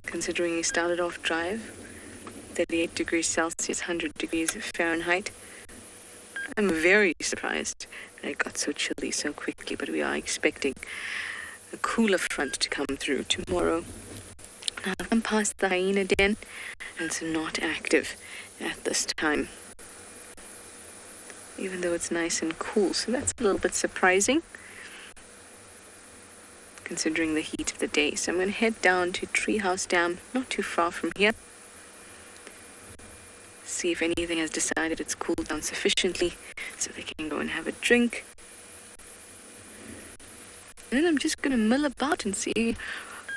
Considering he started off drive, 38 degrees Celsius, 100 degrees Fahrenheit. I'm very surprised that it got so chilly so quickly, but we are expecting a cooler front to come through tomorrow. Now, I've come past the hyena den, and it's not active at this time, even though it's nice and cool, so that's a little bit surprising considering the heat of the day. So I'm going to head down to Treehouse Dam, not too far from here, see if anything has decided it's cooled down sufficiently so they can go and have a drink. And then I'm just going to mill about and see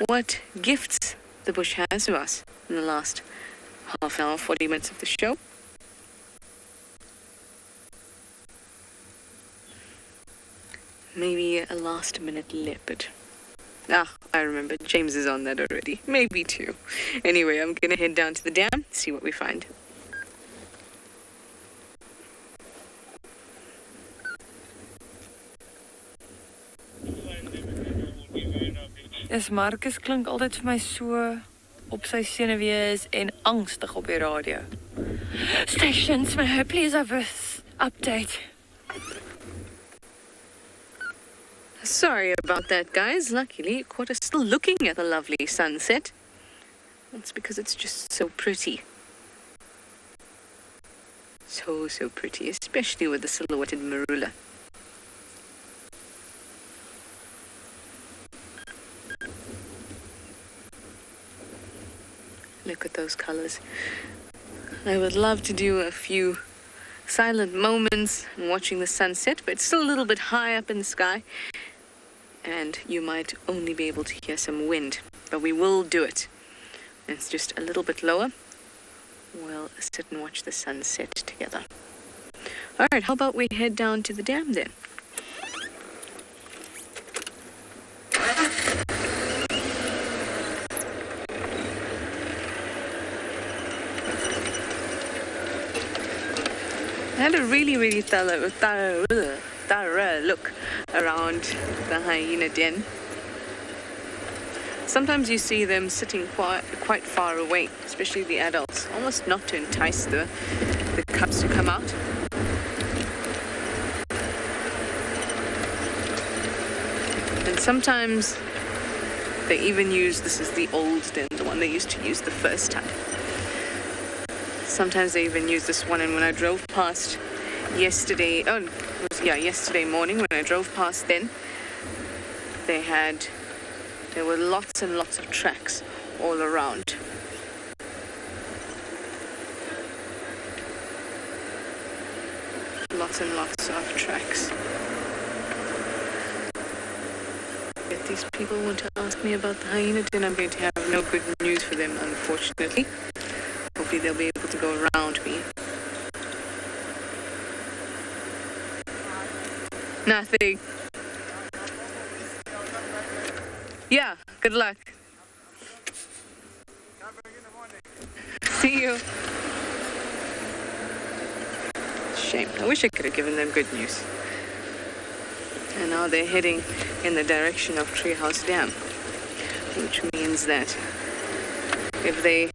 what gifts the bush has to us in the last half hour, 40 minutes of the show. Maybe a last-minute leopard. I remember. James is on that already. Maybe two. Anyway, I'm going to head down to the dam, see what we find. Dis Marcus klink altyd vir my so op sy senuwees en angstig op die radio. Stations, may I please have an update? Sorry about that, guys. Luckily, it caught us still looking at the lovely sunset. That's because it's just so pretty. So pretty, especially with the silhouetted marula. Look at those colors. I would love to do a few silent moments watching the sunset, but it's still a little bit high up in the sky, and you might only be able to hear some wind, but we will do it. It's just a little bit lower. We'll sit and watch the sunset together. All right, how about we head down to the dam then? I had a really thorough look around the hyena den. Sometimes you see them sitting quite far away, especially the adults, almost not to entice the cubs to come out. And sometimes they even use, this is the old den, the one they used to use the first time. Sometimes they even use this one, and when I drove past yesterday, yesterday morning when I drove past then, there were lots and lots of tracks all around. Lots and lots of tracks. If these people want to ask me about the hyena den, I'm going to have no good news for them, unfortunately. Hopefully they'll be able to go around me. Nothing. Yeah, good luck. See you. Shame. I wish I could have given them good news. And now they're heading in the direction of Treehouse Dam, which means that if they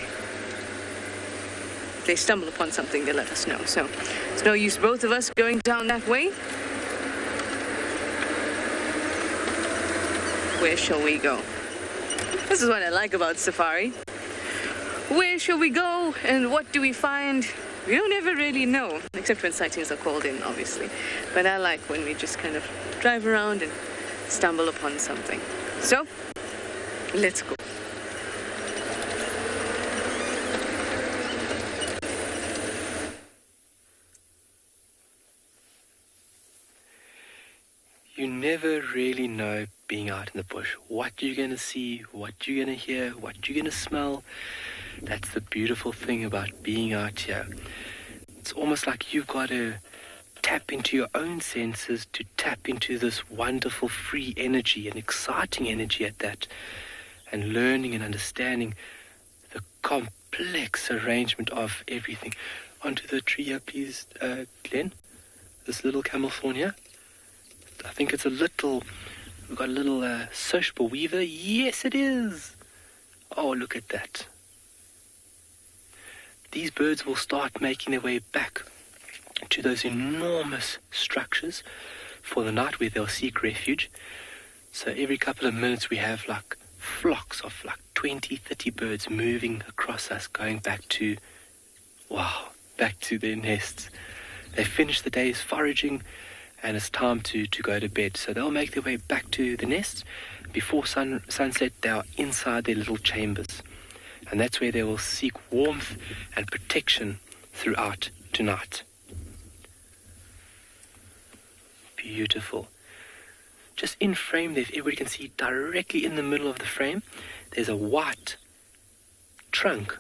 stumble upon something, they let us know. So it's no use both of us going down that way. Where shall we go? This is what I like about safari. Where shall we go and what do we find? We don't ever really know, except when sightings are called in, obviously. But I like when we just kind of drive around and stumble upon something. So, let's go. You never really know being out in the bush what you're going to see, what you're going to hear, what you're going to smell. That's the beautiful thing about being out here. It's almost like you've got to tap into your own senses to tap into this wonderful free energy and exciting energy at that, and learning and understanding the complex arrangement of everything. Onto the tree here, please, Glenn. This little camel thorn here. I think it's we've got a little sociable weaver. Yes, it is. Oh, look at that. these birds will start making their way back to those enormous structures for the night where they'll seek refuge. So every couple of minutes we have like flocks of like 20, 30 birds moving across us, going back to their nests. They finish the day's foraging and it's time to go to bed. So they'll make their way back to the nests. Before sunset, they are inside their little chambers. And that's where they will seek warmth and protection throughout tonight. Beautiful. Just in frame there, if everybody can see, directly in the middle of the frame, there's a white trunk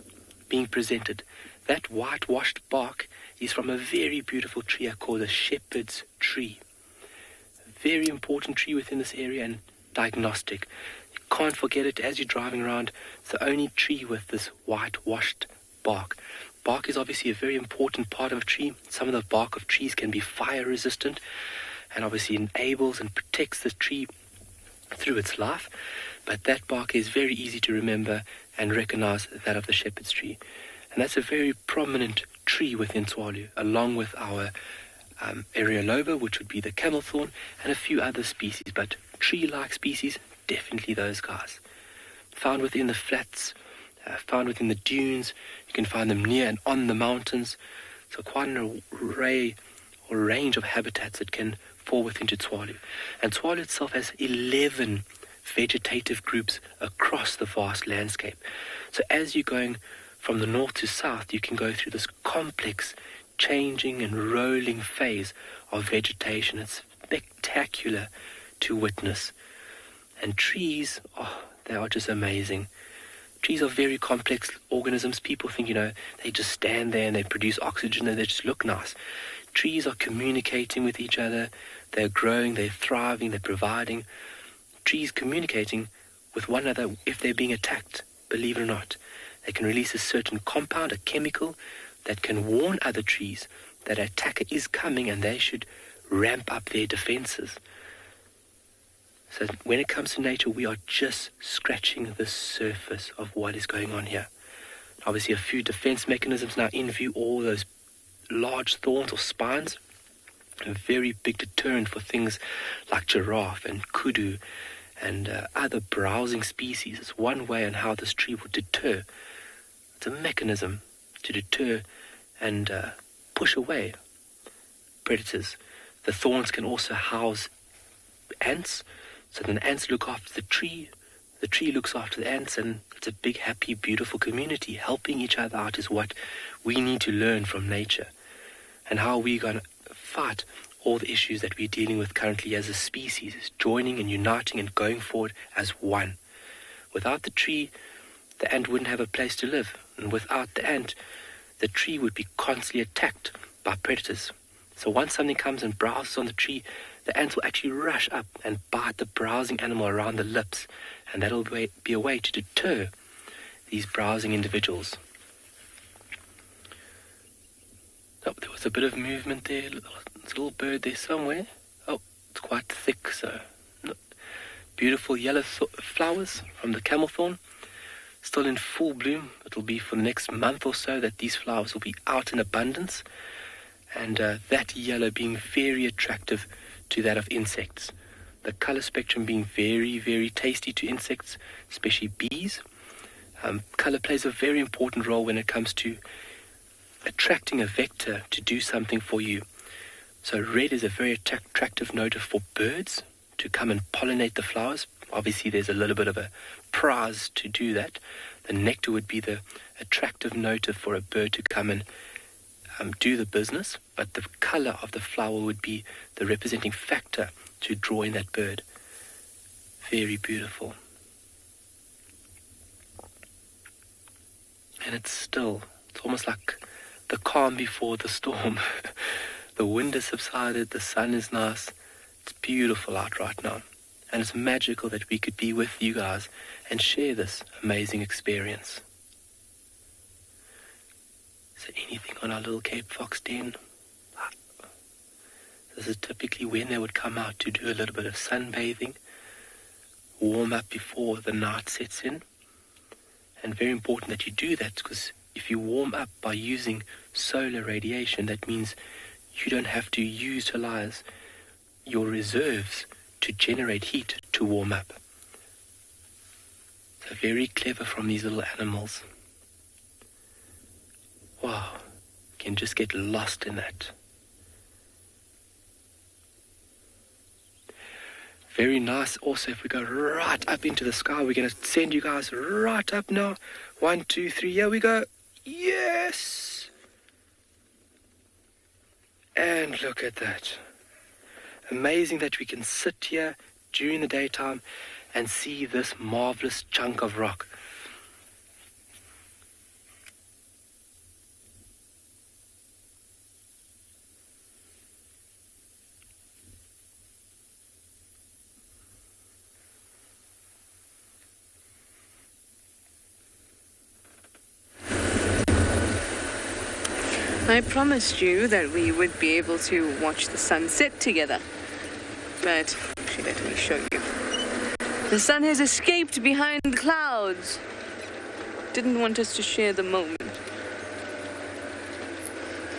being presented. That whitewashed bark is from a very beautiful tree called a shepherd's tree. A very important tree within this area and diagnostic. You can't forget it as you're driving around. It's the only tree with this whitewashed bark. Bark is obviously a very important part of a tree. Some of the bark of trees can be fire resistant and obviously enables and protects the tree through its life. But that bark is very easy to remember and recognize that of the shepherd's tree. And that's a very prominent tree within Tswalu, along with our Areoloba, which would be the camel thorn, and a few other species. But tree-like species, definitely those guys. Found within the flats, found within the dunes. You can find them near and on the mountains. So quite an array or range of habitats that can fall within Tswalu. And Tswalu itself has 11 vegetative groups across the vast landscape. So as you're going from the north to south, you can go through this complex, changing and rolling phase of vegetation. It's spectacular to witness. And trees, they are just amazing. Trees are very complex organisms. People think, they just stand there and they produce oxygen and they just look nice. Trees are communicating with each other. They're growing, they're thriving, they're providing. Trees communicating with one another if they're being attacked, believe it or not. They can release a certain compound, a chemical, that can warn other trees that an attacker is coming and they should ramp up their defenses. So when it comes to nature, we are just scratching the surface of what is going on here. Obviously, a few defense mechanisms now in view, all those large thorns or spines, a very big deterrent for things like giraffe and kudu and other browsing species. It's one way on how this tree would deter. It's a mechanism to deter and push away predators. The thorns can also house ants, so then the ants look after the tree looks after the ants, and it's a big, happy, beautiful community. Helping each other out is what we need to learn from nature, and how we're going to fight all the issues that we're dealing with currently as a species, is joining and uniting and going forward as one. Without the tree, the ant wouldn't have a place to live, and without the ant, the tree would be constantly attacked by predators. So once something comes and browses on the tree, the ants will actually rush up and bite the browsing animal around the lips, and that'll be a way to deter these browsing individuals. Oh, there was a bit of movement there. There's a little bird there somewhere. Oh, it's quite thick, so beautiful yellow flowers from the camel thorn. Still in full bloom. It'll be for the next month or so that these flowers will be out in abundance, and that yellow being very attractive to that of insects. The color spectrum being very, very tasty to insects, especially bees. Color plays a very important role when it comes to attracting a vector to do something for you. So red is a very attractive note for birds to come and pollinate the flowers. Obviously, there's a little bit of a prize to do that. The nectar would be the attractive note for a bird to come and do the business, but the color of the flower would be the representing factor to draw in that bird. Very beautiful. And it's still. It's almost like the calm before the storm. The wind has subsided, the sun is nice. It's beautiful out right now. And it's magical that we could be with you guys and share this amazing experience. Is there anything on our little Cape Fox den? This is typically when they would come out to do a little bit of sunbathing, warm up before the night sets in. And very important that you do that, because if you warm up by using solar radiation, that means you don't have to utilize your reserves to generate heat to warm up. So very clever from these little animals. Wow, you can just get lost in that. Very nice. Also, if we go right up into the sky, we're going to send you guys right up now. 1, 2, 3, here we go. Yes! And look at that. Amazing that we can sit here during the daytime and see this marvelous chunk of rock. I promised you that we would be able to watch the sunset together. But actually, let me show you. The sun has escaped behind the clouds. Didn't want us to share the moment.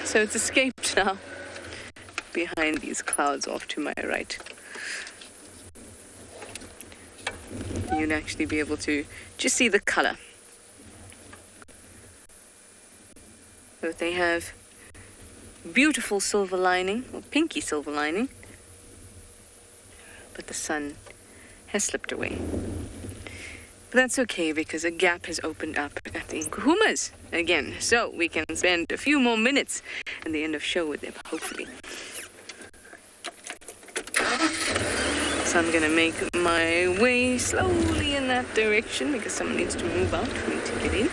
So it's escaped now. Behind these clouds off to my right. You'd actually be able to just see the color. So they have beautiful silver lining, or pinky silver lining, but the sun has slipped away. But that's okay, because a gap has opened up at the Nkuhumas again, so we can spend a few more minutes at the end of show with them, hopefully. So I'm gonna make my way slowly in that direction, because someone needs to move out for me to get in.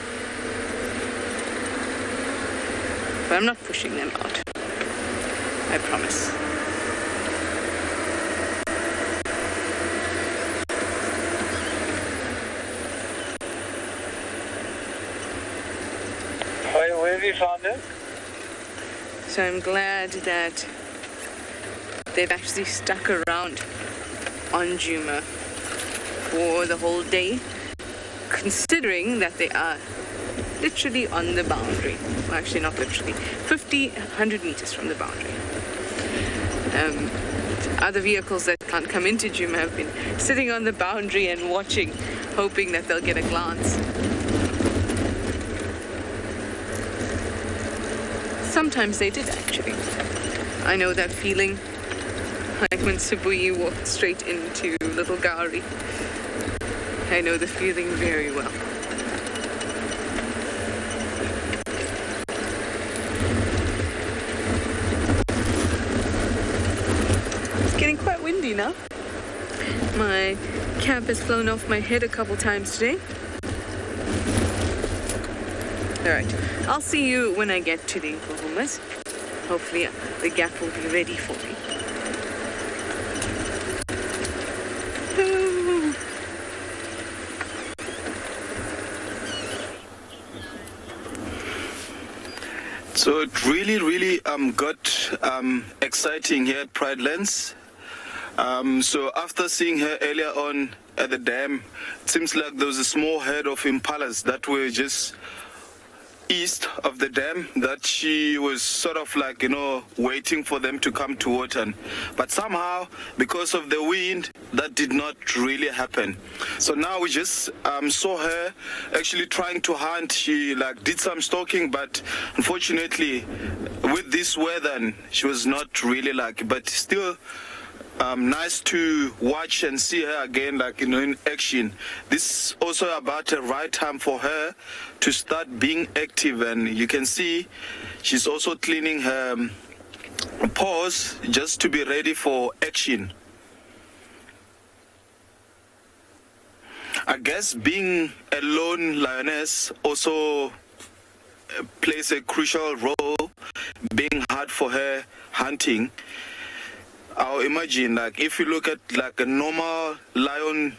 But I'm not pushing them out. I promise. Where have you found it? So I'm glad that they've actually stuck around on Djuma for the whole day, considering that they are literally on the boundary. Well, actually not literally. 100 meters from the boundary. Other vehicles that can't come into Djuma have been sitting on the boundary and watching, hoping that they'll get a glance. Sometimes they did, actually. I know that feeling, like when Sibuyi walked straight into Little Gowrie. I know the feeling very well. Getting quite windy now. My cap has flown off my head a couple times today. Alright, I'll see you when I get to the Nkuhumas. Hopefully the gap will be ready for me. So it really got exciting here at Pride Lands. So after seeing her earlier on at the dam, it seems like there was a small herd of impalas that were just east of the dam, that she was sort of like, waiting for them to come to water. But somehow, because of the wind, that did not really happen. So now we just saw her actually trying to hunt. She did some stalking, but unfortunately with this weather, she was not really but still nice to watch and see her again, in action. This is also about the right time for her to start being active, and you can see she's also cleaning her paws just to be ready for action. I guess being a lone lioness also plays a crucial role, being hard for her hunting. I'll imagine, if you look at a normal lion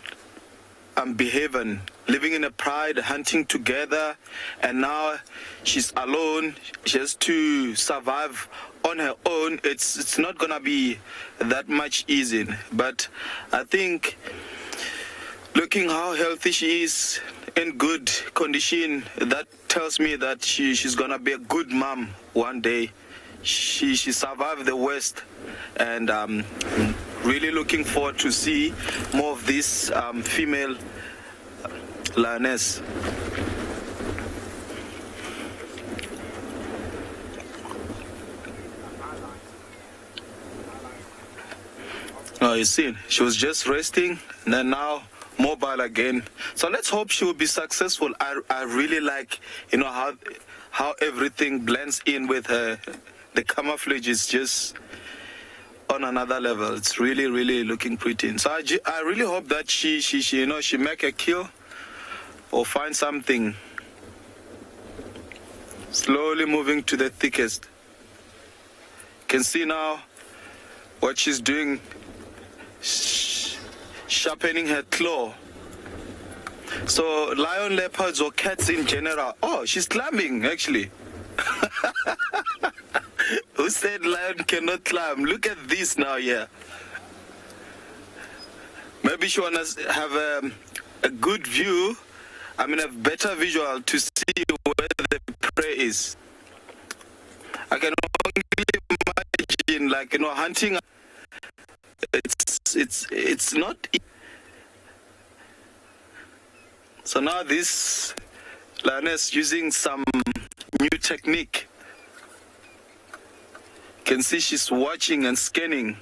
behavior, living in a pride, hunting together, and now she's alone, she has to survive on her own. It's not gonna be that much easy. But I think looking how healthy she is, in good condition, that tells me that she's gonna be a good mom one day. She survived the worst, and really looking forward to see more of this female lioness. Oh, you see, she was just resting, and then now mobile again. So let's hope she will be successful. I really like, you know, how everything blends in with her. The camouflage is just on another level. It's really, really looking pretty. So I really hope that she make a kill or find something. Slowly moving to the thickest. You can see now what she's doing, sharpening her claw. So lion, leopards, or cats in general. Oh, she's climbing actually. Who said lion cannot climb? Look at this now here. Maybe she wants to have a good view, I mean a better visual to see where the prey is. I can only imagine, like, you know, hunting. It's not. So now this lioness using some new technique. You can see she's watching and scanning,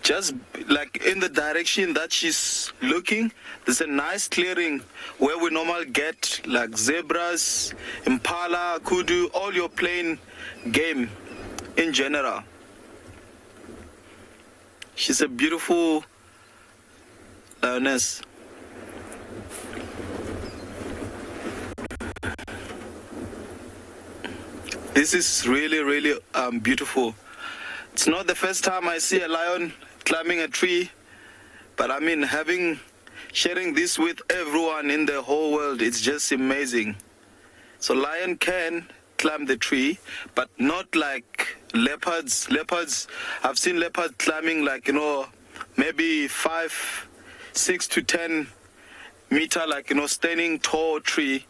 just like in the direction that she's looking. There's a nice clearing where we normally get like zebras, impala, kudu, all your plain game in general. She's a beautiful lioness. This is really, really beautiful. It's not the first time I see a lion climbing a tree, but I mean, sharing this with everyone in the whole world, it's just amazing. So lion can climb the tree, but not like leopards. Leopards, I've seen leopards climbing like, you know, maybe 5, 6 to 10 meter, like, you know, standing tall tree.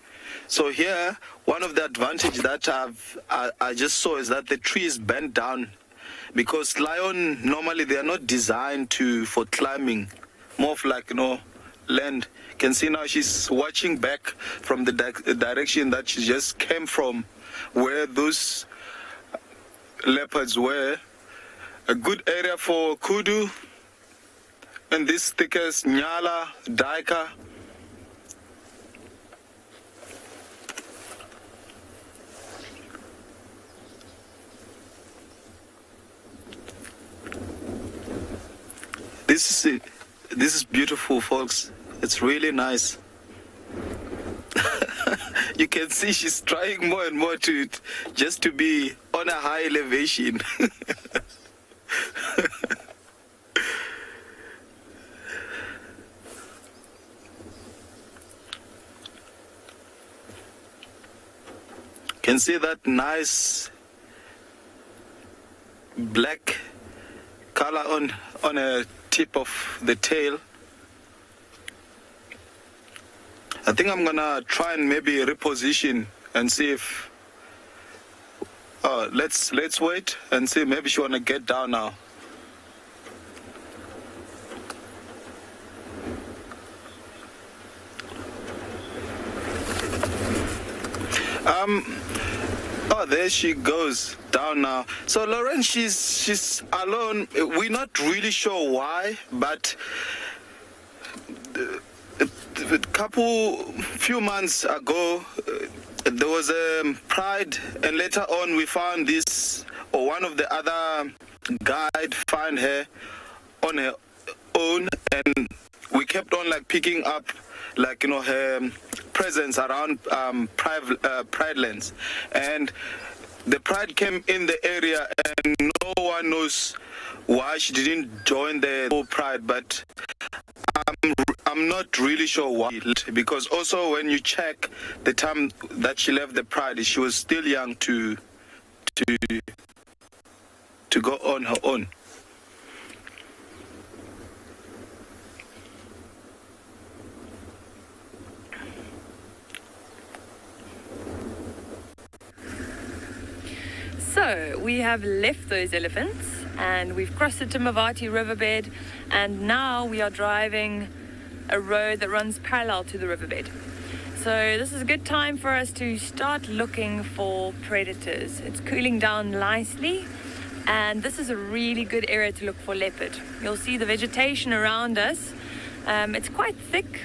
So here, one of the advantages that I just saw is that the tree is bent down, because lion normally they are not designed for climbing, more of like, you know, land. You can see now she's watching back from the direction that she just came from, where those leopards were. A good area for kudu, and this thickest nyala, daika. This is it. This is beautiful, folks. It's really nice. You can see she's trying more and more just to be on a high elevation. Can see that nice black color on a tip of the tail. I think I'm gonna try and maybe reposition and see if let's wait and see, maybe she wanna get down now. Oh, there she goes down now. So Lauren, she's alone. We're not really sure why, but few months ago there was a pride, and later on we found this, or one of the other guide found her on her own, and we kept on like picking up, like, you know, her presence around pride lands, and the pride came in the area, and no one knows why she didn't join the whole pride, but I'm not really sure why, because also when you check the time that she left the pride, she was still young to go on her own. So we have left those elephants and we've crossed the Timavati riverbed, and now we are driving a road that runs parallel to the riverbed. So this is a good time for us to start looking for predators. It's cooling down nicely, and this is a really good area to look for leopard. You'll see the vegetation around us. It's quite thick,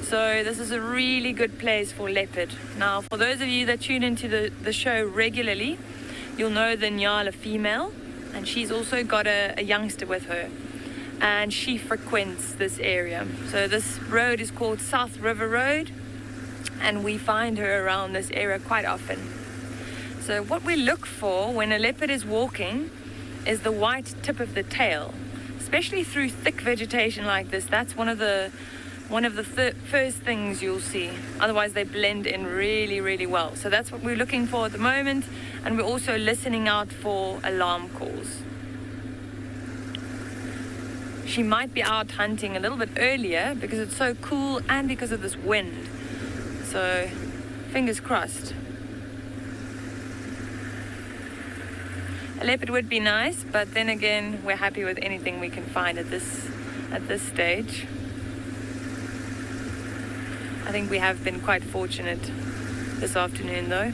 so this is a really good place for leopard. Now, for those of you that tune into the show regularly, you'll know the Nyala female, and she's also got a youngster with her, and she frequents this area. So this road is called South River Road, and we find her around this area quite often. So what we look for when a leopard is walking is the white tip of the tail, especially through thick vegetation like this. That's one of the first things you'll see. Otherwise they blend in really, really well. So that's what we're looking for at the moment, and we're also listening out for alarm calls. She might be out hunting a little bit earlier because it's so cool and because of this wind. So fingers crossed. A leopard would be nice, but then again, we're happy with anything we can find at this stage. I think we have been quite fortunate this afternoon though.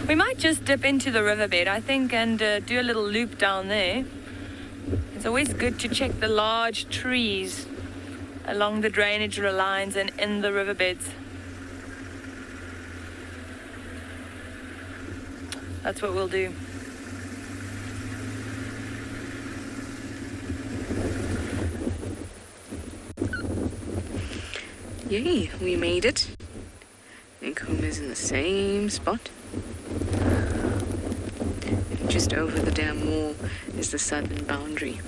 We might just dip into the riverbed, I think, and do a little loop down there. It's always good to check the large trees along the drainage lines and in the riverbeds. That's what we'll do. Yay, we made it. And Nkuma's in the same spot. Just over the dam wall is the southern boundary.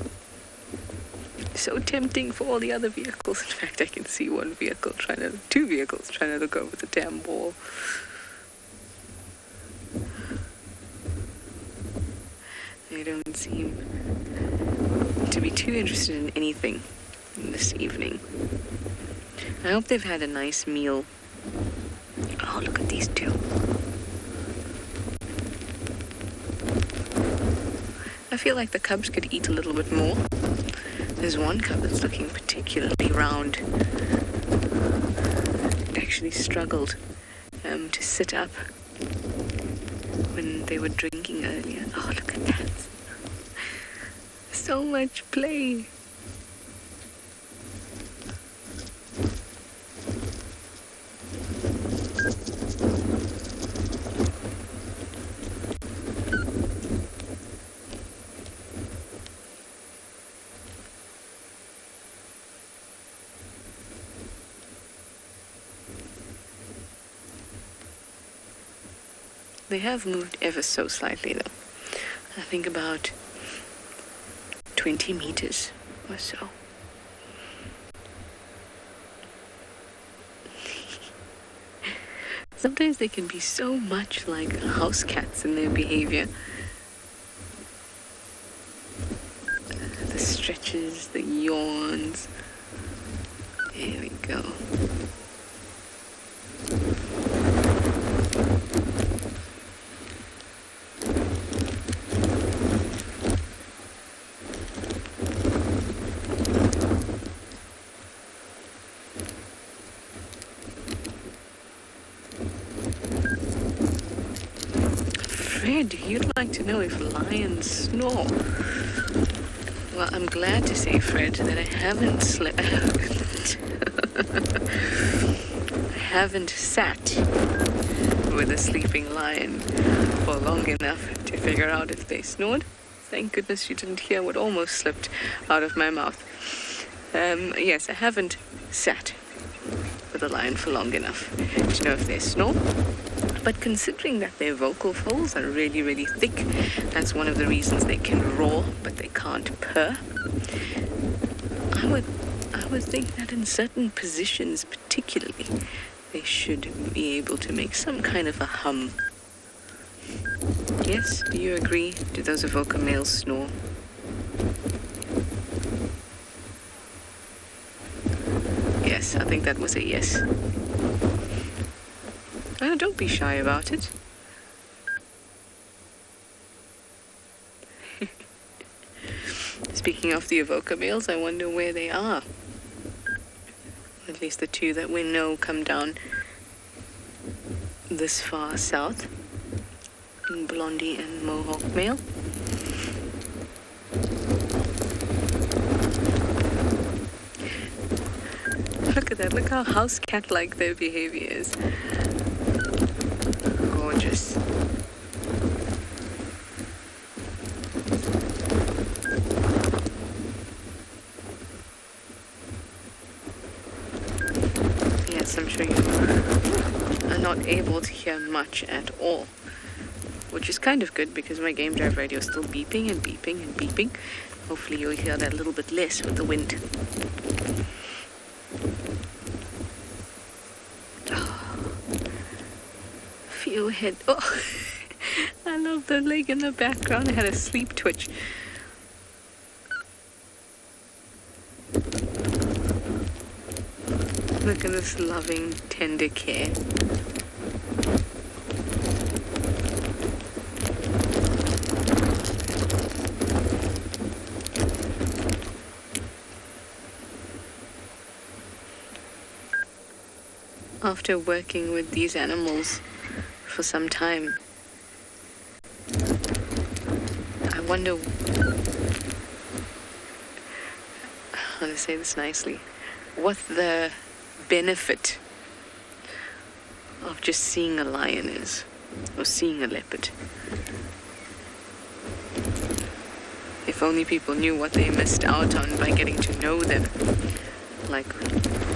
So tempting for all the other vehicles. In fact, I can see two vehicles trying to look over the dam wall. They don't seem to be too interested in anything this evening. I hope they've had a nice meal. Oh, look at these two. I feel like the cubs could eat a little bit more. There's one cub that's looking particularly round. It actually struggled to sit up when they were drinking earlier. Oh, look at that. So much play. They have moved ever so slightly though. I think about 20 meters or so. Sometimes they can be so much like house cats in their behavior. The stretches, the yawns. There we go. Fred, you'd like to know if lions snore. Well, I'm glad to say, Fred, that I haven't sat with a sleeping lion for long enough to figure out if they snored. Thank goodness you didn't hear what almost slipped out of my mouth. Yes, I haven't sat with a lion for long enough to know if they snore. But considering that their vocal folds are really, really thick, that's one of the reasons they can roar, but they can't purr. I would think that in certain positions particularly, they should be able to make some kind of a hum. Yes, do you agree? Do those avoca males snore? Yes, I think that was a yes. Oh, don't be shy about it. Speaking of the avoca males, I wonder where they are. At least the two that we know come down this far south. Blondie and Mohawk male. Look at that. Look how house cat-like their behavior is. Gorgeous. Yes, I'm sure you are not able to hear much at all. Which is kind of good because my game drive radio is still beeping and beeping and beeping. Hopefully you'll hear that a little bit less with the wind. Feel head. Oh, I love the leg in the background. I had a sleep twitch. Look at this loving, tender care. After working with these animals for some time, I wonder how to say this nicely, what the benefit of just seeing a lion is, or seeing a leopard. If only people knew what they missed out on by getting to know them, like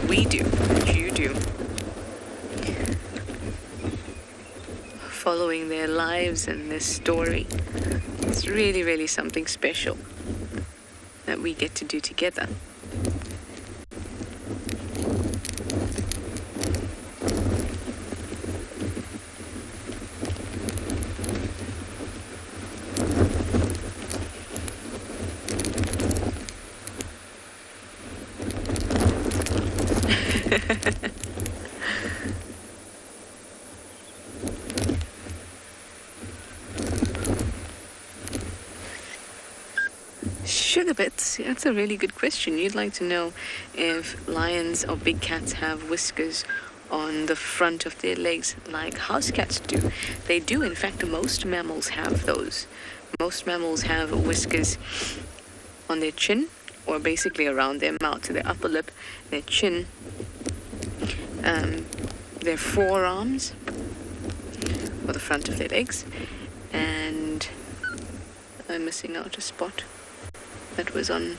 we do, like you do. Following their lives and their story. It's really, really something special that we get to do together. Sugar bits, that's a really good question. You'd like to know if lions or big cats have whiskers on the front of their legs like house cats do. They do. In fact, most mammals have those. Most mammals have whiskers on their chin, or basically around their mouth, so their upper lip, their chin, their forearms, or the front of their legs. And I'm missing out a spot that was on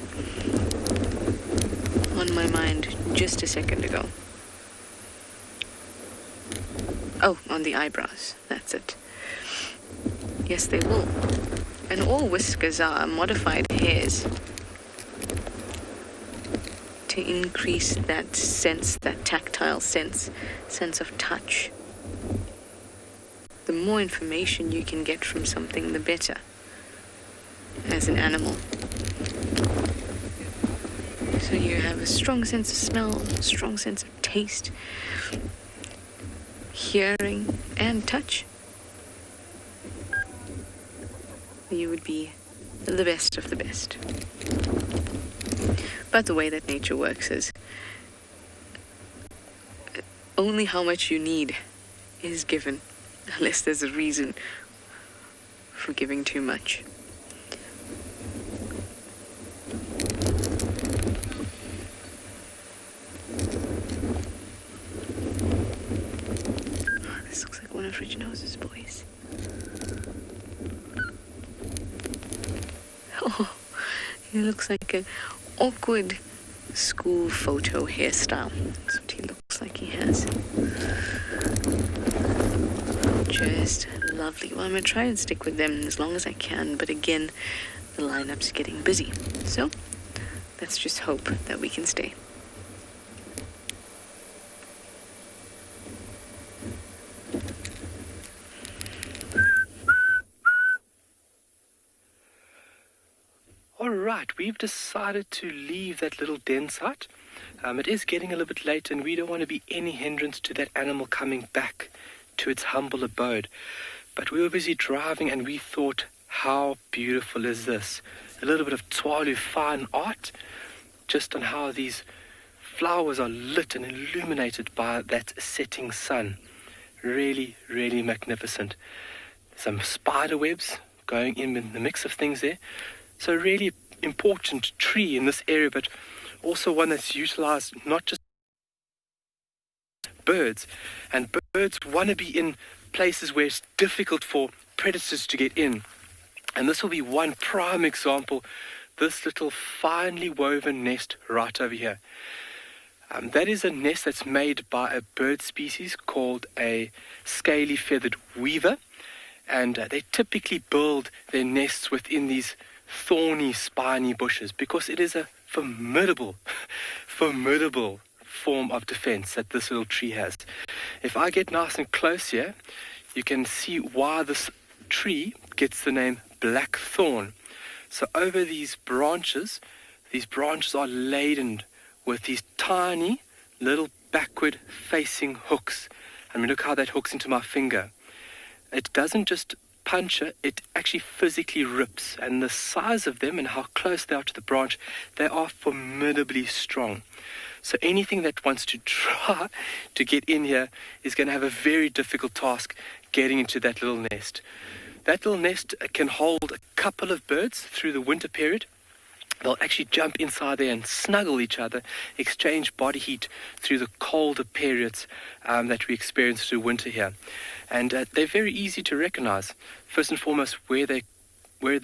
my mind just a second ago. Oh, on the eyebrows. That's it. Yes, they will. And all whiskers are modified hairs to increase that sense, that tactile sense of touch. The more information you can get from something, the better as an animal. So you have a strong sense of smell, a strong sense of taste, hearing, and touch. You would be the best of the best. But the way that nature works is only how much you need is given, unless there's a reason for giving too much. This looks like one of Reginald's boys. Oh, he looks like an awkward school photo hairstyle. That's what he looks like he has. Just lovely. Well, I'm going to try and stick with them as long as I can, but again, the lineup's getting busy. So, let's just hope that we can stay. right, we've decided to leave that little den site. It is getting a little bit late, and we don't want to be any hindrance to that animal coming back to its humble abode. But we were busy driving, and we thought, how beautiful is this? A little bit of toile fine art, just on how these flowers are lit and illuminated by that setting sun. Really, really magnificent. Some spider webs going in the mix of things there. So really important tree in this area, but also one that's utilized not just birds. And birds want to be in places where it's difficult for predators to get in. And this will be one prime example, this little finely woven nest right over here. That is a nest that's made by a bird species called a scaly feathered weaver. And they typically build their nests within these thorny, spiny bushes because it is a formidable form of defense that this little tree has. If I get nice and close here, you can see why this tree gets the name blackthorn. So over these branches are laden with these tiny little backward facing hooks. I mean, look how that hooks into my finger. It doesn't just puncture, it actually physically rips. And the size of them and how close they are to the branch, they are formidably strong. So anything that wants to try to get in here is going to have a very difficult task getting into that little nest. That little nest can hold a couple of birds through the winter period. They'll actually jump inside there and snuggle each other, exchange body heat through the colder periods that we experience through winter here. And they're very easy to recognize. First and foremost, where the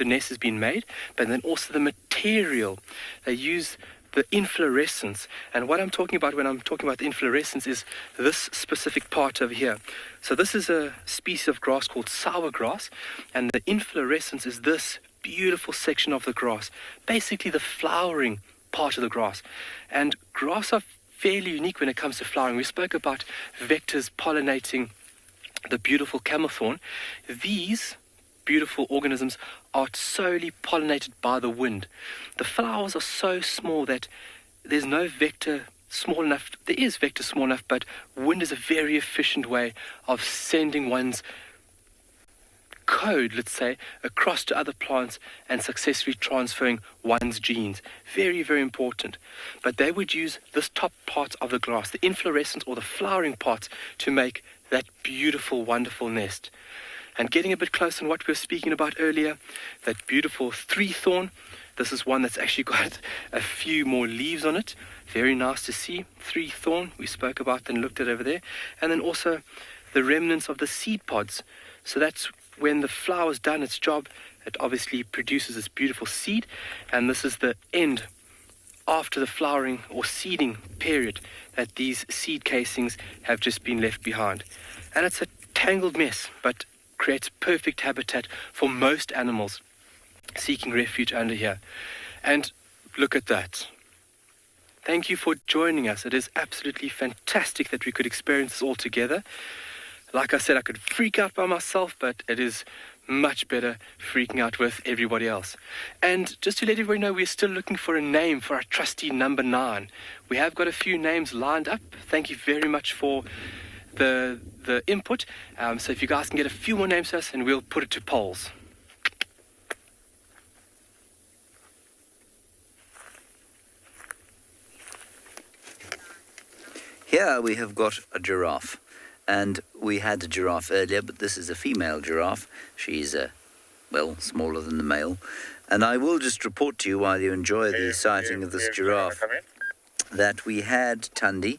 nest has been made, but then also the material. They use the inflorescence. And what I'm talking about when I'm talking about the inflorescence is this specific part over here. So this is a species of grass called sour grass, and the inflorescence is this beautiful section of the grass, basically the flowering part of the grass. And grass are fairly unique when it comes to flowering. We spoke about vectors pollinating the beautiful camel thorn. These beautiful organisms are solely pollinated by the wind. The flowers are so small that there's no vector small enough. There is vector small enough, but wind is a very efficient way of sending one's code, let's say, across to other plants and successfully transferring one's genes. Very, very important. But they would use this top part of the grass, the inflorescence or the flowering parts, to make that beautiful, wonderful nest. And getting a bit closer on what we were speaking about earlier, that beautiful three-thorn. This is one that's actually got a few more leaves on it. Very nice to see. Three-thorn, we spoke about and looked at over there. And then also the remnants of the seed pods. So that's when the flower's done its job, it obviously produces this beautiful seed, and this is the end after the flowering or seeding period that these seed casings have just been left behind. And it's a tangled mess, but creates perfect habitat for most animals seeking refuge under here. And look at that. Thank you for joining us. It is absolutely fantastic that we could experience this all together. Like I said, I could freak out by myself, but it is much better freaking out with everybody else. And just to let everybody know, we're still looking for a name for our trustee number 9. We have got a few names lined up. Thank you very much for the input. So if you guys can get a few more names to us, and we'll put it to polls. Here we have got a giraffe. And we had a giraffe earlier, but this is a female giraffe. She's, smaller than the male. And I will just report to you while you enjoy the sighting of this giraffe that we had Tundi.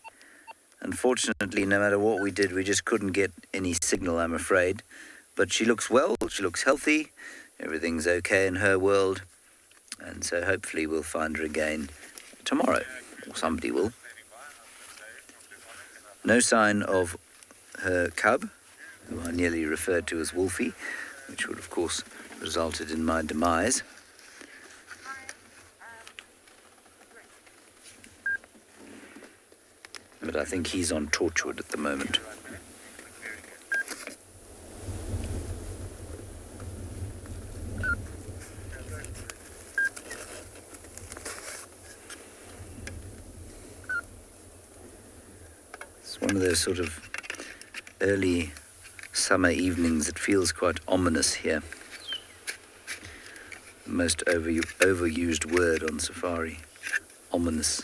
Unfortunately, no matter what we did, we just couldn't get any signal, I'm afraid. But she looks well, she looks healthy, everything's okay in her world. And so hopefully we'll find her again tomorrow, or somebody will. No sign of her cub, who I nearly referred to as Wolfie, which would of course resulted in my demise. But I think he's on Torchwood at the moment. one of those sort of early summer evenings. It feels quite ominous here. The most overused word on safari. Ominous.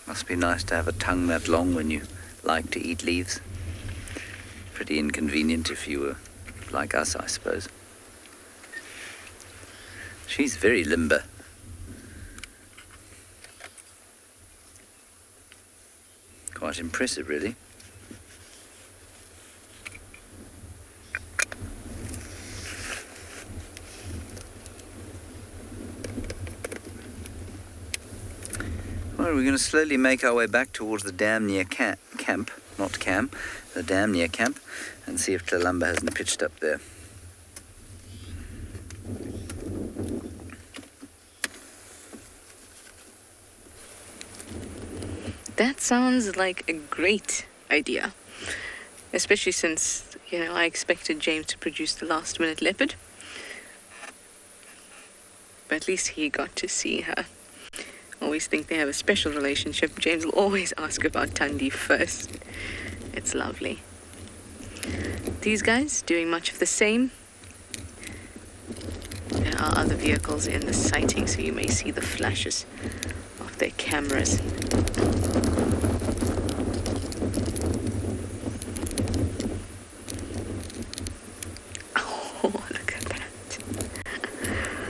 Must be nice to have a tongue that long when you like to eat leaves. Pretty inconvenient if you were like us, I suppose. She's very limber. Quite impressive, really. Well, we're going to slowly make our way back towards the dam near camp, not Cam, the dam near camp, and see if Tlalamba hasn't pitched up there. That sounds like a great idea, especially since, I expected James to produce the last-minute leopard. But at least he got to see her. Always think they have a special relationship. James will always ask about Thandi first. It's lovely. These guys doing much of the same. There are other vehicles in the sighting, so you may see the flashes of their cameras. Oh, look at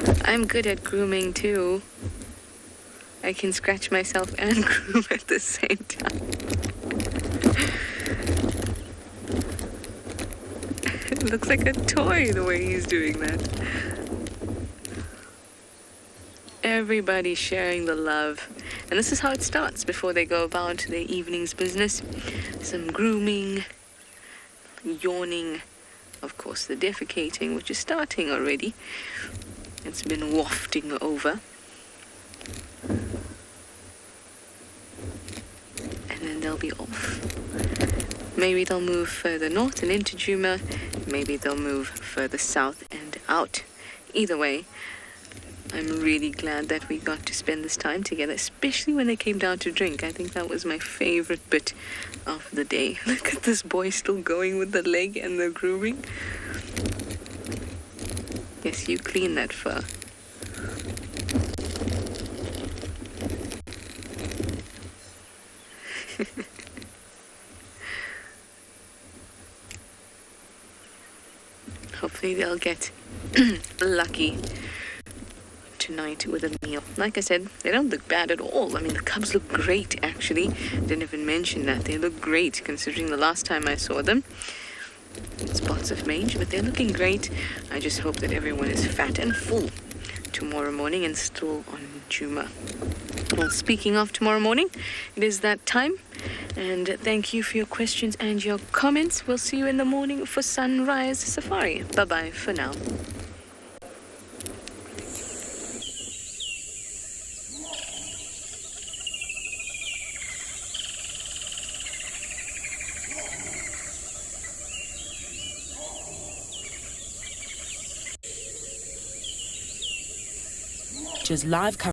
that. I'm good at grooming too. I can scratch myself and groom at the same time. It looks like a toy the way he's doing that. Everybody sharing the love. And this is how it starts before they go about their evening's business. Some grooming, yawning, of course the defecating, which is starting already. It's been wafting over. And then they'll be off. Maybe they'll move further north and into Djuma. Maybe they'll move further south and out. Either way, I'm really glad that we got to spend this time together, especially when they came down to drink. I think that was my favorite bit of the day. Look at this boy still going with the leg and the grooming. Yes, you clean that fur. Hopefully they'll get lucky tonight with a meal. Like I said, they don't look bad at all. I mean, the cubs look great, actually. Didn't even mention that. They look great, considering the last time I saw them. Spots of mange, but they're looking great. I just hope that everyone is fat and full tomorrow morning and still on Djuma. Well, speaking of tomorrow morning, it is that time. And thank you for your questions and your comments. We'll see you in the morning for Sunrise Safari. Bye-bye for now. Live coverage